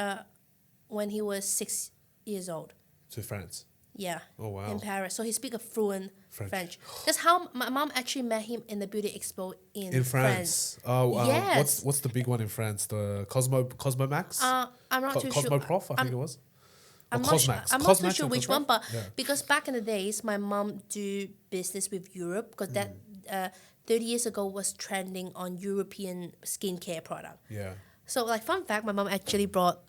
when he was 6 years old. To France. Yeah. Oh, wow. In Paris, so he speak a fluent French. French. That's how my mom actually met him in the beauty expo in In France. Oh, Yes. what's the big one in France? The Cosmo Max. I'm not too Cosmo sure. Prof, I think it was. I'm Or not, Cosmax. I'm not too Cosmax sure and which Cosmo? one, but Yeah. because back in the days, my mom do business with Europe because that 30 years ago was trending on European skincare product. Yeah. So like fun fact, my mom actually brought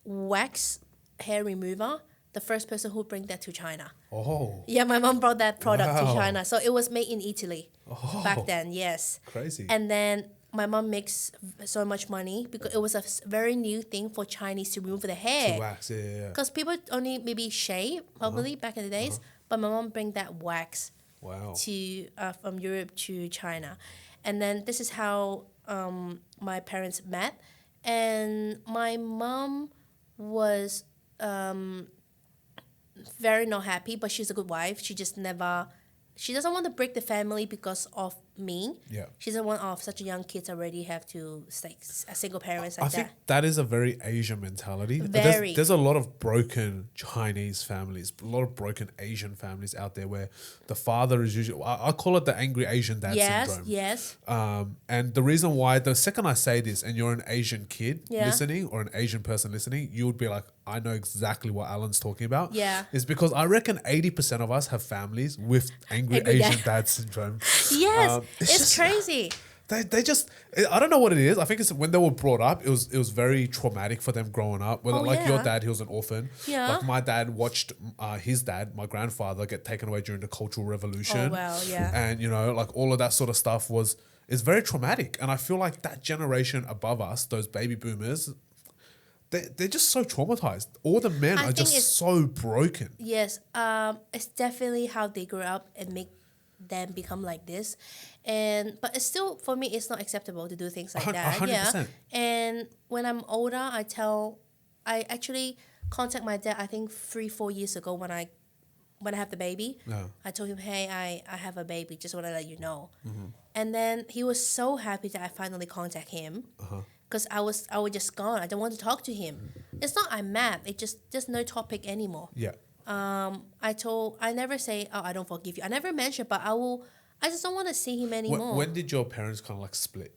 wax hair remover. The first person who bring that to China. Oh. Yeah, my mom brought that product to Wow. China. So it was made in Italy back then, yes. Crazy. And then my mom makes so much money because it was a very new thing for Chinese to remove the hair. To wax, yeah. Because people only maybe shave, probably, back in the days. But my mom bring that wax Wow. to from Europe to China. And then this is how my parents met. And my mom was... very not happy, but she's a good wife. She just never, she doesn't want to break the family because of me. Yeah. She doesn't want such young kids already have to stay a single parents I like think that. that is a very Asian mentality. Very. There's a lot of broken Chinese families, a lot of broken Asian families out there where the father is usually, I call it the angry Asian dad syndrome. Yes. And the reason why, the second I say this and you're an Asian kid Yeah. listening or an Asian person listening, you would be like, I know exactly what Alan's talking about. Yeah. Is because I reckon 80% of us have families with angry Asian dad syndrome. Yes. It's It's just- crazy. They just, I don't know what it is. I think it's when they were brought up, it was very traumatic for them growing up. Whether Oh, like your yeah. dad, he was an orphan. Yeah. Like my dad watched his dad, my grandfather, get taken away during the Cultural Revolution. Oh, wow, yeah. And like all of that sort of stuff is very traumatic. And I feel like that generation above us, those baby boomers, they're just so traumatized. All the men I are think just it's- so broken. Yes, it's definitely how they grew up and make them become like this, but it's still, for me, it's not acceptable to do things like that. 100%. And when I'm older, I actually contact my dad. I think 3-4 years ago when I have the baby, Yeah. I told him, hey, I have a baby. Just want to let you know. And then he was so happy that I finally contact him. Because I was just gone. I don't want to talk to him. It's not I'm mad. It just there's no topic anymore. Yeah. I never say, oh, I don't forgive you. I never mention, but I just don't want to see him anymore. When did your parents kind of like split?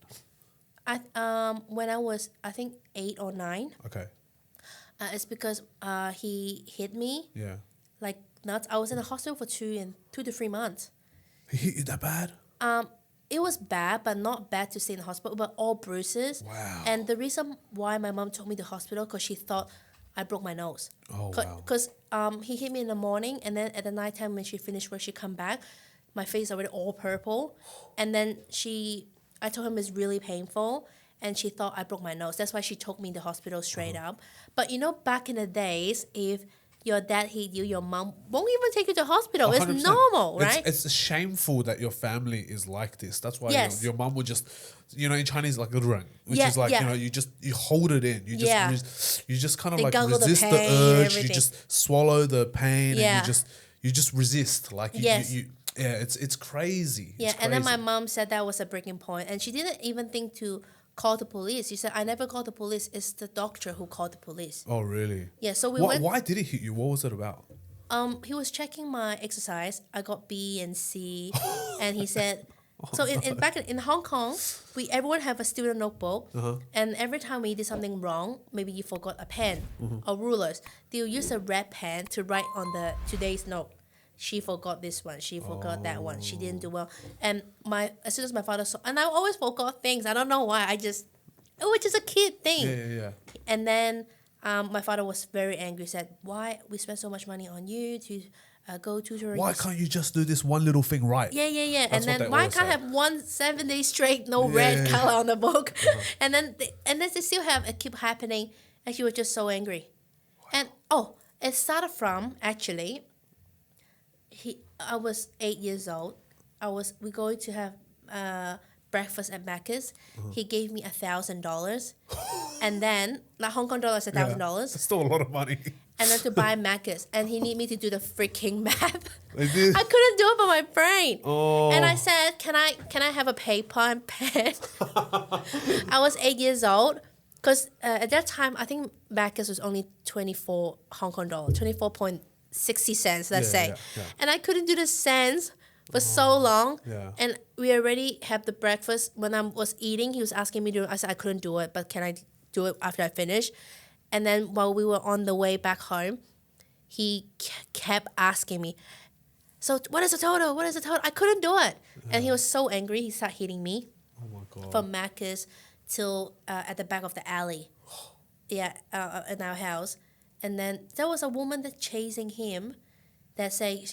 When I was, I think 8 or 9, Okay. it's because he hit me Yeah. like nuts. I was in the hospital for 2 to 3 months. He hit you that bad? It was bad, but not bad to stay in the hospital, but all bruises. Wow. And the reason why my mom took me to hospital, because she thought I broke my nose. Oh, wow. Because he hit me in the morning, and then at the nighttime when she finished work, she come back, my face already all purple. And then I told him it's really painful, and she thought I broke my nose. That's why she took me to hospital straight up. But back in the days, if your dad hit you, your mom won't even take you to hospital. It's 100%. normal, right? It's shameful that your family is like this. That's why Yes. your mom would just, in Chinese, like reng, which Yeah, is like, yeah. you hold it in. You just, Yeah. you just kind of They like gargle the resist the, pain and urge. You everything. just swallow the pain Yeah. and you just resist. Like, Yes. it's crazy. Yeah, It's and then my crazy. mom said that was a breaking point, and she didn't even think to call the police. She said, I never called the police. It's the doctor who called the police. Oh, really? Yeah, so we Why, went. why did he hit you? What was it about? He was checking my exercise. I got B and C, and he said, so back in Hong Kong, everyone have a student notebook, and every time we did something wrong, maybe you forgot a pen or rulers, they'll use a red pen to write on the today's note. She forgot this one. She forgot that one. She didn't do well. And as soon as my father saw, and I always forgot things. I don't know why. It was just a kid thing. Yeah. And then my father was very angry. Said, "Why we spent so much money on you to go tutoring? Why can't you just do this one little thing right? Yeah. That's And what they then why always can't say. have 7 days straight no red color on the book? And then they still have it keep happening, and she was just so angry. And it started from actually. I was 8 years old. We going to have breakfast at Macca's. He gave me $1,000, and then like Hong Kong dollars $1,000, That's still a lot of money. and then to buy Macca's, and he need me to do the freaking math. They did. I couldn't do it by my brain. Oh. And I said, "Can I have a paper and pen?" I was 8 years old. Because at that time, I think Macca's was only 24 Hong Kong dollars, 24.60 cents, let's Yeah, say. yeah. And I couldn't do the cents for so long. Yeah. And we already had the breakfast. When I was eating, he was asking me to, I said, I couldn't do it, but can I do it after I finish? And then while we were on the way back home, he kept asking me, So what is the total? What is the total? I couldn't do it. And he was so angry. He started hitting me Oh my God. from Macca's till at the back of the alley. Yeah, in our house. And then there was a woman that chasing him that say,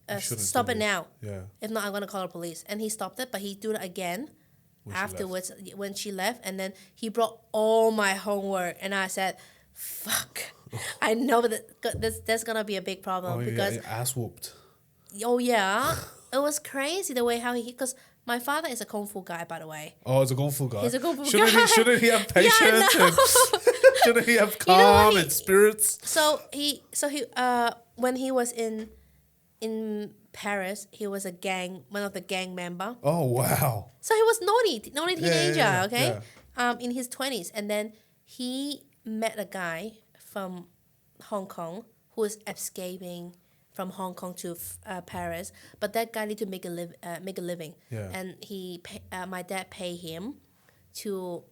shouldn't stop do it this. now. Yeah. If not, I'm going to call the police. And he stopped it, but he do it again When she afterwards when she left. And then he brought all my homework. And I said, fuck. I know that there's going to be a big problem. Oh, because yeah, ass whooped. Oh yeah, it was crazy the way how he. Because my father is a kung fu guy, by the way. Oh, it's a kung fu guy. He's a kung fu shouldn't guy. Shouldn't he have patience? Yeah, I know. Shouldn't he have You know what, calm and spirits? So he when he was in Paris, he was one of the gang member. Oh wow. So he was naughty teenager. yeah, Okay, in his 20s, and then he met a guy from Hong Kong who was escaping from Hong Kong to Paris, but that guy need to make a living. Yeah. And my dad pay him to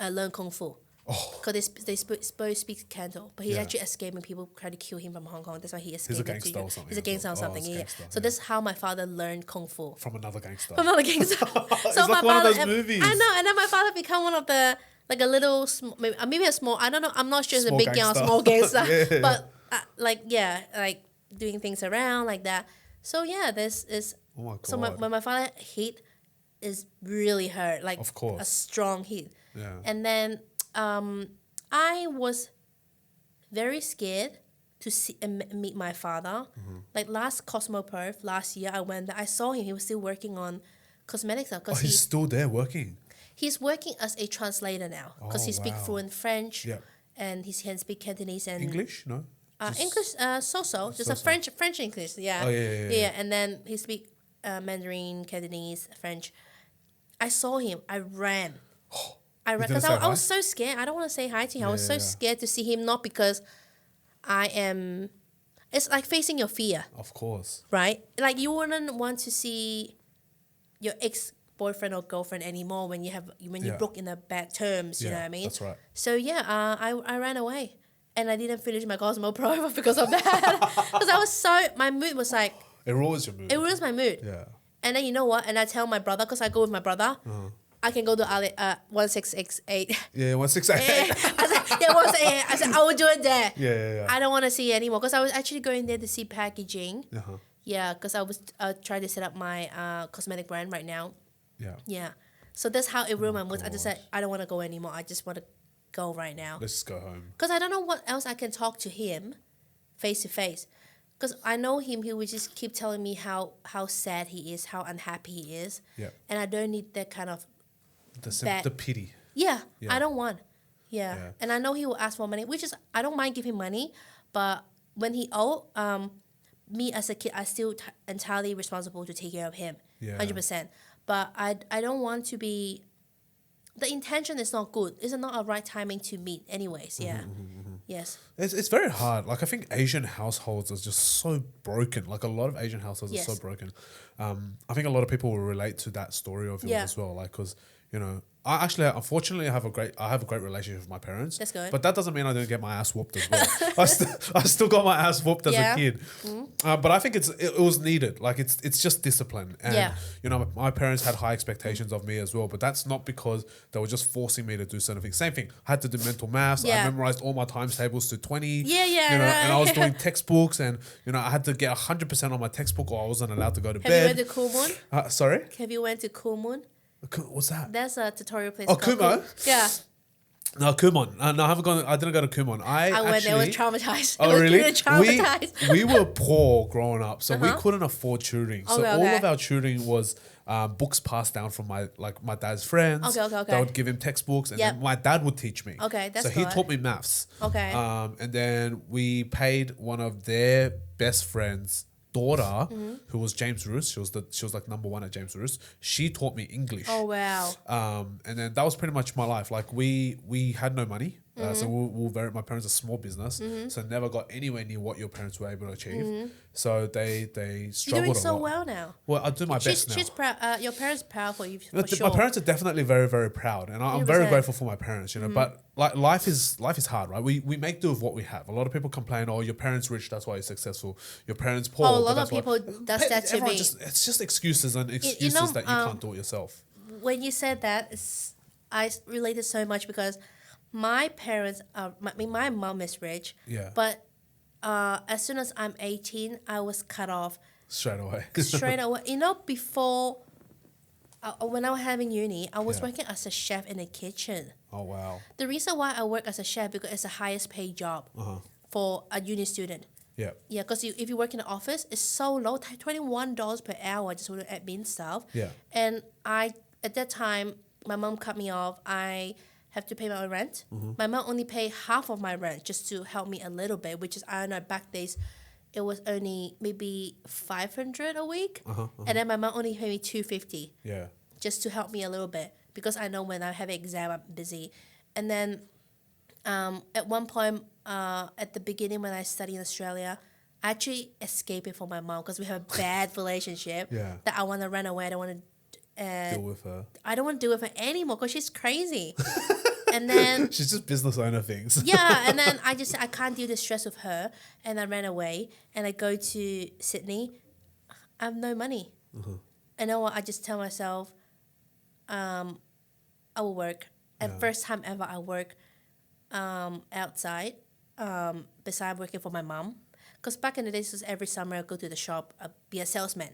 learn kung fu. Oh. Because they both speak Canto, but he's Yeah. actually escaping people try to kill him from Hong Kong. That's why he escaped. He's a gangster or something. He's a gangster or as well. something. Oh, it's Yeah. gangster, So yeah. that's how my father learned kung fu. From another gangster. From another gangster. It's So like my one of father, those movies. I know, and then my father become one of the like a little maybe a small. I don't know. I'm not sure it's a Small big gang or gangster. small gangster, Yeah. but like doing things around like that. So yeah, this is. Oh my God. So when my father hit is really hurt, like Of course. a strong hit. Yeah. And then I was very scared to see meet my father. Mm-hmm. Like last Cosmo Perth last year, I went there. I saw him. He was still working on cosmetics Oh, because he's still there working. he's working as a translator now because Oh, he speaks wow. fluent French. Yeah. And he can speak Cantonese and English? No. Just- English, so-so, just a So-so. French English, yeah. Oh, yeah. And then he speak Mandarin, Cantonese, French. I saw him. I ran. I ran didn't because say I was hi? so scared. I don't want to say hi to him. I was so yeah. scared to see him, not because I am. It's like facing your fear, Of course. right? Like you wouldn't want to see your ex-boyfriend or girlfriend anymore when you Yeah. broke in the bad terms. You know what I mean? That's right. So yeah, I ran away, and I didn't finish my Cosmo Pro because of that. Because I was my mood was like It ruins your mood. it ruins my mood. Yeah. And then you know what? And I tell my brother because I go with my brother. I can go to 1668. Yeah, 168. I said, yeah, 168. I said I will do it there. Yeah. I don't want to see it anymore because I was actually going there to see packaging. Uh-huh. Yeah, because I was trying to set up my cosmetic brand right now. Yeah. Yeah. So that's how it ruined my mood. I just God. said, I don't want to go anymore. I just want to go right now. Let's just go home. Because I don't know what else I can talk to him face to face. Because I know him, he would just keep telling me how sad he is, how unhappy he is. Yeah. And I don't need that kind of, The pity. yeah, Yeah. I don't want. Yeah. Yeah. And I know he will ask for money, which is, I don't mind giving money. But when he me as a kid, I still entirely responsible to take care of him. Yeah. 100%. But I don't want to be, the intention is not good. It's not a right timing to meet anyways. Yeah. Yes. It's very hard. Like I think Asian households are just so broken. Like a lot of Asian households Yes. are so broken. I think a lot of people will relate to that story of yours Yeah. as well. Like because I actually unfortunately have a great relationship with my parents. That's good. But that doesn't mean I didn't get my ass whooped as well. I still got my ass whooped as Yeah. a kid. But I think it was needed. Like it's just discipline. And Yeah. my parents had high expectations of me as well. But that's not because they were just forcing me to do certain things. Same thing. I had to do mental maths. Yeah. I memorized all my times tables to 20. Yeah, And I was right. doing textbooks, and I had to get 100% on my textbook, or I wasn't allowed to go to Have you went bed. to Cool Moon? Sorry, Have you went to Cool Moon? what's that? That's a tutorial place. Oh, called Kumon? Cool- Yeah. No, Kumon. No, I haven't gone. I didn't go to Kumon. I went there. I was traumatized. I Oh, was really? traumatized. We were poor growing up, so we couldn't afford tutoring. So Okay, all okay. of our tutoring was books passed down from my dad's friends. Okay. They would give him textbooks, and Yep. then my dad would teach me. Okay, that's so he good. taught me maths. Okay. And then we paid one of their best friends' daughter, who was James Roos. She was like number one at James Roos. She taught me English. Oh, wow. And then that was pretty much my life. Like we had no money. So my parents are small business, so never got anywhere near what your parents were able to achieve. So they You're struggled doing a so lot. well now. Well, I do my best now. She's proud. Your parents are proud for you for My sure. parents are definitely very, very proud, and I'm very 100%. grateful for my parents. You know, but like life is hard, right? We make do with what we have. A lot of people complain, "Oh, your parents rich, that's why you're successful. Your parents poor." Oh, a but lot of that's why-" people does that to Everyone me. it's just excuses and excuses that you can't do it yourself. When you said that, I related so much because my parents are. My mom is rich. Yeah. But as soon as I'm 18, I was cut off Straight away. straight away. You know, before when I was having uni, I was Yeah. working as a chef in a kitchen. Oh wow. The reason why I work as a chef because it's the highest paid job for a uni student. Yeah. Yeah, because if you work in the office, it's so low, $21 per hour just for the admin stuff. Yeah. And at that time, my mom cut me off. I have to pay my own rent. My mom only paid half of my rent just to help me a little bit, which is, I don't know, back days, it was only maybe $500 a week. And then my mom only paid me $250 Yeah. just to help me a little bit because I know when I have an exam, I'm busy. And then at one point, at the beginning when I studied in Australia, I actually escaped it from my mom because we have a bad relationship. Yeah. That I want to run away. I don't want to. Deal with her. I don't want to do it with her anymore because she's crazy. And then She's just business owner things. yeah, and then I can't deal the stress with her, and I ran away. And I go to Sydney. I have no money. You know what? I just tell myself, I will work. And first time ever, I work outside. Besides working for my mom, because back in the days, was every summer I go to the shop, be a salesman.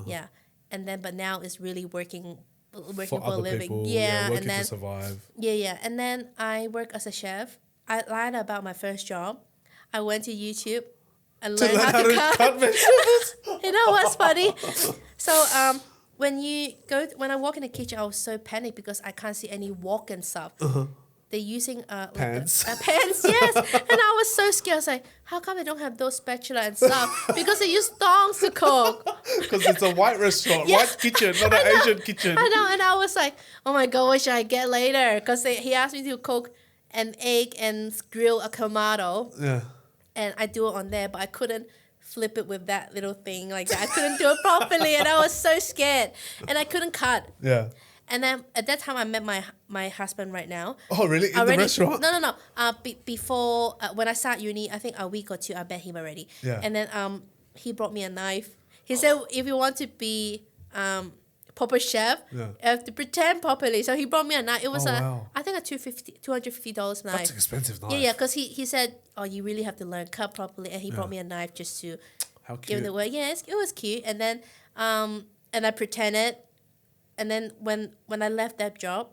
Yeah, and then but now it's really working for a other living. people, Yeah, working and then to survive. yeah, and then I work as a chef. I lied about my first job. I went to YouTube and learned how to cut. vegetables. You know what's funny? So when I walk in the kitchen, I was so panicked because I can't see any wok and stuff. They're using Pans. pans, yes. And I was so scared. I was like, how come they don't have those spatula and stuff? Because they use tongs to cook. Because it's a white restaurant, Yeah. white kitchen, not an Asian kitchen. I know, and I was like, oh my god, what should I get later? Because he asked me to cook an egg and grill a tomato, Yeah. and I do it on there, but I couldn't flip it with that little thing like that. I couldn't do it properly, and I was so scared, and I couldn't cut. Yeah. And then at that time, I met my husband right now. Oh, really? In the restaurant? No. Before when I start uni, I think a week or two, I met him already. Yeah. And then he brought me a knife. He said, if you want to be proper chef, Yeah. you have to pretend properly. So he brought me a knife. It was wow. I think a $250 knife. That's an expensive knife. Yeah, because he said, oh, you really have to learn cut properly, and he brought me a knife just to How give cute. it away. Yeah, it was cute. And then and I pretended. And then when I left that job,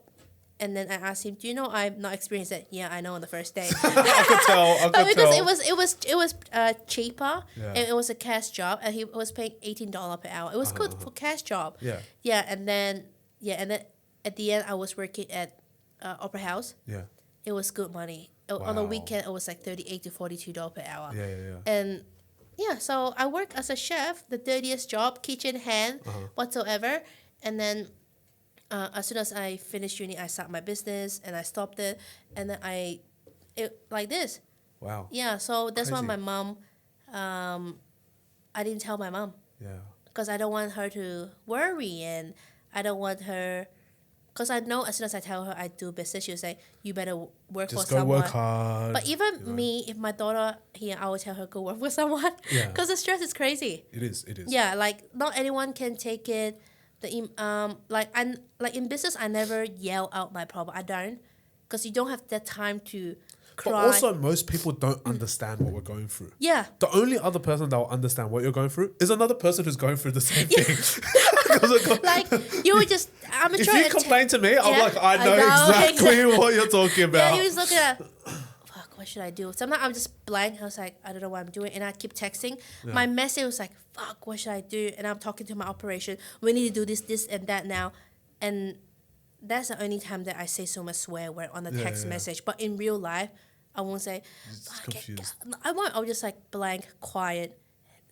and then I asked him, do you know I'm not experienced? He said, yeah, I know on the first day. I could tell. But because it was cheaper, Yeah. and it was a cash job, and he was paying $18 per hour. It was good for cash job. Yeah. Yeah, and then at the end I was working at Opera House. Yeah. It was good money. On the Wow. weekend it was like $38 to $42 per hour. Yeah. And yeah, so I work as a chef, the dirtiest job, kitchen hand, whatsoever. And then as soon as I finished uni, I started my business and I stopped it. And then like this. Wow. Yeah, so that's why Crazy. my mom, I didn't tell my mom Yeah. because I don't want her to worry, and I don't want her, because I know as soon as I tell her I do business, she'll say, you better work Just for go someone. work hard. But even me, if my daughter here, I will tell her go work for someone Yeah. because the stress is crazy. It is. Yeah, like not anyone can take it. Like in business, I never yell out my problem. I don't, because you don't have that time to cry. But also, most people don't understand what we're going through. Yeah. The only other person that will understand what you're going through is another person who's going through the same thing. Like you would just, I'm if you complain to me, I'm Yeah, like, I I know know, exactly what you're talking about. Yeah, he was looking at, fuck, what should I do? Sometimes I'm just blank. I was like, I don't know what I'm doing. And I keep texting. My message was like, fuck, what should I do? And I'm talking to my operation. We need to do this, and that now. And that's the only time that I say so much swear word on a text message. But in real life, I won't say, Just fuck it. confused. I won't. I'll just like blank, quiet,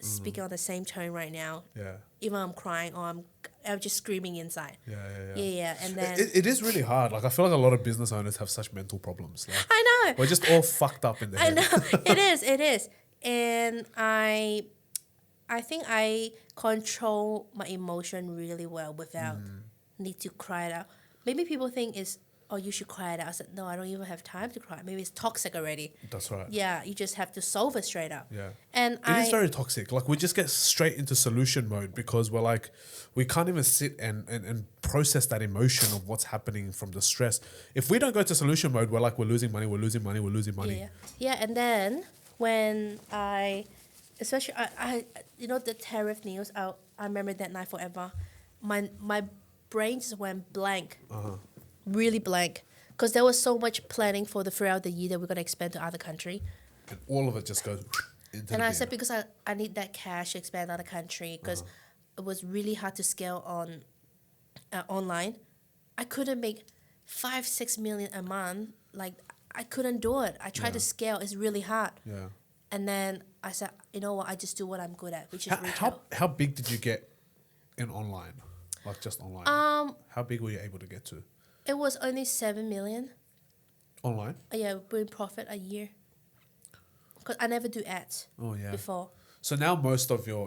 speaking on the same tone right now. Yeah. Even I'm crying or I'm just screaming inside. Yeah. And then It is really hard. Like I feel like a lot of business owners have such mental problems. Like, I know. we're just all fucked up in the I head. know. It is. And I think I control my emotion really well without need to cry it out. Maybe people think is, oh, you should cry it out. I said, no, I don't even have time to cry. Maybe it's toxic already. That's right. Yeah, you just have to solve it straight up. Yeah. And It is very toxic. Like we just get straight into solution mode because we're like, we can't even sit and process that emotion of what's happening from the stress. If we don't go to solution mode, we're like, we're losing money. Yeah, and then when especially I the tariff news, I remember that night forever. My brain just went blank, really blank, because there was so much planning for throughout the year that we're gonna expand to other country. And all of it just goes into And the I said bin. because I need that cash to expand other country because it was really hard to scale on online. I couldn't make 5-6 million a month. Like I couldn't do it. I tried to scale. It's really hard. Yeah. And then I said, you know what? I just do what I'm good at, which is retail. How big did you get in online? Like just online? How big were you able to get to? It was only 7 million. Online? Yeah, bring profit a year. Because I never do ads before. So now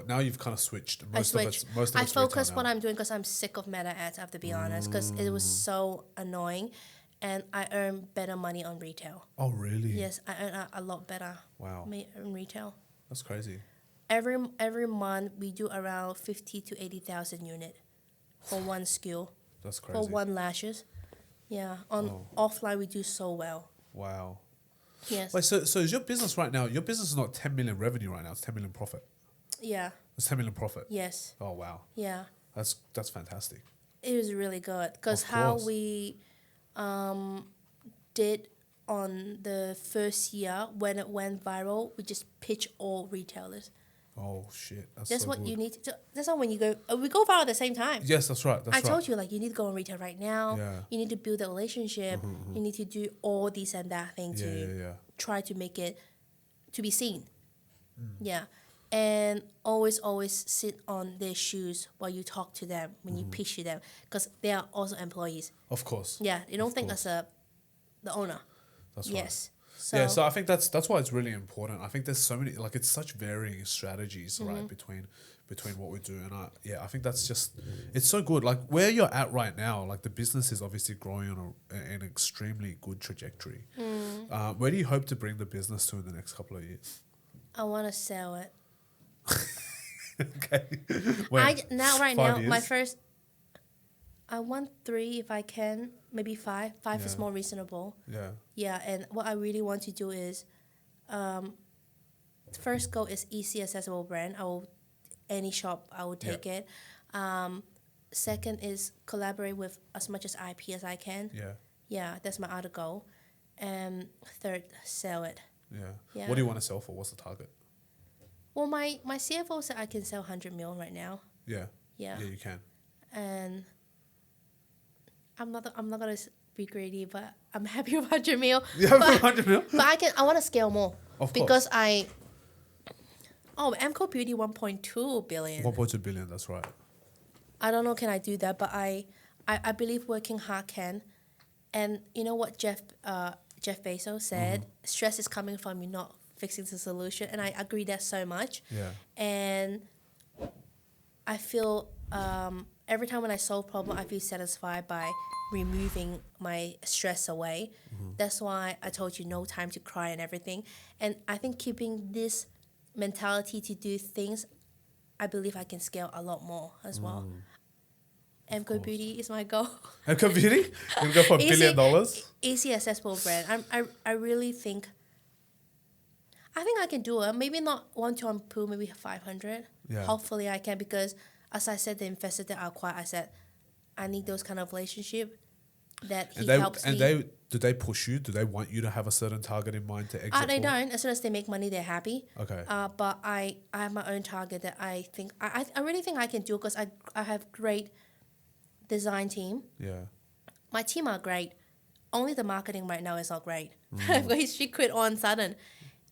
now you've kind of switched. Most of it's I retail focus now. what I'm doing because I'm sick of meta ads, I have to be honest, because it was so annoying. And I earn better money on retail. Oh, really? Yes, I earn a lot better. Wow. In retail. That's crazy. Every month we do around 50 to 80,000 unit for one skill. That's crazy. For one lashes. Yeah. On offline we do so well. Wow. Yes. Wait, so is your business right now, your business is not 10 million revenue right now, it's 10 million profit. Yeah. It's 10 million profit. Yes. Oh, wow. Yeah. That's fantastic. It was really good because Of how course. we did on the first year when it went viral, we just pitch all retailers. Oh, shit. That's so what good. you need to. That's not when you go. We go viral at the same time. Yes, that's right. I told you, like, you need to go on retail right now. Yeah. You need to build a relationship. You need to do all this and that thing to try to make it to be seen. Yeah. And always sit on their shoes while you talk to them, when you pitch to them, because they are also employees. Of course. Yeah, they don't think as the owner. That's right. Yes. So I think that's why it's really important. I think there's so many, like, it's such varying strategies, right, between what we do. And I think that's just, it's so good. Like where you're at right now, like the business is obviously growing on an extremely good trajectory. Where do you hope to bring the business to in the next couple of years? I want to sell it. Okay. Right 5 now, years? my first, I want 3 if I can, maybe 5. 5 is more reasonable. Yeah. Yeah, and what I really want to do is, first goal is easy, accessible brand. Any shop, I will take it. Second is collaborate with as much as IP as I can. Yeah. Yeah, that's my other goal. And third, sell it. Yeah. What do you want to sell for? What's the target? Well, my CFO said I can sell 100 mil right now. Yeah. Yeah. Yeah, you can. And I'm not gonna be greedy, but I'm happy with 100 mil. Yeah, 100 mil. But I want to scale more. Of because Amco Beauty 1.2 billion. 1.2 billion. That's right. I don't know can I do that, but I believe working hard can. And you know what Jeff Bezos said? Stress is coming from you not fixing the solution, and I agree that so much. Yeah. And I feel every time when I solve problem, I feel satisfied by removing my stress away. That's why I told you no time to cry and everything. And I think keeping this mentality to do things, I believe I can scale a lot more as well. Amco Beauty is my goal. Amco Beauty? You'll go for $1 billion? Easy, accessible brand. I really think I can do it. Maybe not 1 to pool, maybe 500. Yeah. Hopefully I can, because as I said, the investors that are quiet, I said I need those kind of relationship that helps me. Do they push you? Do they want you to have a certain target in mind to exit? They for? don't. As soon as they make money, they're happy. Okay. But I have my own target that I think I really think I can do, because I have great design team. Yeah. My team are great. Only the marketing right now is not great. She quit on sudden.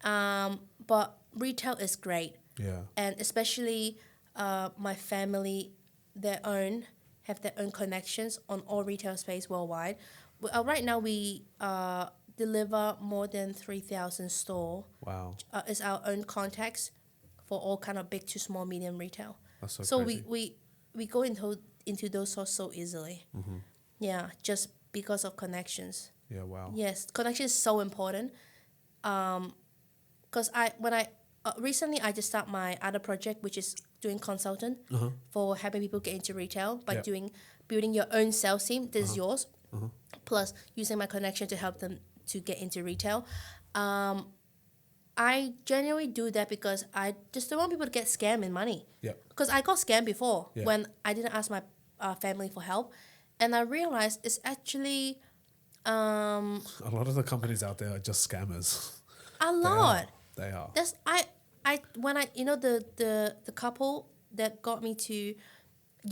But retail is great. Yeah. And especially my family, their own, have their own connections on all retail space worldwide. Right now, we deliver more than 3,000 store. Wow. Is our own contacts for all kind of big to small, medium retail. That's so So crazy. we go into those stores so easily. Yeah, just because of connections. Yeah, wow. Yes, connection is so important. Because recently I just start my other project, which is doing consultant for helping people get into retail by Yeah. building your own sales team. This is yours. Plus using my connection to help them to get into retail. I genuinely do that because I just don't want people to get scammed in money. Yeah. Because I got scammed before Yeah. when I didn't ask my family for help, and I realized it's actually A lot of the companies out there are just scammers. a lot. They are. That's when I the couple that got me to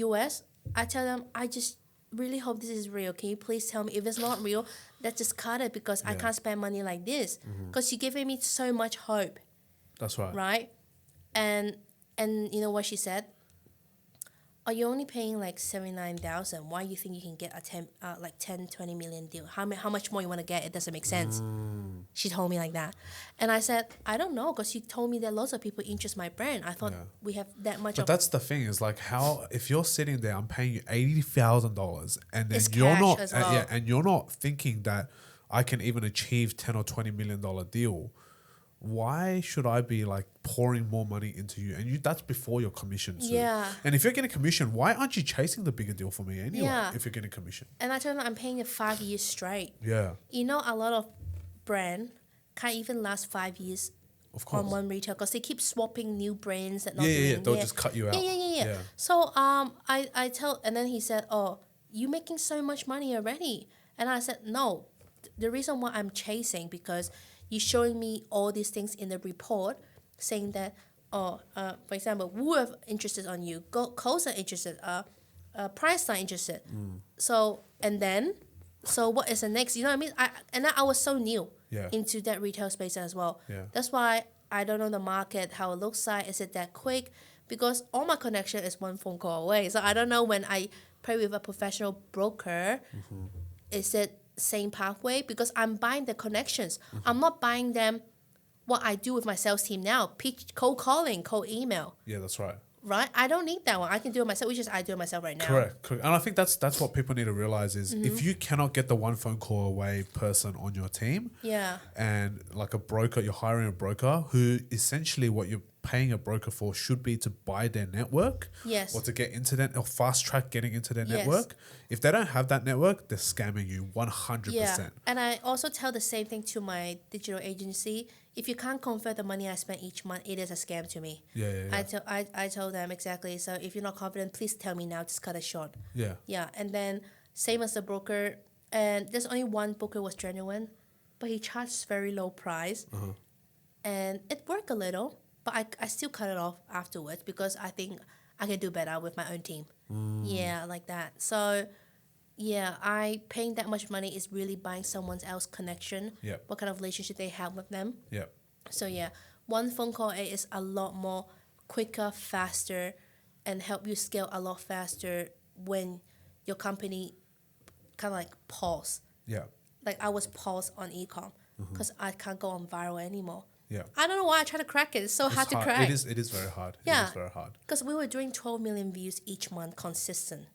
US, I tell them I just really hope this is real. Can you please tell me if it's not real? Let's just cut it because I Yeah. can't spend money like this. Because you're giving me so much hope, That's right. right? And you know what she said? Are you only paying like 79,000? Why you think you can get a 10-20 million deal? How much more you want to get? It doesn't make sense. She told me like that, and I said I don't know because she told me that lots of people interest my brand. I thought Yeah. we have that much But of that's the thing is like how if you're sitting there, I'm paying you $80,000 and then It's you're cash not as well. and you're not thinking that I can even achieve $10 or $20 million deal. Why should I be like pouring more money into you? And that's before your commission. Too. Yeah. And if you're getting commission, why aren't you chasing the bigger deal for me anyway? Yeah. If you're getting commission. And I told them I'm paying it 5 years straight. Yeah. You know, a lot of brand can't even last 5 years Of course. on one retail because they keep swapping new brands that not Yeah, yeah, yeah. doing. They'll just cut you out. Yeah. So I tell, and then he said, "Oh, you making so much money already?" And I said, "No, the reason why I'm chasing because you're showing me all these things in the report, saying that, for example, whoever interested on you, Coles are interested, Price not interested. So what is the next? You know what I mean? I was so new Yeah. into that retail space as well. Yeah. That's why I don't know the market, how it looks like. Is it that quick? Because all my connection is one phone call away. So I don't know when I pay with a professional broker, is it same pathway? Because I'm buying the connections. I'm not buying them what I do with my sales team now. Cold calling, cold email. Yeah, that's right. Right? I don't need that one. I can do it myself, which is I do it myself right now. Correct. And I think that's what people need to realize is if you cannot get the one phone call away person on your team, Yeah. and like a broker, you're hiring a broker who essentially what you're paying a broker for should be to buy their network, Yes. or to get into that or fast track getting into their Yes. network. If they don't have that network, they're scamming you 100%. Yeah. And I also tell the same thing to my digital agency. If you can't convert the money I spend each month, it is a scam to me. Yeah. I told them exactly. So if you're not confident, please tell me now. Just cut it short. Yeah. Yeah. And then same as the broker. And there's only one broker was genuine, but he charged very low price. And it worked a little, but I still cut it off afterwards because I think I can do better with my own team. Yeah, like that. So yeah, I paying that much money is really buying someone else's connection. Yep. What kind of relationship they have with them. Yeah. So yeah, one phone call is a lot more quicker, faster, and help you scale a lot faster when your company kind of like pause. Yeah. Like I was paused on ecom because I can't go on viral anymore. Yeah. I don't know why I try to crack it. It's so hard to crack. It is very hard. It Yeah. is very hard. Because we were doing 12 million views each month consistent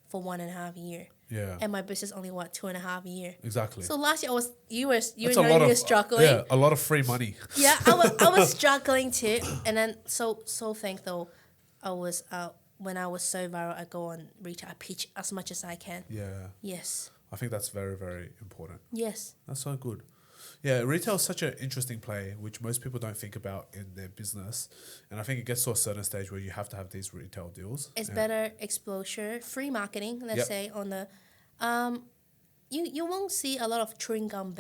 for 1.5 year. Yeah. And my business only 2.5 year. Exactly. So last year you were That's a lot of struggling. Yeah, a lot of free money. Yeah, I was struggling too. And then so thankful I was when I was so viral I go on retail, I pitch as much as I can. Yeah. Yes. I think that's very, very important. Yes. That's so good. Yeah, retail is such an interesting play, which most people don't think about in their business. And I think it gets to a certain stage where you have to have these retail deals. It's Yeah. better exposure, free marketing, let's Yep. say on the you won't see a lot of chewing gum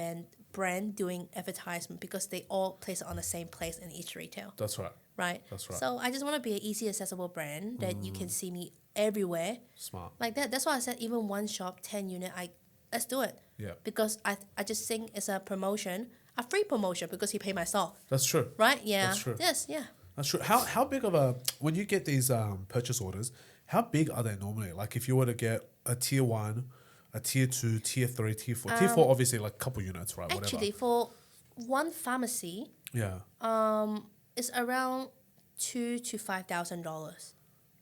brand doing advertisement because they all place it on the same place in each retail. That's right. Right? That's right. So I just want to be an easy accessible brand that you can see me everywhere. Smart. Like that. That's why I said even one shop, 10 unit, let's do it. Yeah. Because I just think it's a promotion, a free promotion because he paid my stock. That's true. Right? Yeah. That's true. Yes, yeah. That's true. How big of when you get these purchase orders, How big are they normally? Like if you were to get a tier 1, a tier 2, tier 3, tier 4. Tier 4 obviously like a couple units, right? Actually, for one pharmacy, Yeah. it's around $2,000 to $5,000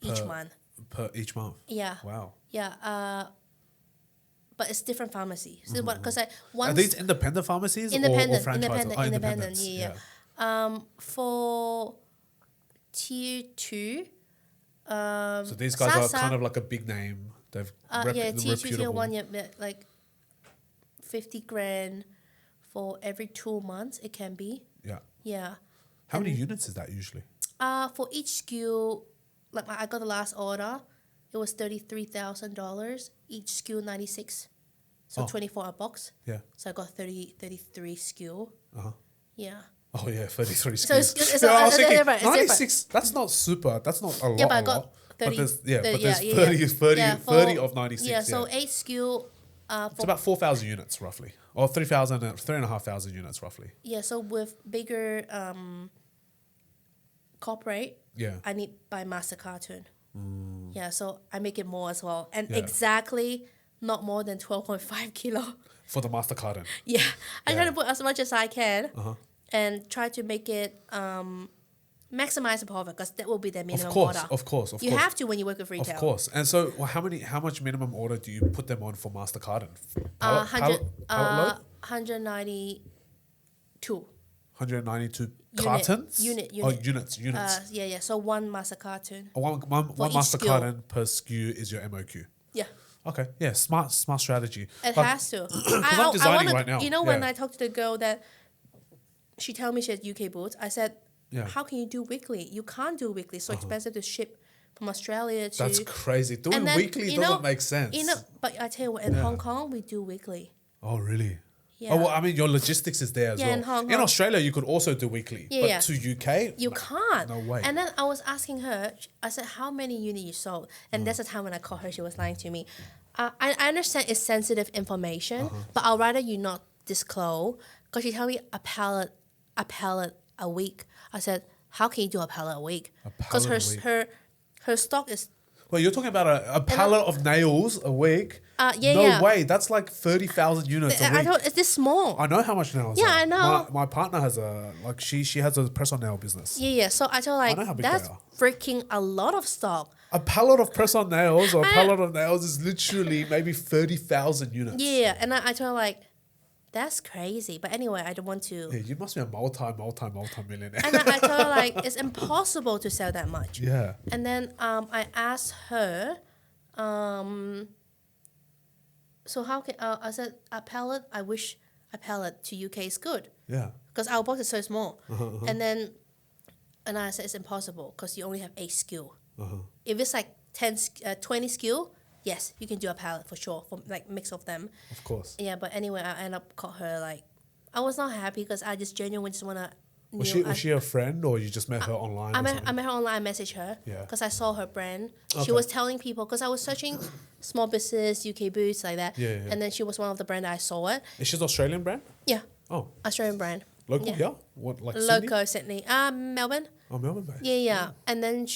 each month. Per each month. Yeah. Wow. Yeah. But it's different pharmacies. So because Are once these independent pharmacies independent, or franchise? independent. Yeah. For tier 2, So these guys Sasa, are kind of like a big name. They've tier 2, tier reputable. 1, yeah, like 50 grand for every 2 months. It can be. Yeah. Yeah. How many units is that usually? For each SKU, like I got the last order, it was $33,000. Each SKU 96, so 24 a box. Yeah. So I got 33 SKU. Yeah. Oh yeah, 33 So SKUs. it's Yeah, I was thinking, different, it's 96. That's not super. That's not a lot. Yeah, but I a got lot. 30. But there's 30, 30 of 96. Yeah, so 8 SKU. It's about 4,000 units roughly, or 3,000, 3,500 units roughly. Yeah, so with bigger corporate, Yeah. I need buy master carton. Yeah, so I make it more as well, and Yeah. exactly not more than 12.5 kilo. For the master carton. Yeah, I try Yeah. to put as much as I can, and try to make it maximize the profit because that will be the minimum order. Of course. You have to when you work with retail. Of course. And so, how much minimum order do you put them on for master carton? 192. 192 cartons? Unit. Oh, units. Yeah. So one master carton. One each master SKU. carton per SKU is your MOQ. Yeah. Okay. Yeah. Smart strategy. It Like, has to. I'm designing right now. You know, when Yeah. I talked to the girl that she told me she had UK boots, I said, Yeah. how can you do weekly? You can't do weekly. So expensive to ship from Australia to... That's crazy. Doing And then, weekly you know- doesn't make sense. But I tell you what, in Hong Kong, we do weekly. Oh, really? Yeah. Oh, well, I mean, your logistics is there as Yeah, well. in Hong In Kong. Australia, you could also do weekly. Yeah, but yeah. to UK, You can't. No way. And then I was asking her, I said, how many units you sold? And that's the time when I called her, she was lying to me. I understand it's sensitive information, but I'd rather you not disclose. Because she told me a pallet a week. I said, how can you do a pallet a week? Because pallet a week. her stock is... Well, you're talking about a pallet of nails a week. Yeah, no yeah. way. That's like 30,000 units a I week. thought, it's this small. I know how much nails. Yeah, are. I know. My partner has she has a press on nail business. Yeah. So I told her, know how big that's they are. freaking a lot of stock. A pallet of press on nails or a pallet of nails is literally maybe 30,000 units. Yeah. And I told her, like, that's crazy. But anyway, I don't want to... Yeah, you must be a multi-millionaire. And I told her, like, it's impossible to sell that much. Yeah. And then I asked her, so how can... I said, a pallet, I wish a pallet to UK is good. Yeah. Because our box is so small. And then... And I said, it's impossible because you only have 8 SKU. If it's like 20 SKU, yes, you can do a pallet for sure, for like mix of them. Of course. Yeah, but anyway, I ended up caught her like... I was not happy because I just genuinely just want to... Was she a friend or you just met her online? I met her online. I messaged her Yeah. because I saw her brand. Okay. She was telling people because I was searching small business UK boots like that. Yeah. And then she was one of the brand I saw it. Is she an Australian brand? Yeah, Oh, Australian brand. local? Yeah. Yeah. What, like Sydney? Loco Sydney. Melbourne. Oh, Melbourne based. Yeah. And then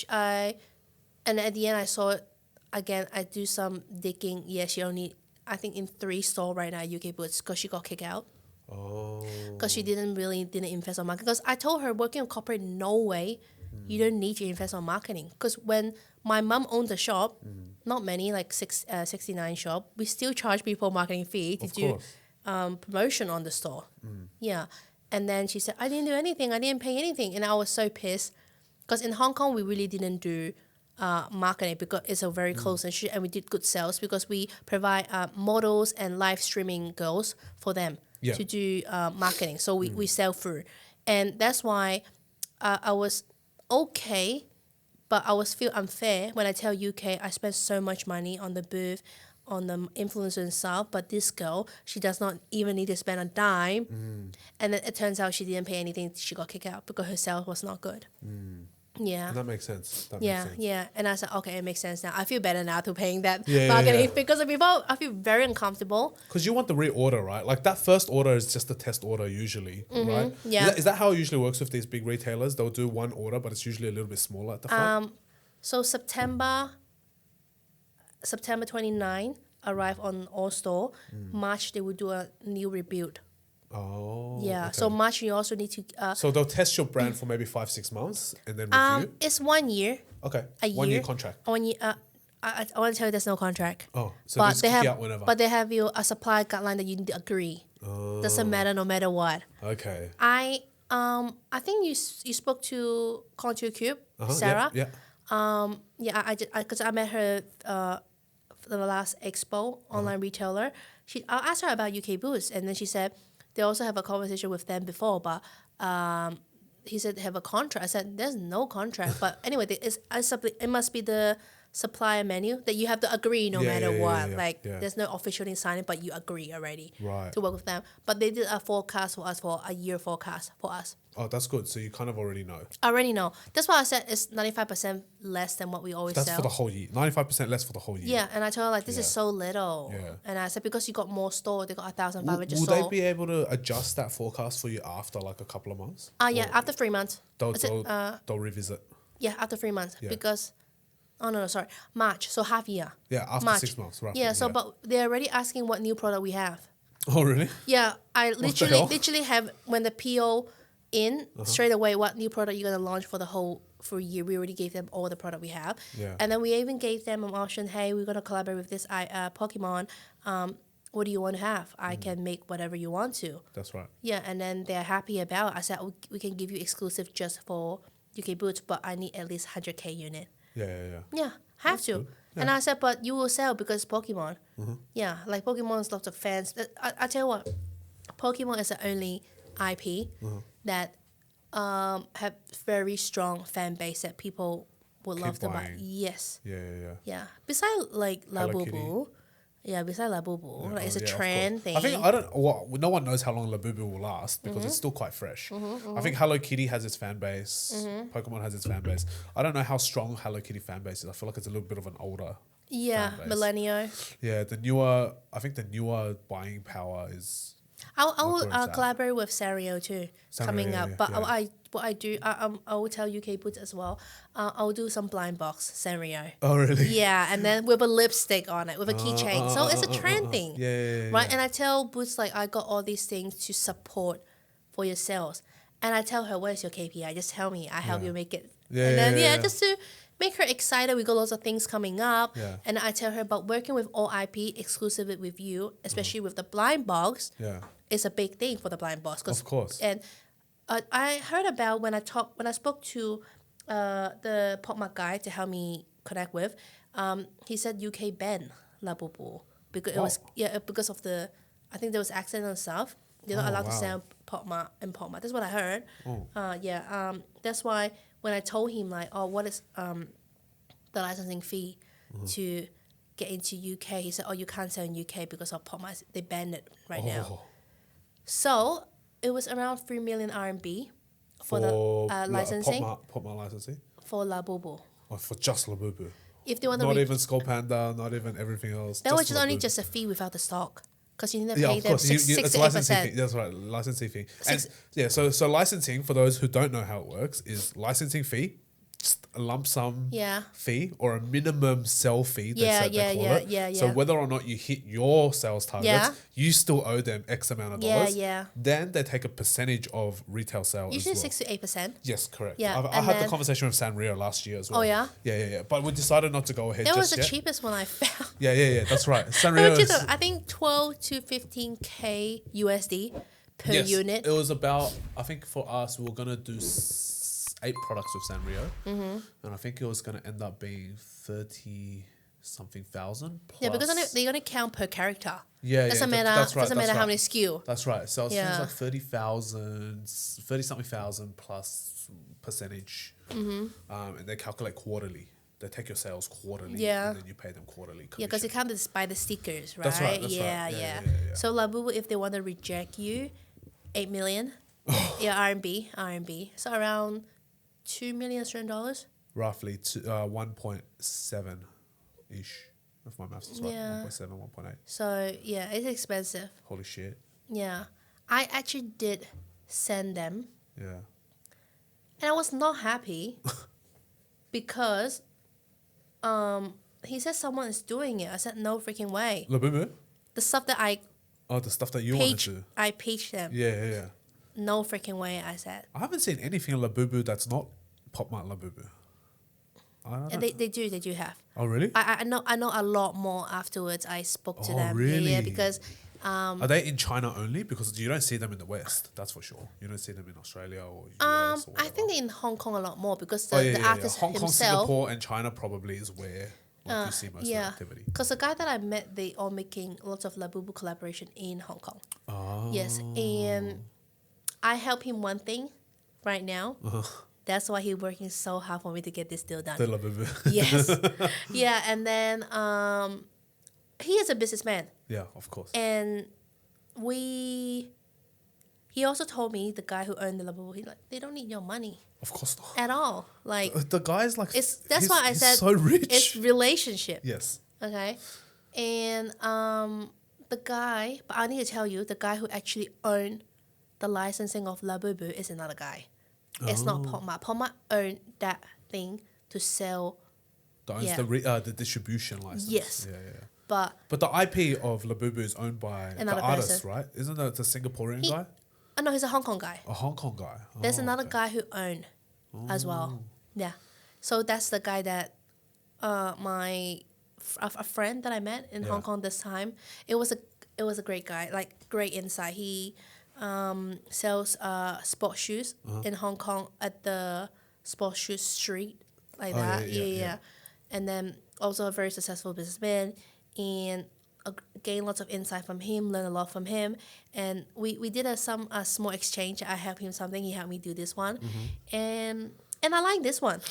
and at the end I saw it again. I do some digging. Yeah, she only I think in 3 stores right now UK boots because she got kicked out. Oh. Because she didn't invest on marketing. Because I told her working on corporate, no way, you don't need to invest on marketing. Because when my mom owned the shop, not many, like 69 shop, we still charge people marketing fee to Of do course. promotion on the store. Yeah. And then she said, I didn't do anything. I didn't pay anything. And I was so pissed. Because in Hong Kong, we really didn't do marketing because it's a very close and we did good sales because we provide models and live streaming girls for them. Yeah. To do marketing. So we sell through. And that's why I was okay, but I was feel unfair when I tell UK I spent so much money on the booth, on the influencer and stuff, but this girl, she does not even need to spend a dime. And then it turns out she didn't pay anything. She got kicked out because her sales was not good. Yeah. That makes sense. Yeah. And I said, okay, it makes sense now. I feel better now to paying that Yeah, marketing yeah. because before I feel very uncomfortable. Because you want the reorder, right? Like that first order is just a test order usually, right? Yeah. Is that how it usually works with these big retailers? They'll do one order, but it's usually a little bit smaller at the front. So September, September 29 arrive on all store. March they will do a new rebuild. Oh. Yeah. Okay. So March you also need to. So they'll test your brand for maybe 5-6 months and then review. It's 1 year. Okay. A 1 year year. contract. 1 year. I want to tell you there's no contract. Oh, so But just they kick have, you out whenever. but they have you a supply guideline that you need to agree. Doesn't matter no matter what. Okay. I think you spoke to Contour Cube, Sarah. Yeah. Yeah, because I met her for the last expo, online retailer. I asked her about UK booths, and then she said they also have a conversation with them before, but he said they have a contract. I said there's no contract, but anyway, it must be the supplier menu that you have to agree no matter what. There's no officially signed, but you agree already to work with them. But they did a forecast for us, for a year forecast for us. Oh, that's good. So you kind of already know. I already know. That's why I said it's 95% less than what we always That's sell. for the whole year. 95% less for the whole year. Yeah, and I told her like this is so little. Yeah. And I said because you got more store, they got 1,500 Will store. they be able to adjust that forecast for you after like a couple of months? Yeah, Or after 3 months. They'll revisit. Yeah, after 3 months Yeah. because. Oh no, sorry, March. So half year. Yeah, after March. 6 months, roughly. Yeah. So but they're already asking what new product we have. Oh, really? Yeah, I the hell? literally have when the PO in straight away what new product you're gonna launch for a year. We already gave them all the product we have. Yeah. And then we even gave them an option. Hey, we're gonna collaborate with this Pokemon. What do you want to have? I can make whatever you want to. That's right. Yeah, and then they're happy about it. I said we can give you exclusive just for UK boots, but I need at least 100K unit. Yeah. Yeah, have to. good. And I said, but you will sell because Pokemon. Yeah, like Pokemon's lots of fans. I tell you what, Pokemon is the only IP that have very strong fan base that people would Keep love to buy. buying. Yes. Yeah. Besides like Hello Kitty. Labubu. Yeah, besides Labubu. Like it's a Yeah, of trend course. thing. I think no one knows how long Labubu will last because it's still quite fresh. I think Hello Kitty has its fan base. Pokemon has its fan base. I don't know how strong Hello Kitty fan base is. I feel like it's a little bit of an older. Yeah, fan base. millennial. Yeah, I think the newer buying power is. I where will it's at. collaborate with Sanrio too coming yeah, up. yeah, But yeah. what I do, I will tell UK Boots as well. I'll do some blind box Sanrio. Oh, really? Yeah, and then with a lipstick on it, with a keychain. So it's a trend thing. Yeah. Right? And I tell Boots, like, I got all these things to support for your sales. And I tell her, where's your KPI? Just tell me. I help you make it. Yeah, and then, yeah. just to make her excited. We got lots of things coming up. Yeah. And I tell her about working with all IP exclusively with you, especially with the blind box. Yeah. It's a big thing for the blind box. Of course. And I heard about when I spoke to the PopMart guy to help me connect with, he said UK banned Labubu because it was because of the, I think there was accident and stuff. They're not allowed to sell PopMart and PopMart. That's what I heard. That's why when I told him like, oh, what is the licensing fee to get into UK, he said, oh, you can't sell in UK because of PopMart. They banned it right now. So it was around 3 million RMB for the licensing PopMart licensing? for Labubu. Or for just Labubu? If they want to Not even Skull Panda, not even everything else. that was just only Labubu. just a fee without the stock. Because you need to Yeah, pay of them course. 6 It's to licensing 8%. fee. That's right, licensing fee. And so licensing, for those who don't know how it works, is licensing fee, just a lump sum fee or a minimum sell fee. They call it. So whether or not you hit your sales targets, you still owe them X amount of dollars. Then they take a percentage of retail sales. Usually as well. 6 to 8%. Yes, correct. Yeah, I and had the then- conversation with Sanrio last year as well. Oh, yeah? Yeah. But we decided not to go ahead That was just the yet. cheapest one I found. Yeah. That's right. It Sanrio was is, just, I think 12 to 15K USD per unit. It was about, I think for us, we were going to do 8 products with Sanrio. And I think it was going to end up being 30 something thousand. Yeah, because they're going to count per character. Doesn't matter. That's right. Doesn't matter how many SKU. That's right. So it Yeah. seems like 30 something thousand plus percentage. And they calculate quarterly. They take your sales quarterly. Yeah. And then you pay them quarterly. Yeah, because commission. they count by the stickers, right? That's right, that's right. yeah, Yeah. So Labubu, if they want to reject you, 8 million. RMB. So around 2 million Australian dollars. Roughly 1.7 ish, if my maths is right. Yeah. 1.7, 1.8. So yeah, it's expensive. Holy shit. Yeah. I actually did send them, Yeah. and I was not happy because he said someone is doing it. I said, no freaking way. Labubu? The stuff that I Oh, the stuff that you wanted to. I pitched them. Yeah. No freaking way, I said. I haven't seen anything in Labubu that's not Pop Mart Labubu. I don't know. And they do have. Oh, really? I know a lot more afterwards. I spoke to Oh, them. really? Yeah, because Are they in China only? Because you don't see them in the West, that's for sure. You don't see them in Australia or US or I think they're in Hong Kong a lot more because the, yeah, the artist Hong Kong, himself. Singapore, and China probably is where you see most of the activity. Because the guy that I met, they are making lots of Labubu collaboration in Hong Kong. Oh. Yes, and I help him one thing right now. That's why he's working so hard for me to get this deal done. The Labubu. Yes. Yeah, and then he is a businessman. Yeah, of course. And he also told me, the guy who owned the Labubu, he like, they don't need your money Of course not. at all. Like, The guy's like, that's why I he's said so rich. it's relationship. Yes. Okay. And the guy, but I need to tell you, the guy who actually owned the licensing of Labubu is another guy. It's not Pop Mart. Pop Mart owned that thing to sell. That owns the distribution license. Yes. Yeah. But But the IP of Labubu is owned by Another the artist, person. right? Isn't that the Singaporean guy? oh no, he's a Hong Kong guy. A Hong Kong guy. There's Oh, another okay. guy who owned as well. Yeah. So that's the guy that a friend that I met in Hong Kong this time. It was a great guy, like great insight. He sells sports shoes in Hong Kong at the sports shoes street like that. Yeah. And then also a very successful businessman, and gained lots of insight from him, learned a lot from him, and we did a small exchange. I helped him something, he helped me do this one, and I like this one.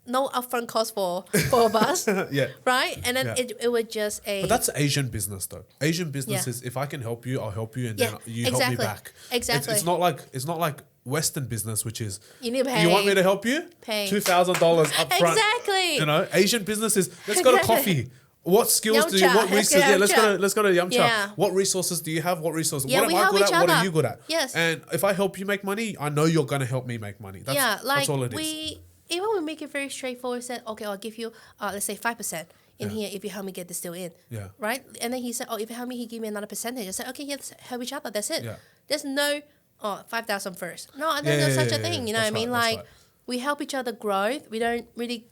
No upfront cost for both of us. Yeah. Right? And then it was just a... But that's Asian business, though. Asian business Yeah. is, if I can help you, I'll help you, and Yeah, then you help me exactly. back. Exactly. It's not like Western business, which is You need to pay. you want me to help you? Pay. $2,000 up front. Exactly. You know, Asian business is let's go to coffee. What skills do you? Yum What cha. resources? Yeah, let's go to Yum Cha. Yeah. What resources do you have? What resources? Yeah, what we am I help good each at? What are other. you good at? Yes. And if I help you make money, I know you're gonna help me make money. That's all it is. Even we make it very straightforward. We said, okay, I'll give you, let's say 5% in here if you help me get this deal in. Yeah. Right? And then he said, if you help me, he give me another percentage. I said, okay, let's help each other. That's it. Yeah. There's no, 5,000 first. No, there's no such a thing. You know what I mean? That's Like, right. we help each other grow. We don't really,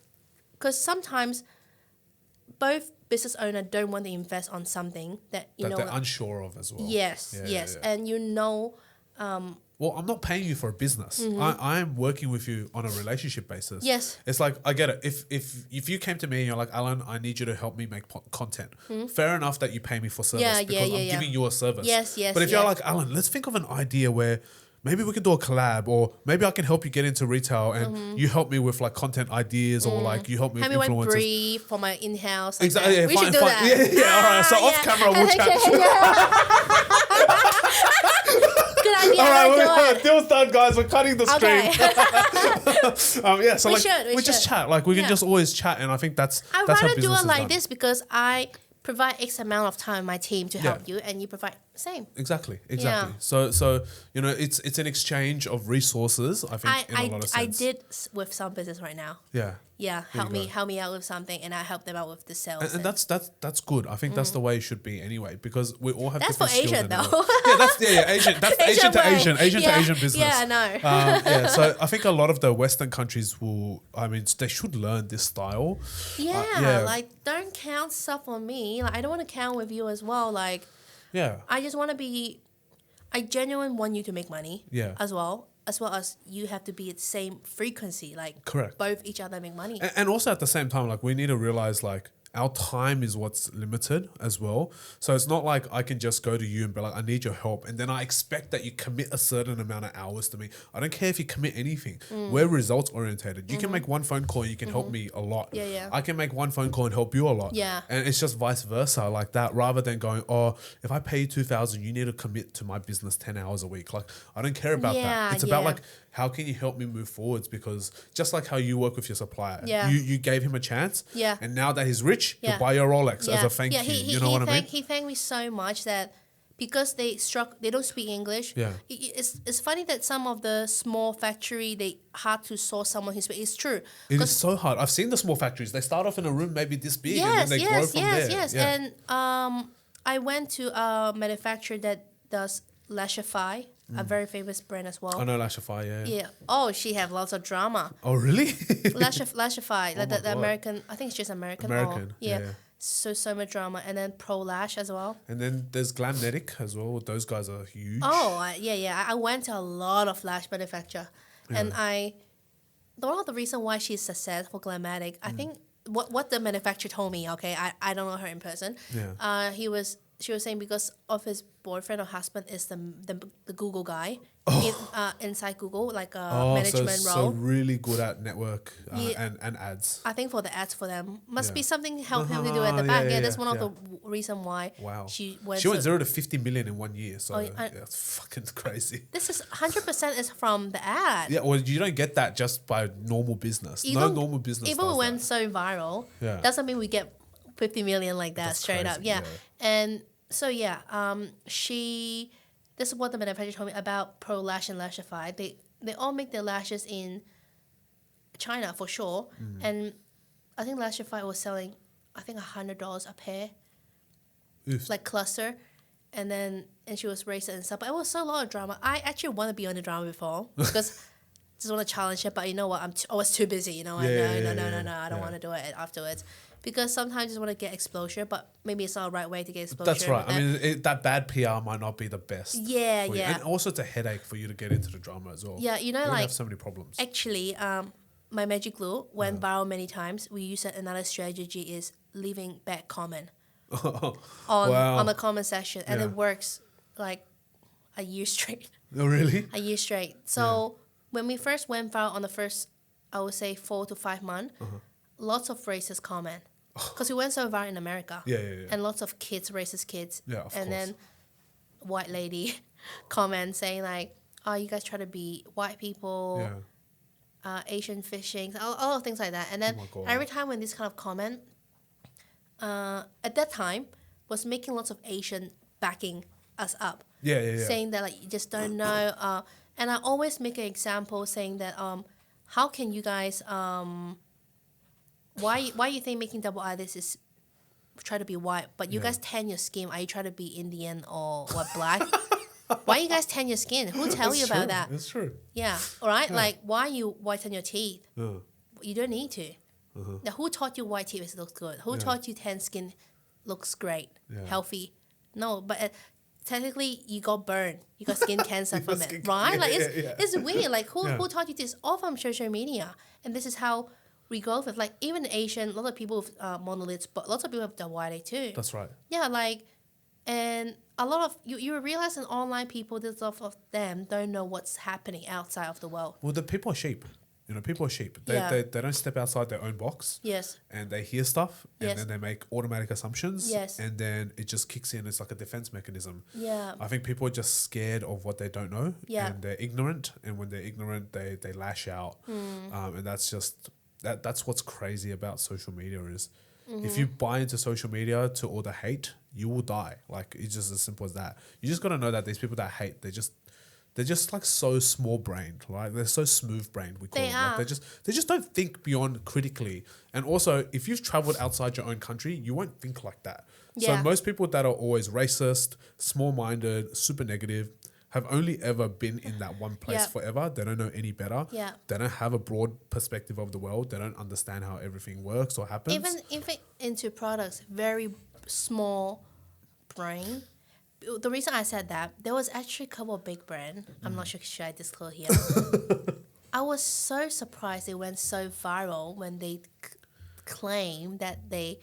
because sometimes both business owner don't want to invest on something that, That they're unsure of as well. Yes. Yeah. And Well, I'm not paying you for a business. I'm working with you on a relationship basis. Yes. It's like, I get it. If you came to me and you're like, Alan, I need you to help me make content. Fair enough that you pay me for service because I'm giving you a service. Yes. But if you're like, Alan, let's think of an idea where maybe we can do a collab, or maybe I can help you get into retail and you help me with like content ideas, or like you help me with Have me influencers. one brief for my in-house. Like Exactly. that. Yeah, We fine, should do fine. that. Yeah. All right. So off camera, we'll chat. Good idea. All right, let's do it. deal's done, guys. We're cutting the screen. Okay. So We like should, we we just should. chat. Like we can Yeah. just always chat, and I think that's I'd how rather do business it is like done. this because I provide X amount of time in my team to help Yeah. you, and you provide the same. Exactly. Yeah. So you know, it's an exchange of resources. I think in a lot of I sense. did with some business right now. Yeah. Yeah, There you help me out with something, and I help them out with the sales. And that's good. I think that's the way it should be anyway, because we all have That's different for skills Asian in the though. world. Yeah, Asian. That's Asian to way. Asian Yeah. to Asian business. Yeah, I know. So I think a lot of the Western countries will. I mean, they should learn this style. Yeah, like don't count stuff on me. Like I don't want to count with you as well. Like Yeah. I just want to be. I genuinely want you to make money. Yeah. As well as you have to be at the same frequency. Like Correct. both each other make money. And also at the same time, like we need to realize like our time is what's limited as well. So it's not like I can just go to you and be like, I need your help. And then I expect that you commit a certain amount of hours to me. I don't care if you commit anything. We're results orientated. You can make one phone call and you can help me a lot. Yeah. I can make one phone call and help you a lot. Yeah. And it's just vice versa like that, rather than going, oh, if I pay you 2,000, you need to commit to my business 10 hours a week. Like I don't care about that. It's about like, how can you help me move forwards? Because just like how you work with your supplier, you gave him a chance. Yeah. And now that he's rich, Yeah. he'll buy your Rolex as a thank you. He You know what I mean? He thanked me so much that because they don't speak English. Yeah. It's funny that some of the small factory they hard to source someone who speaks. It's true. It is so hard. I've seen the small factories. They start off in a room maybe this big, and Yes, then they grow from there. yes. Yeah. And I went to a manufacturer that does Lashify, a very famous brand as well. I know Lashify, yeah. Yeah. Oh, she have lots of drama. Oh, really? Lashify, like the God. American. I think it's just American. American, Yeah. yeah. So much drama, and then Pro Lash as well. And then there's Glamnetic as well. Those guys are huge. Oh, yeah. I went to a lot of lash manufacturer, and one of the reason why she's successful Glammatic, I think what the manufacturer told me. Okay, I don't know her in person. Yeah. She was saying because of his boyfriend or husband is the Google guy inside Google, like a management so role. really good at network Yeah. and ads. I think for the ads for them must Yeah. be something help him to do at the back. Yeah, That's one of yeah. the reason why Wow. she went. 0 to 50 million in 1 year. So I- yeah, it's fucking crazy. This is 100% is from the ad. Yeah, well, you don't get that just by normal business. No normal business. Even does we went that. so viral, Yeah. doesn't mean we get 50 million like that That's straight up. crazy, Yeah. yeah. And so this is what the manufacturer told me about Pro Lash and Lashify. They all make their lashes in China for sure. And I think Lashify was selling $100 a pair, Oof. like cluster. And she was racist and stuff. But it was so a lot of drama. I actually want to be on the drama before because just want to challenge it. But you know what? I was too busy. You know, Yeah, no. I don't want to do it afterwards. Because sometimes you just want to get exposure, but maybe it's not the right way to get exposure. That's right. I mean, that bad PR might not be the best. Yeah, for you. yeah. And also, it's a headache for you to get into the drama as well. Yeah, you know, You're gonna like have so many problems. actually, my magic glue went viral many times. We use another strategy is leaving bad comment on the comment section, and Yeah. it works like a year straight. Oh, really? A year straight. So when we first went viral on the first, I would say 4 to 5 months, lots of racist comment. Because we went so viral in America. Yeah. And lots of kids, racist kids. Yeah, of and course. then white lady comment saying like, oh, you guys try to be white people, Yeah. Asian fishing, all of things like that. And then Oh my God. every time when this kind of comment, at that time, was making lots of Asian backing us up. Yeah. Saying that like you just don't know. And I always make an example saying that how can you guys why you think making double eyelids is try to be white, but you guys tan your skin? Are you trying to be Indian or what black? Why you guys tan your skin? Who tell you about that? It's true. Yeah, all right. Like why you whiten your teeth? Yeah. You don't need to. Now, who taught you white teeth looks good? Who taught you tan skin looks great, Yeah. healthy? No, but technically you got burned. You got skin cancer from skin- it, right? yeah, Like yeah. it's weird. Like Yeah. who taught you this? All from social media, and this is how we go with like even Asian. A lot of people with monoliths, but lots of people have the white too. That's right. Yeah, like, and a lot of you realize in online people, there's a lot of them don't know what's happening outside of the world. Well, the people are sheep. You know, people are sheep. They, Yeah. they don't step outside their own box. Yes. And they hear stuff, and Yes. then they make automatic assumptions. Yes. And then it just kicks in. It's like a defense mechanism. Yeah. I think people are just scared of what they don't know. Yeah. And they're ignorant. And when they're ignorant, they lash out. And that's just that's what's crazy about social media is if you buy into social media to all the hate, you will die. Like it's just as simple as that. You just got to know that these people that hate, they're just like so small brained, right? They're so smooth brained. We call They them. Like are. they just don't think beyond critically. And also, if you've traveled outside your own country, you won't think like that. Yeah. So most people that are always racist, small minded, super negative, have only ever been in that one place Yeah. forever. They don't know any better. Yeah. They don't have a broad perspective of the world. They don't understand how everything works or happens. Even into products, very small brain. The reason I said that, there was actually a couple of big brands. I'm not sure should I disclose here. I was so surprised they went so viral when they claim that they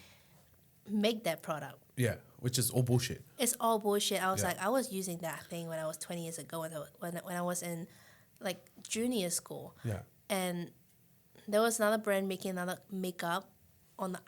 make that product. Yeah, which is all bullshit. It's all bullshit. I was Yeah. like, I was using that thing when I was 20 years ago when I was in like junior school. Yeah. And there was another brand making another makeup on the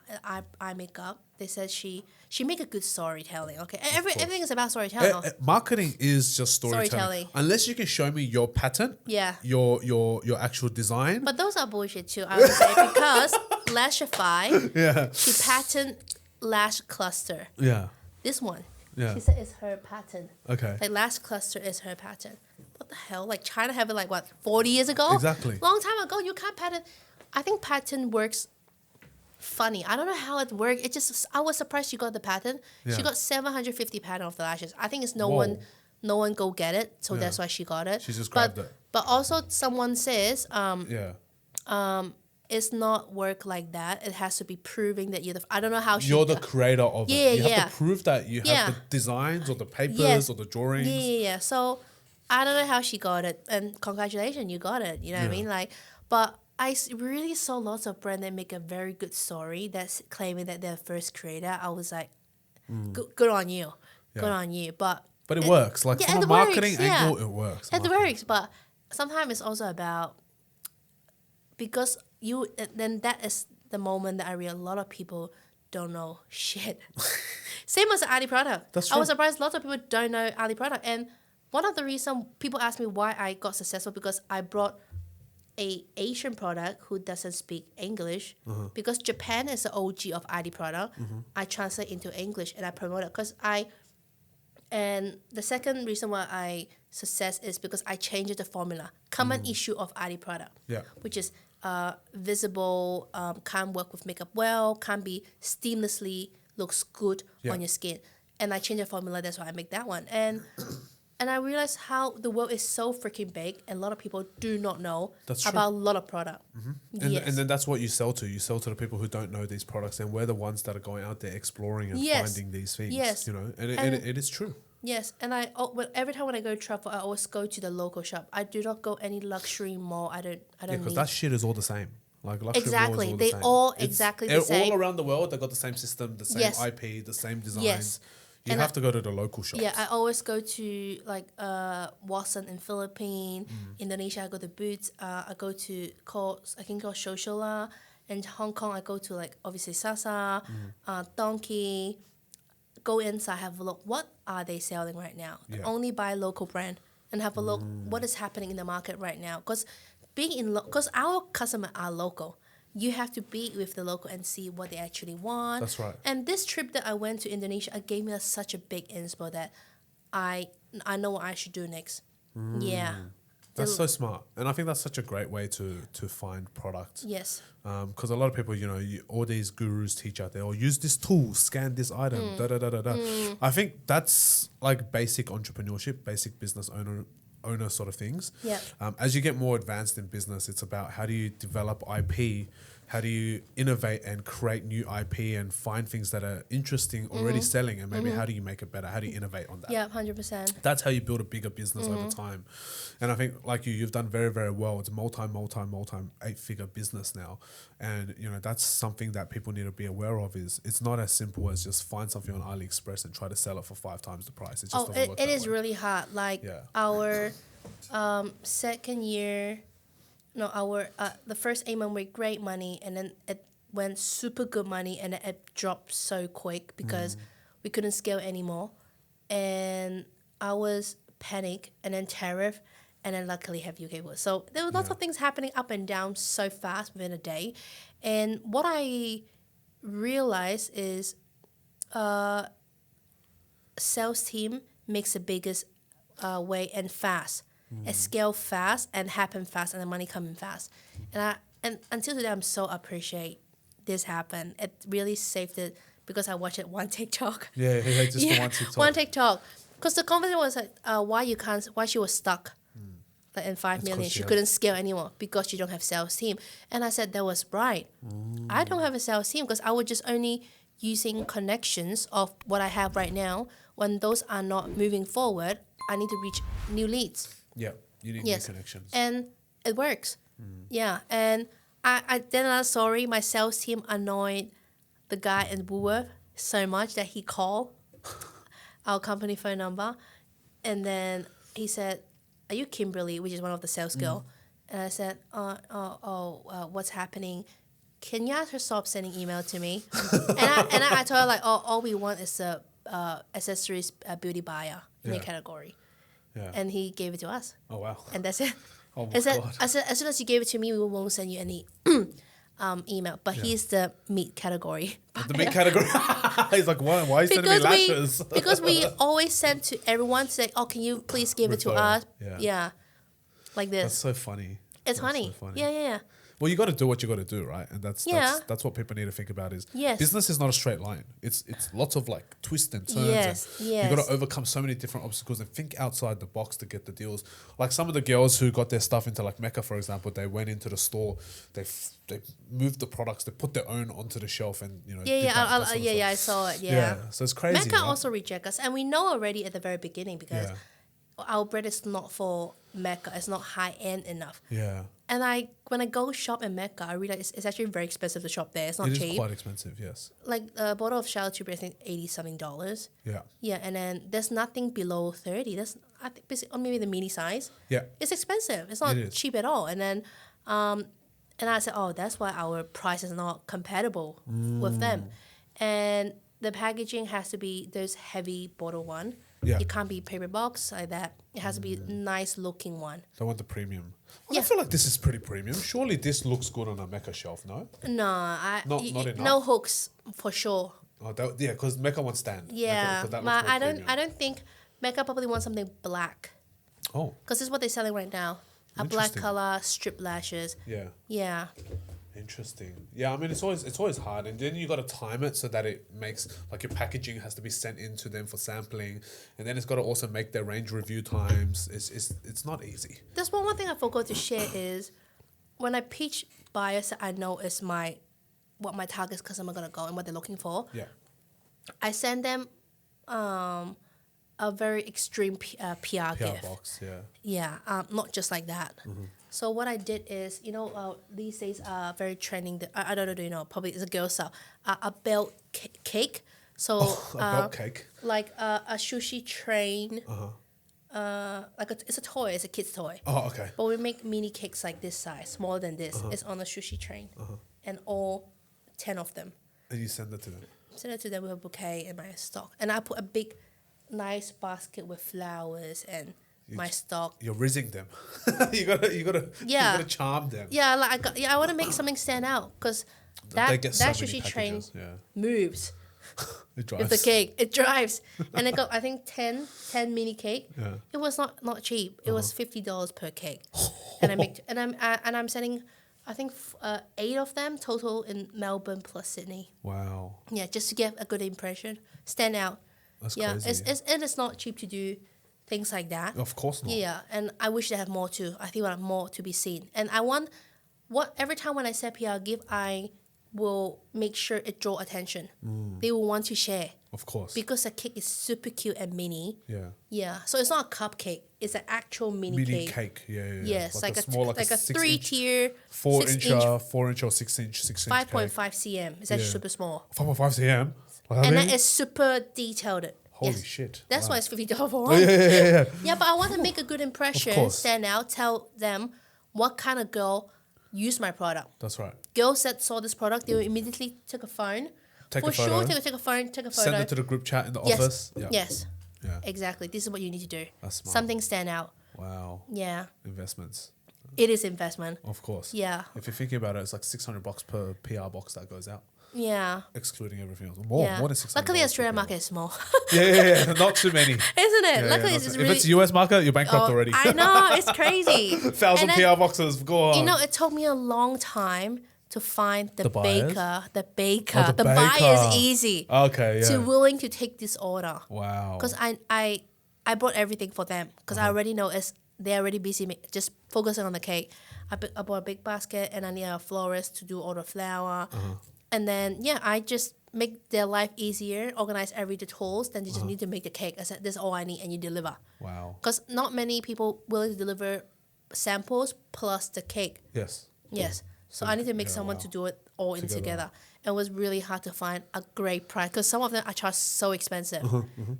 eye makeup. They said she make a good storytelling. Okay, everything is about storytelling. Marketing is just storytelling. Storytelling. Unless you can show me your patent, Yeah. your actual design. But those are bullshit too, I would say, because Lashify, Yeah. she patent lash cluster. Yeah. This one, Yeah. She said it's her pattern. Okay. Like last cluster is her pattern. What the hell? Like China have it like what 40 years ago? Exactly. Long time ago. You can't pattern. I think pattern works funny. I don't know how it worked. It just I was surprised she got the pattern. Yeah. She got 750 pattern of the lashes. I think it's no Whoa. one go get it. So Yeah. that's why she got it. She just but, grabbed it. But also someone says Yeah. it's not work like that. It has to be proving that you're the. I don't know how she. You're the creator of Yeah, it. You yeah. have to prove that you have Yeah. the designs or the papers Yes. or the drawings. Yeah. So I don't know how she got it, and congratulations, you got it. You know what I Yeah. mean? Like, but I really saw lots of brands that make a very good story that's claiming that they're first creator. I was like, good on you, good Yeah. on you. But But it works. Like yeah, from a it works, marketing yeah. angle, it works. it Marketing. works. But sometimes it's also about because you then that is the moment that I realize a lot of people don't know shit. Same as the Ali product. That's I was true. surprised lots of people don't know Ali product. And one of the reasons people ask me why I got successful because I brought a Asian product who doesn't speak English because Japan is the OG of ID product. I translate into English and I promote it because and the second reason why I success is because I changed the formula. Common issue of ID product. Yeah. Which is visible, can't work with makeup well, can't be seamlessly looks good Yeah. on your skin. And I changed the formula, that's why I make that one. And I realized how the world is so freaking big and a lot of people do not know That's true. about a lot of product. And then that's what you sell to. You sell to the people who don't know these products, and we're the ones that are going out there exploring and Yes. finding these things. Yes. You know, and And- it is true. Yes, and every time when I go travel, I always go to the local shop. I do not go any luxury mall. I don't Yeah, because need. that shit is all the same. Like luxury Exactly. malls, They all the same. all It's- exactly the they're same. all around the world. They got the same system, the same Yes. IP, the same designs. Yes. You And have to go to the local shops. Yeah, I always go to like Watson in Philippines, Indonesia. I go to Boots. I go to called Shoshola. In Hong Kong, I go to like obviously Sasa, Donkey. Go inside, have a look. What are they selling right now? Yeah. Only buy local brand and have a look. What is happening in the market right now? Because because our customers are local. You have to be with the local and see what they actually want. That's right. And this trip that I went to Indonesia, it gave me such a big inspo that I know what I should do next. Yeah. That's so smart, and I think that's such a great way to find products. Yes. Because a lot of people, all these gurus teach out there, or use this tool, scan this item, da da da da da. I think that's like basic entrepreneurship, basic business owner sort of things. Yep. As you get more advanced in business, it's about how do you develop IP, how do you innovate and create new IP and find things that are interesting, already selling, and maybe how do you make it better? How do you innovate on that? Yeah, 100%. That's how you build a bigger business over time. And I think like you've done very, very well. It's a multi 8-figure business now. And that's something that people need to be aware of is it's not as simple as just find something on AliExpress and try to sell it for 5 times the price. It just doesn't work it that is way. really hard. Like Yeah. our second year, no, our the first 8 months were great money, and then it went super good money, and then it dropped so quick because we couldn't scale anymore, and I was panic, and then tariff, and then luckily have UK was. So there were lots of things happening up and down so fast within a day, and what I realized is, sales team makes the biggest way and fast. It scale fast and happen fast, and the money coming fast. And until today, I'm so appreciate this happened. It really saved it because I watched it one TikTok. Yeah, just for one TikTok. One TikTok. Because the conversation was like, why she was stuck like in 5 million. 'cause She she couldn't scale anymore because you don't have sales team. And I said that was right. I don't have a sales team because I was just only using connections of what I have right now. When those are not moving forward, I need to reach new leads. Yeah, you need Yes. new connections. And it works. Yeah. And I then I'm sorry, my sales team annoyed the guy in Woolworth so much that he called our company phone number, and then he said, "Are you Kimberly?" which is one of the sales girl. And I said, what's happening? Can you ask her stop sending email to me? and I told her like, all we want is a accessories beauty buyer in your Yeah. category. Yeah. And he gave it to us. Oh wow. And that's it. Oh my I said, God. as soon as you gave it to me, we won't send you any email, but he's the meat category. The meat category. He's like, why are you sending me lashes? Because we always send to everyone to say, oh, can you please give it to Refer. us? Yeah. Yeah. Like this. That's so funny. It's That's funny. so funny. Yeah. Well, you got to do what you got to do, right? And that's what people need to think about is Yes. business is not a straight line. It's lots of like twists and turns. Yes, and yes. You got to overcome so many different obstacles and think outside the box to get the deals. Like some of the girls who got their stuff into like Mecca, for example, they went into the store, they moved the products, they put their own onto the shelf, and did that sort of stuff. I saw it. Yeah. So it's crazy. Mecca right? also reject us, and we know already at the very beginning because our bread is not for Mecca. It's not high end enough. Yeah. And when I go shop in Mecca, I realize it's actually very expensive to shop there. It's not It cheap. is quite expensive, yes. Like a bottle of Charlotte Tilbury, I think $80-something. Yeah. Yeah, and then there's nothing below 30. That's I think or maybe the mini size. Yeah. It's expensive. It's not It is. cheap at all. And then and I said, oh, that's why our price is not compatible with them. And the packaging has to be those heavy bottle one. Yeah. It can't be paper box like that. It has to be nice looking one. They want the premium. Well, Yeah. I feel like this is pretty premium. Surely this looks good on a Mecca shelf, no? No, Not enough. no hooks for sure. Oh, because Mecca wants stand. Yeah, Mecca, 'cause that but looks more I don't. premium. I don't think Mecca probably wants something black Oh, because this is what they're selling right now. A black Interesting. color, strip lashes. yeah. Yeah, Interesting. Yeah, I mean it's always hard, and then you got to time it so that it makes like your packaging has to be sent in to them for sampling, and then it's got to also make their range review times. It's not easy. that's one thing I forgot to share is when I pitch buyers that I know is what my target customer gonna go and what they're looking for. Yeah. I send them a very extreme PR PR gift. box. Yeah. Yeah, not just like that. So what I did is, these days are very trending. I don't know, do you know? Probably it's a girl style. A belt cake. So A belt cake. like a sushi train. It's a toy. It's a kid's toy. Oh, okay. But we make mini cakes like this size, smaller than this. It's on a sushi train, and all 10 of them. And you send it to them. Send it to them with a bouquet in my stock, and I put a big, nice basket with flowers and my stock. You're rizzing them. you gotta charm them. Yeah, I want to make something stand out because They that get so many sushi train packages, yeah. moves It drives. with the cake. It drives, and I got I think 10 mini cake. Yeah. It was not cheap. It was $50 per cake, and I'm sending I think 8 of them total in Melbourne plus Sydney. Wow. Yeah, just to get a good impression, stand out. That's Yeah, crazy. it's not cheap to do things like that. Of course not. Yeah, and I wish they have more too. I think I want more to be seen. And I want every time when I set PR gift, I will make sure it draw attention. They will want to share Of course. because the cake is super cute and mini. Yeah. Yeah, so it's not a cupcake; it's an actual mini cake. Yeah. Yes, like a small, like a 6 3 inch, tier, 4 6 inch, inch, 4 inch or 6 inch, 5.5 cm. It's actually Yeah. super small, 5.5 cm. Like and that then big? it's super detailed. Holy Yes. shit. That's Wow. why it's $50 for Oh, one. yeah. Yeah, but I want to make a good impression, course. stand out, tell them what kind of girl used my product. That's right. Girls that saw this product, they will immediately take a phone. Take For a photo. sure, take a phone, take a photo. Send it to the group chat in the yes. office. Yeah. Yes. Yeah. Exactly. This is what you need to do. That's smart. Something stand out. Wow. Yeah. Investments. It is investment. Of course. Yeah. If you're thinking about it, it's like $600 per PR box that goes out, Yeah. excluding everything else. More than $600. Luckily, per Australian PR market box. is small. Yeah. Not too many. Isn't it? Yeah, Luckily, not it's too- really... if it's US market, you're bankrupt already. I know. It's crazy. 1,000 And then, PR boxes. Go on. it took me a long time to find the buyers? baker. The baker. Oh, the buyer baker. is easy. Okay. Yeah. To willing to take this order. Wow. Because I bought everything for them because I already know they're already busy just focusing on the cake. I bought a big basket and I need a florist to do all the flower. And then, I just make their life easier, organize every details, then they just need to make the cake. I said, this is all I need and you deliver. Wow. Because not many people willing to deliver samples plus the cake. Yes. Yes. So I need to make someone wow. to do it all in together. It was really hard to find a great price because some of them I charge so expensive.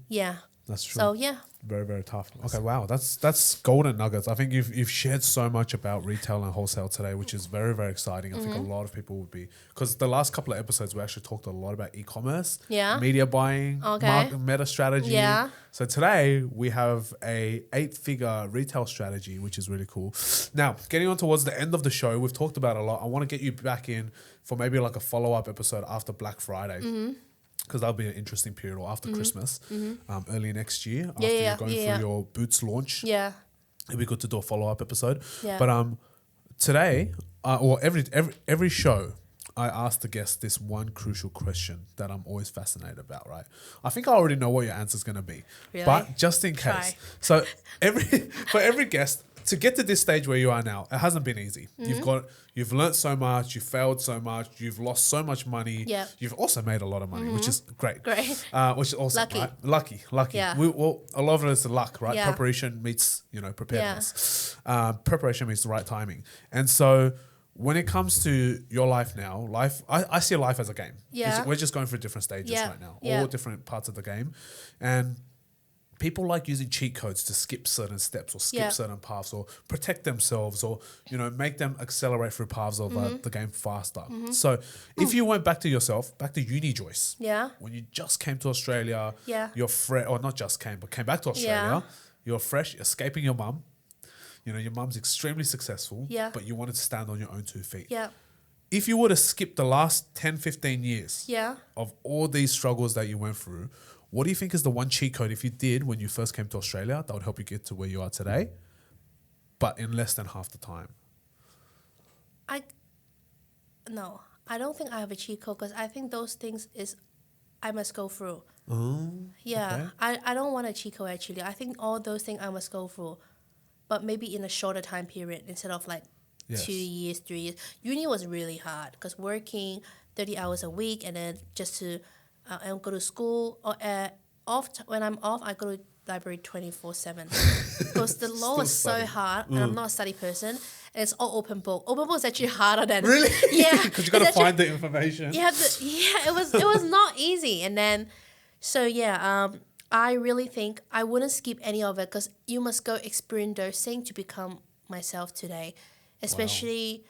Yeah. That's true. So yeah, Very, very tough. Okay, wow, that's golden nuggets. I think you've shared so much about retail and wholesale today, which is very, very exciting. I think a lot of people would be, because the last couple of episodes we actually talked a lot about e-commerce, Yeah. media buying, Okay. meta strategy. Yeah. So today we have a 8-figure retail strategy, which is really cool. Now, getting on towards the end of the show, we've talked about a lot. I want to get you back in for maybe like a follow-up episode after Black Friday. Because that'll be an interesting period, or after Christmas, early next year, after you're going through your Boots launch. yeah, It'd be good to do a follow-up episode. Yeah. But today, or every show, I ask the guest this one crucial question that I'm always fascinated about, right? I think I already know what your answer is going to be. Really? But just in Try. case. So for every guest, to get to this stage where you are now, it hasn't been easy. You've learned so much, you've failed so much, you've lost so much money. Yeah. You've also made a lot of money, which is great. Great. Which is awesome, Lucky. right? Lucky. Yeah. Well, a lot of it is the luck, right? Yeah. Preparation meets, preparedness. Preparation meets the right timing. And so when it comes to your life now, I see life as a game. Yeah. We're just going through different stages Yeah. right now, Yeah. all different parts of the game. And people like using cheat codes to skip certain steps or skip Yeah. certain paths or protect themselves or, make them accelerate through paths of the game faster. So if you went back to yourself, back to uni Joyce, Yeah. when you just came to Australia, Yeah. you're fresh, or not just came, but came back to Australia, you're fresh, escaping your mum. Your mum's extremely successful, Yeah. but you wanted to stand on your own 2 feet. yeah, If you were to skip the last 10, 15 years yeah. of all these struggles that you went through, what do you think is the one cheat code, if you did when you first came to Australia, that would help you get to where you are today, but in less than half the time? No, I don't think I have a cheat code because I think those things I must go through. Oh, Yeah, okay. I don't want a cheat code actually. I think all those things I must go through, but maybe in a shorter time period instead of like Yes. 2 years, 3 years. Uni was really hard because working 30 hours a week and then just to and go to school or when I'm off, I go to library 24/7 because the law Still is so studying. hard and I'm not a study person. And it's all open book. Open book is actually harder than Really? Yeah, Because you got to it's actually- find the information. you have to, it was not easy. And then, so yeah, I really think I wouldn't skip any of it because you must go experience those things to become myself today. Especially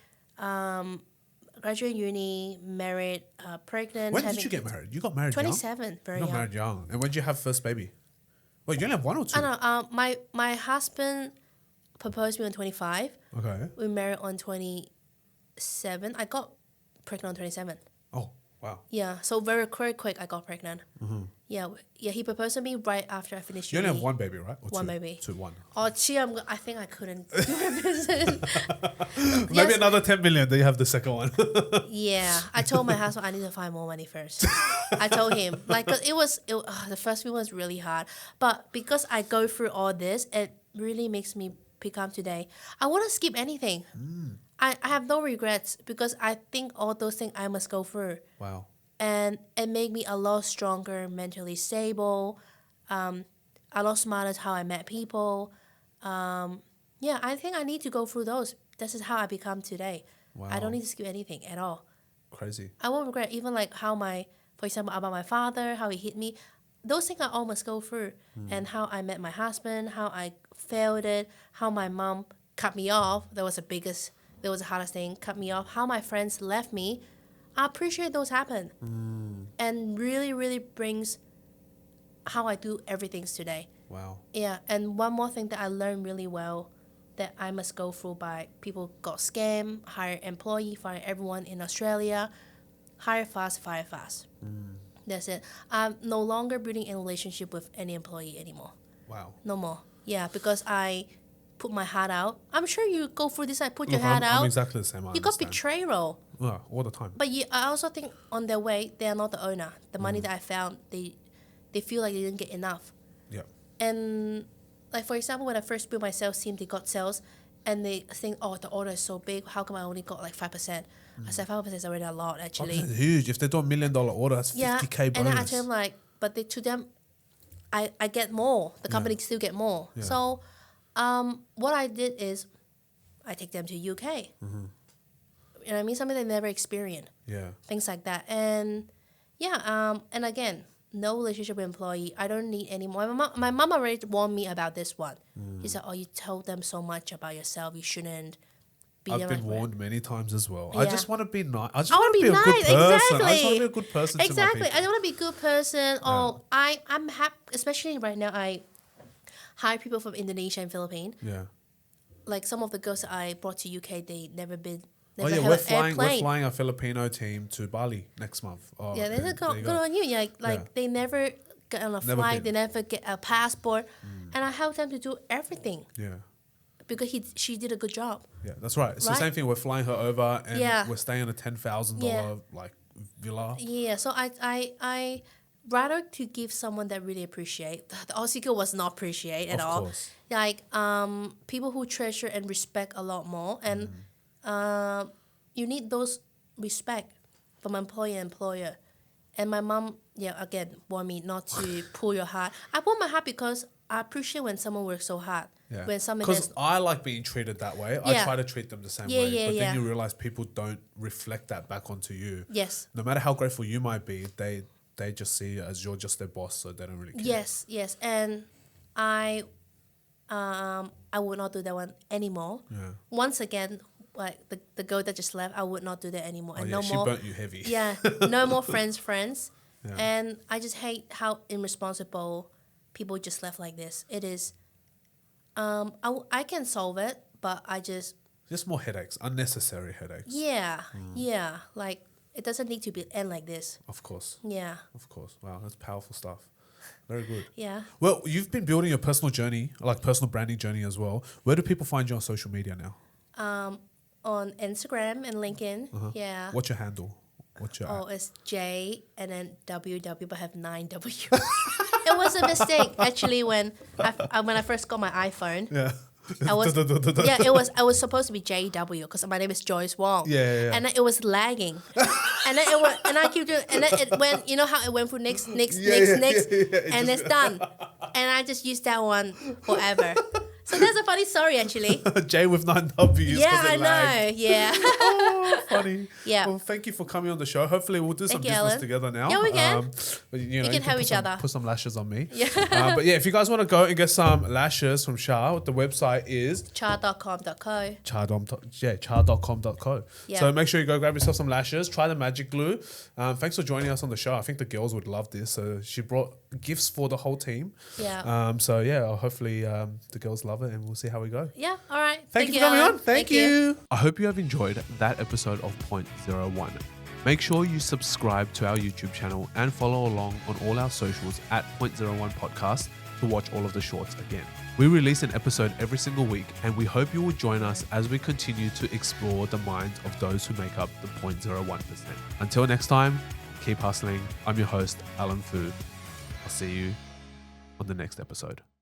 graduate uni, married, pregnant. When did you get married? You got married 27, young? very You got young. married young. And when did you have first baby? Wait, you only have one or two? I know. My husband proposed me on 25. Okay. We married on 27. I got pregnant on 27. Oh, wow. Yeah, so very quick I got pregnant. Yeah, he proposed to me right after I finished You uni. only have one baby, right? Or One two? baby. One. Oh, gee, I think I couldn't do my business. Maybe Yes. another 10 million, then you have the second one. Yeah, I told my husband I need to find more money first. I told him, 'cause the first few was really hard. But because I go through all this, it really makes me become today. I wouldn't skip anything. I have no regrets because I think all those things I must go through. Wow. And it made me a lot stronger, mentally stable, a lot smarter how I met people. Yeah, I think I need to go through those. This is how I become today. Wow. I don't need to skip anything at all. Crazy. I won't regret even like how for example, about my father, how he hit me. Those things I almost go through. And how I met my husband, how I failed it, how my mom cut me off. That was the hardest thing, cut me off. How my friends left me. I appreciate those happen. And really, really brings how I do everything today. Wow. Yeah, and one more thing that I learned really well that I must go through by people got scammed, hire employee, fire everyone in Australia, hire fast, fire fast. That's it. I'm no longer building a relationship with any employee anymore. Wow. No more. Yeah, because I put my heart out. I'm sure you go through this. I put your Look, heart out. I'm exactly the same. I You got understand. betrayal. Yeah, all the time. But I also think on their way, they are not the owner. The money that I found, they feel like they didn't get enough. Yeah. And like for example, when I first built my sales team, they got sales, and they think, oh, the order is so big. How come I only got like 5%? I said 5% is already a lot actually. That's huge. If they do $1 million order, that's 50K Yeah, bonus. and then I tell them like, but to them, I get more. The company still get more. Yeah. So, what I did is, I take them to UK. You know what I mean? Something they never experienced. Yeah. Things like that. And yeah, and again, no relationship with employee. I don't need any more. My mom already warned me about this one. She said, "Oh, you told them so much about yourself. You shouldn't be I've there been like that." warned many times as well. I Yeah. just want to be nice. I just I want to be a good nice. person. I just Exactly. want to be a good person Exactly. to my I don't want to be a good person. Or I'm happy, especially right now. I hire people from Indonesia and Philippines. people. Yeah. Like some of the girls that I brought to UK, they never been. Oh Never yeah, had we're an flying. We're airplane. flying a Filipino team to Bali next month. Oh, Yeah, there good, you good go. on you. Yeah, like Yeah. they never get on a Never flight. been. They never get a passport, and I help them to do everything Yeah. because she did a good job. Yeah, that's right. It's the Right? same thing. We're flying her over, and Yeah. we're staying in a $10,000 like villa. Yeah, so I rather to give someone that really appreciate. The Aussie girl was not appreciate at Of all. course. Like people who treasure and respect a lot more, and you need those respect from employer and employer. And my mom, again, warned me not to pull your heart. I pull my heart because I appreciate when someone works so hard. Yeah. When someone Because does, I like being treated that way. I Yeah. try to treat them the same Yeah, way. yeah, but yeah. then you realize people don't reflect that back onto you. yes, No matter how grateful you might be, they just see you as you're just their boss, so they don't really care. yes, and I would not do that one anymore. Yeah. Once again, like the girl that just left, I would not do that anymore. Oh, And yeah, no she more. burnt you heavy. Yeah, no more friends. Yeah. And I just hate how irresponsible people just left like this. It is. I can solve it, but I just Just more headaches, unnecessary headaches. yeah. Like it doesn't need to be end like this. Of course. Yeah, Of course. Wow, that's powerful stuff. Very good. yeah. Well, you've been building your personal journey, like personal branding journey as well. Where do people find you on social media now? On Instagram and LinkedIn. Yeah. What's your handle? What's your Oh, it's J and then WW, but I have 9 W. It was a mistake actually when I first got my iPhone. Yeah. I was I was supposed to be JW because my name is Joyce Wong. Yeah. And then it was lagging, and then it was, and I keep doing, and then it went. You know how it went for next, and it's done, and I just used that one forever. So that's a funny story actually. J with 9 W's. Yeah, 'cause I it lagged. know. Yeah. Oh, funny. Yeah. Well, thank you for coming on the show. Hopefully, we'll do some you, business Ellen. together now. Yeah, we can. But, you know, can help each other. Put some lashes on me. Yeah. But yeah, if you guys want to go and get some lashes from Char, the website is Char.com.co. char.com.co. Yeah. So make sure you go grab yourself some lashes. Try the magic glue. Thanks for joining us on the show. I think the girls would love this. So she brought gifts for the whole team. Yeah. So yeah, hopefully the girls love it, and we'll see how we go. Yeah. All right. Thank you for coming Ellen. on. Thank you. I hope you have enjoyed that episode of Point 01. Make sure you subscribe to our YouTube channel and follow along on all our socials at Point 01 Podcast to watch all of the shorts again. We release an episode every single week, and we hope you will join us as we continue to explore the minds of those who make up the 0.01%. Until next time, keep hustling. I'm your host, Alan Fu. I'll see you on the next episode.